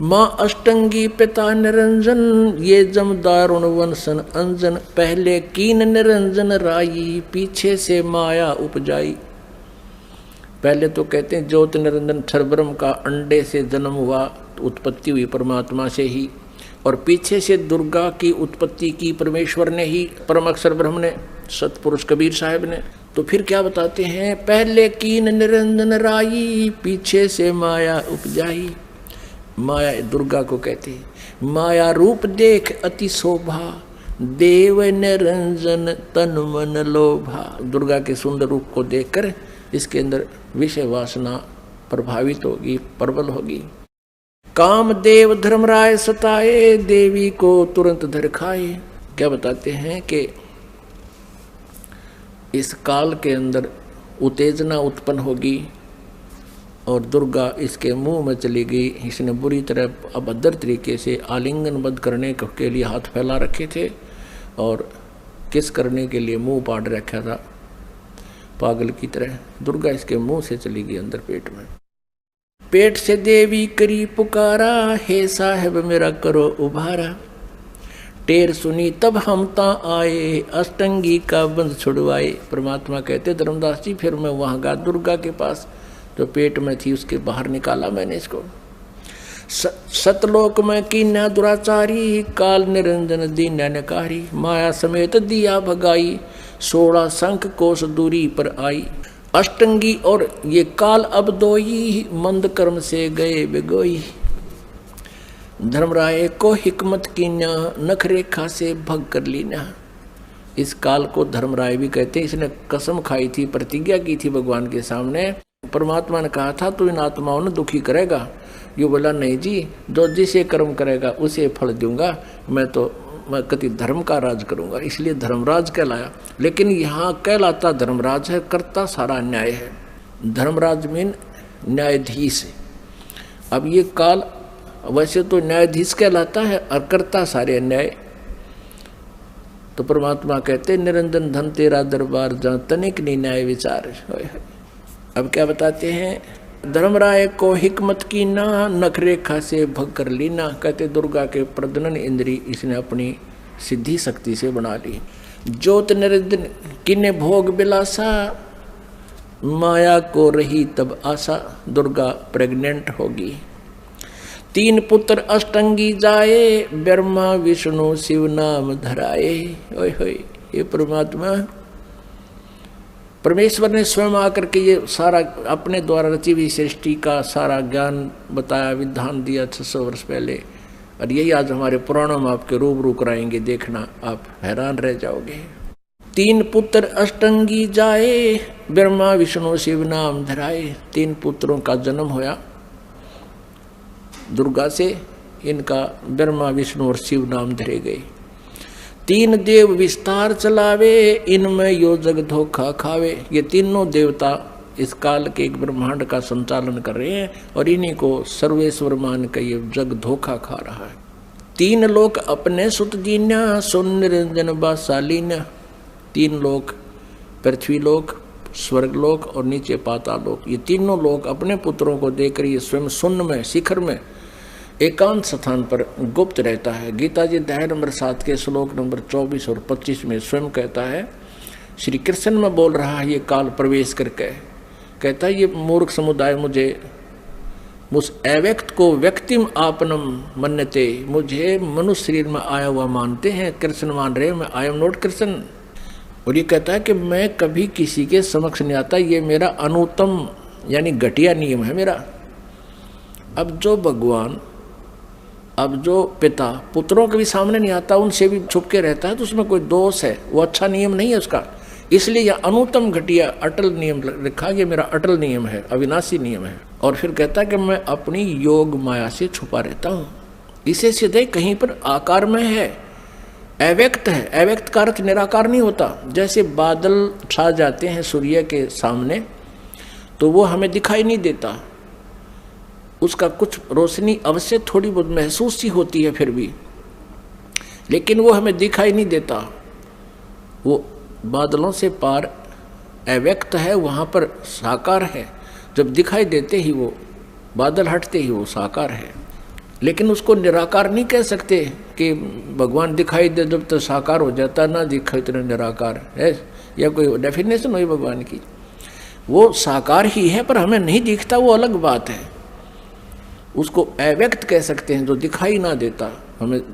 माँ अष्टंगी पिता निरंजन, ये जम दारुण वंशन अंजन। पहले कीन निरंजन राई, पीछे से माया उपजाई। पहले तो कहते हैं ज्योत निरंजन क्षर ब्रह्म का अंडे से जन्म हुआ, उत्पत्ति हुई परमात्मा से ही, और पीछे से दुर्गा की उत्पत्ति की परमेश्वर ने ही, परम अक्षर ब्रह्म ने, सतपुरुष कबीर साहब ने। तो फिर क्या बताते हैं, पहले कीन निरंजन राई, पीछे से माया उपजाई। माया दुर्गा को कहते हैं। माया रूप देख अति शोभा, देव निरंजन तन मन लोभा। दुर्गा के सुंदर रूप को देखकर इसके अंदर विषय वासना प्रभावित होगी, प्रबल होगी। काम देव धर्मराय सताए, देवी को तुरंत धर खाए। क्या बताते हैं कि इस काल के अंदर उत्तेजना उत्पन्न होगी और दुर्गा इसके मुंह में चली गई। इसने बुरी तरह अभद्र तरीके से आलिंगनबद्ध करने के लिए हाथ फैला रखे थे, और किस करने के लिए मुंह पाड़ रखा था पागल की तरह। दुर्गा इसके मुंह से चली गई अंदर पेट में। पेट से देवी करी पुकारा, हे साहब मेरा करो उभारा। टेर सुनी तब हम ता आए, अष्टंगी का बंध छुड़वाए। परमात्मा कहते धर्मदास जी फिर मैं वहां गया दुर्गा के पास, जो पेट में थी उसके बाहर निकाला मैंने इसको। सतलोक में कीन्या दुराचारी, काल निरंजन दीन्या नकारी। माया समेत दिया भगाई, 16 शंख कोस दूरी पर आई। अष्टंगी और ये काल अब दोई, मंद कर्म से गए बिगोई। धर्मराय को हिकमत कीन्या, नख रेखा से भग कर लीना। इस काल को धर्मराय भी कहते हैं। इसने कसम खाई थी, प्रतिज्ञा की थी भगवान के सामने। परमात्मा ने कहा था तू इन आत्माओं ने दुखी करेगा। ये बोला नहीं जी, जो जिसे कर्म करेगा उसे फल दूंगा। मैं कति धर्म का राज करूंगा, इसलिए धर्मराज कहलाया। लेकिन यहाँ कहलाता धर्मराज है, करता सारा न्याय है। धर्मराज मीन न्यायाधीश। अब ये काल वैसे तो न्यायाधीश कहलाता है और करता सारे न्याय। तो परमात्मा कहते निरंजन धन तेरा दरबार, जहाँ तनिक नहीं न्याय विचार। अब क्या बताते हैं, धर्मराय को हिकमत की ना, नख रेखा से भग कर लीना। कहते दुर्गा के प्रजनन इंद्री इसने अपनी सिद्धि शक्ति से बना ली। ज्योत निरंजन किन्ने भोग बिलासा, माया को रही तब आशा। दुर्गा प्रेग्नेंट होगी। 3 पुत्र अष्टंगी जाए, ब्रह्मा विष्णु शिव नाम धराए। ओए होए, ये परमात्मा परमेश्वर ने स्वयं आकर के ये सारा अपने द्वारा रची हुई सृष्टि का सारा ज्ञान बताया, विधान दिया 600 वर्ष पहले। और यही आज हमारे पुराणों में आपके रूबरू कराएंगे, देखना आप हैरान रह जाओगे। 3 पुत्र अष्टंगी जाए, ब्रह्मा विष्णु शिव नाम धराए। 3 पुत्रों का जन्म होया दुर्गा से, इनका ब्रह्मा विष्णु और शिव नाम धरे गए। 3 देव विस्तार चलावे, इनमें यो जग धोखा खावे। ये तीनों देवता इस काल के एक ब्रह्मांड का संचालन कर रहे हैं और इन्हीं को सर्वेश्वर मान के ये जग धोखा खा रहा है। 3 लोक अपने सुत दीन्या, सुन निरंजन बासालीन्या। 3 लोक, पृथ्वी लोक, स्वर्ग लोक और नीचे पाताल लोक, ये तीनों लोग अपने पुत्रों को देकर ये स्वयं शून्य में, शिखर में, एकांत स्थान पर गुप्त रहता है। गीता जी अध्याय नंबर 7 के श्लोक नंबर 24 और 25 में स्वयं कहता है, श्री कृष्ण में बोल रहा है ये काल प्रवेश करके, कहता है ये मूर्ख समुदाय मुझे उस अव्यक्त को व्यक्तिम आपनम मन्यते, मुझे मनुष्य शरीर में आया हुआ मानते हैं, कृष्ण मान रहे, मैं आई एम नॉट कृष्ण। और ये कहता है कि मैं कभी किसी के समक्ष नहीं आता, ये मेरा अनुत्तम यानी घटिया नियम है मेरा। अब जो भगवान, अब जो पिता पुत्रों के भी सामने नहीं आता, उनसे भी छुप के रहता है, तो उसमें कोई दोष है, वो अच्छा नियम नहीं है उसका। इसलिए यह अनुत्तम घटिया अटल नियम लिखा, ये मेरा अटल नियम है, अविनाशी नियम है। और फिर कहता है कि मैं अपनी योग माया से छुपा रहता हूँ। इसे सीधे कहीं पर आकार में है, अव्यक्त है। अव्यक्त का अर्थ निराकार नहीं होता। जैसे बादल छा जाते हैं सूर्य के सामने तो वो हमें दिखाई नहीं देता, उसका कुछ रोशनी अवश्य थोड़ी बहुत महसूस ही होती है फिर भी, लेकिन वो हमें दिखाई नहीं देता। वो बादलों से पार अव्यक्त है, वहाँ पर साकार है। जब दिखाई देते ही वो बादल हटते ही वो साकार है। लेकिन उसको निराकार नहीं कह सकते कि भगवान दिखाई दे जब तो साकार हो जाता, ना दिखाई तो निराकार है, या कोई डेफिनेशन हुई भगवान की। वो साकार ही है पर हमें नहीं दिखता, वो अलग बात है। उसको अव्यक्त कह सकते हैं, जो दिखाई ना देता,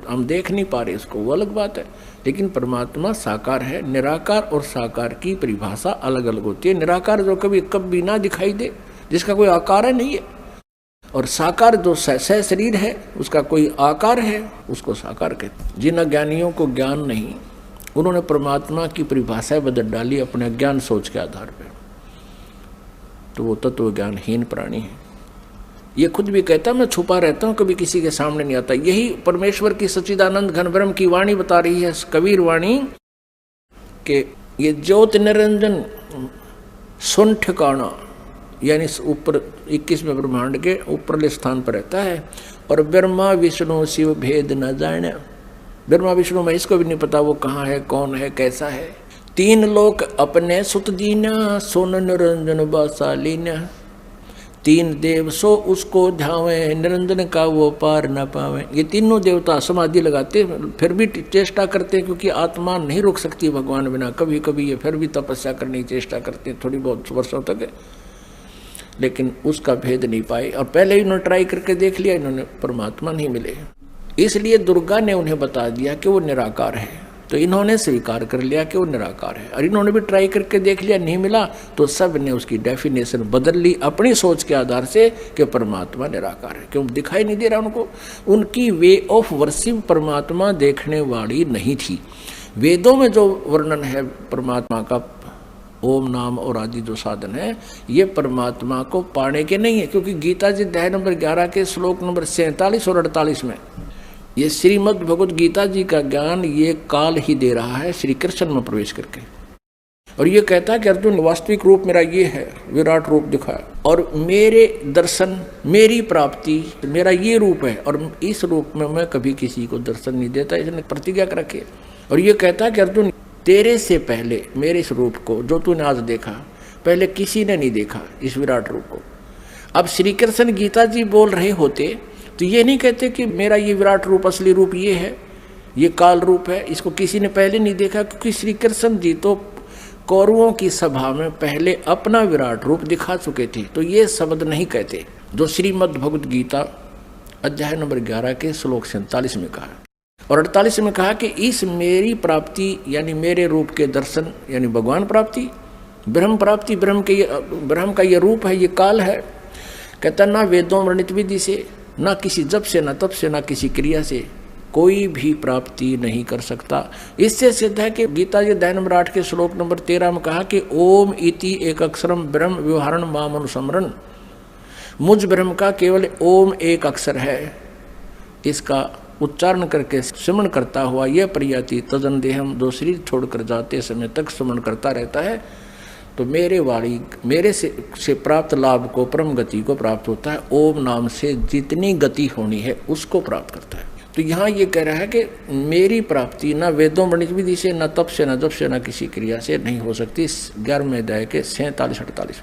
हम देख नहीं पा रहे उसको, वो अलग बात है। लेकिन परमात्मा साकार है। निराकार और साकार की परिभाषा अलग अलग होती है। निराकार जो कभी ना दिखाई दे, जिसका कोई आकार है नहीं है, और साकार जो सह शरीर है, उसका कोई आकार है, उसको साकार कहते हैं। जिन अज्ञानियों को ज्ञान नहीं, उन्होंने परमात्मा की परिभाषाएं बदल डाली अपने ज्ञान सोच के आधार पर, तो वो तत्व ज्ञानहीन प्राणी है। ये खुद भी कहता मैं छुपा रहता हूँ, कभी किसी के सामने नहीं आता। यही परमेश्वर की सच्चिदानंद घन ब्रह्म की वाणी बता रही है, कबीर वाणी के ये ज्योत निरंजन सुन ठिकाना, यानी ऊपर 21वें ब्रह्मांड के ऊपरले स्थान पर रहता है। और ब्रह्मा विष्णु शिव भेद न जाने, ब्रह्मा विष्णु महेश को भी नहीं पता वो कहाँ है, कौन है, कैसा है। तीन लोक अपने सुत दीना, सोन निरंजन बासालीना। तीन देव सो उसको ध्यावे, निरंजन का वो पार न पावे। ये तीनों देवता समाधि लगाते फिर भी चेष्टा करते, क्योंकि आत्मा नहीं रुक सकती भगवान बिना। कभी कभी ये फिर भी तपस्या करने की चेष्टा करते थोड़ी बहुत वर्षों तक, लेकिन उसका भेद नहीं पाए। और पहले ही उन्होंने ट्राई करके देख लिया, इन्होंने परमात्मा नहीं मिले। इसलिए दुर्गा ने उन्हें बता दिया कि वो निराकार है, तो इन्होंने स्वीकार कर लिया कि वो निराकार है। और इन्होंने भी ट्राई करके देख लिया, नहीं मिला, तो सब ने उसकी डेफिनेशन बदल ली अपनी सोच के आधार से कि परमात्मा निराकार है। क्यों दिखाई नहीं दे रहा उनको? उनकी वे ऑफ वर्शिप परमात्मा देखने वाली नहीं थी। वेदों में जो वर्णन है परमात्मा का, ओम नाम और आदि जो साधन है, ये परमात्मा को पाने के नहीं है। क्योंकि गीता जी अध्याय नंबर 11 के श्लोक नंबर 47 और 48 में ये श्रीमद् भगवद गीता जी का ज्ञान ये काल ही दे रहा है श्री कृष्ण में प्रवेश करके। और ये कहता है कि अर्जुन वास्तविक रूप मेरा ये है, विराट रूप दिखा, और मेरे दर्शन, मेरी प्राप्ति, मेरा ये रूप है, और इस रूप में मैं कभी किसी को दर्शन नहीं देता। इसने प्रतिज्ञा कर रखी है। और ये कहता है कि अर्जुन तेरे से पहले मेरे इस रूप को जो तूने आज देखा, पहले किसी ने नहीं देखा इस विराट रूप को। अब श्री कृष्ण गीता जी बोल रहे होते तो ये नहीं कहते कि मेरा ये विराट रूप, असली रूप ये है, ये काल रूप है, इसको किसी ने पहले नहीं देखा। क्योंकि श्री कृष्ण जी तो कौरवों की सभा में पहले अपना विराट रूप दिखा चुके थे, तो ये शब्द नहीं कहते जो श्रीमद् भगवद गीता अध्याय नंबर 11 के श्लोक 47 में कहा। और 48 में कहा कि इस मेरी प्राप्ति यानी मेरे रूप के दर्शन यानी भगवान प्राप्ति, ब्रह्म प्राप्ति, ब्रह्म का ये रूप है, ये काल है। कहता ना वेदों वर्णित विधि से, ना किसी जप से, ना तप से, ना किसी क्रिया से कोई भी प्राप्ति नहीं कर सकता। इससे सिद्ध है कि गीता जी अध्याय नंबर 8 के श्लोक नंबर 13 में कहा कि ओम इति एक अक्षरम ब्रह्म व्यवहारण माम अनुसमरण। मुझ ब्रह्म का केवल ओम एक अक्षर है, इसका उच्चारण करके स्मरण करता हुआ यह प्रयाति तदन देहम, जो शरीर छोड़कर जाते समय तक स्मरण करता रहता है, तो मेरे से प्राप्त लाभ को, परम गति को प्राप्त होता है। ओम नाम से जितनी गति होनी है उसको प्राप्त करता है। तो यहाँ ये कह रहा है कि मेरी प्राप्ति ना वेदों वर्णित विधि से, ना तप से, ना जप से, ना किसी क्रिया से नहीं हो सकती। 11वें अध्याय के 47-48।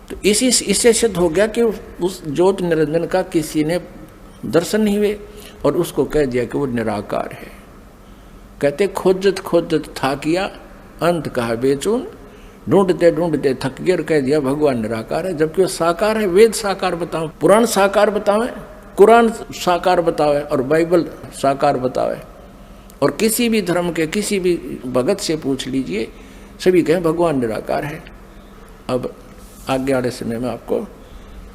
तो इससे सिद्ध हो गया कि उस ज्योत निरंजन का किसी ने दर्शन नहीं हुए, और उसको कह दिया कि वो निराकार है। कहते खोजत खोजत था किया, अंत कहा बेचून, ढूंढते ढूंढते थक गए, कह दिया भगवान निराकार है। जबकि वो साकार है। वेद साकार बताओ, पुराण साकार बतावे, कुरान साकार बतावे, और बाइबल साकार बतावे। और किसी भी धर्म के किसी भी भगत से पूछ लीजिए, सभी कहें भगवान निराकार है। अब आगे वाले समय में आपको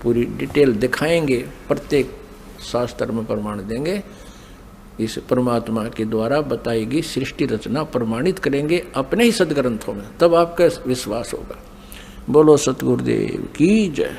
पूरी डिटेल दिखाएंगे, प्रत्येक शास्त्र में प्रमाण देंगे। इस परमात्मा के द्वारा बताई गई सृष्टि रचना प्रमाणित करेंगे अपने ही सदग्रंथों में, तब आपका विश्वास होगा। बोलो सतगुरुदेव की जय।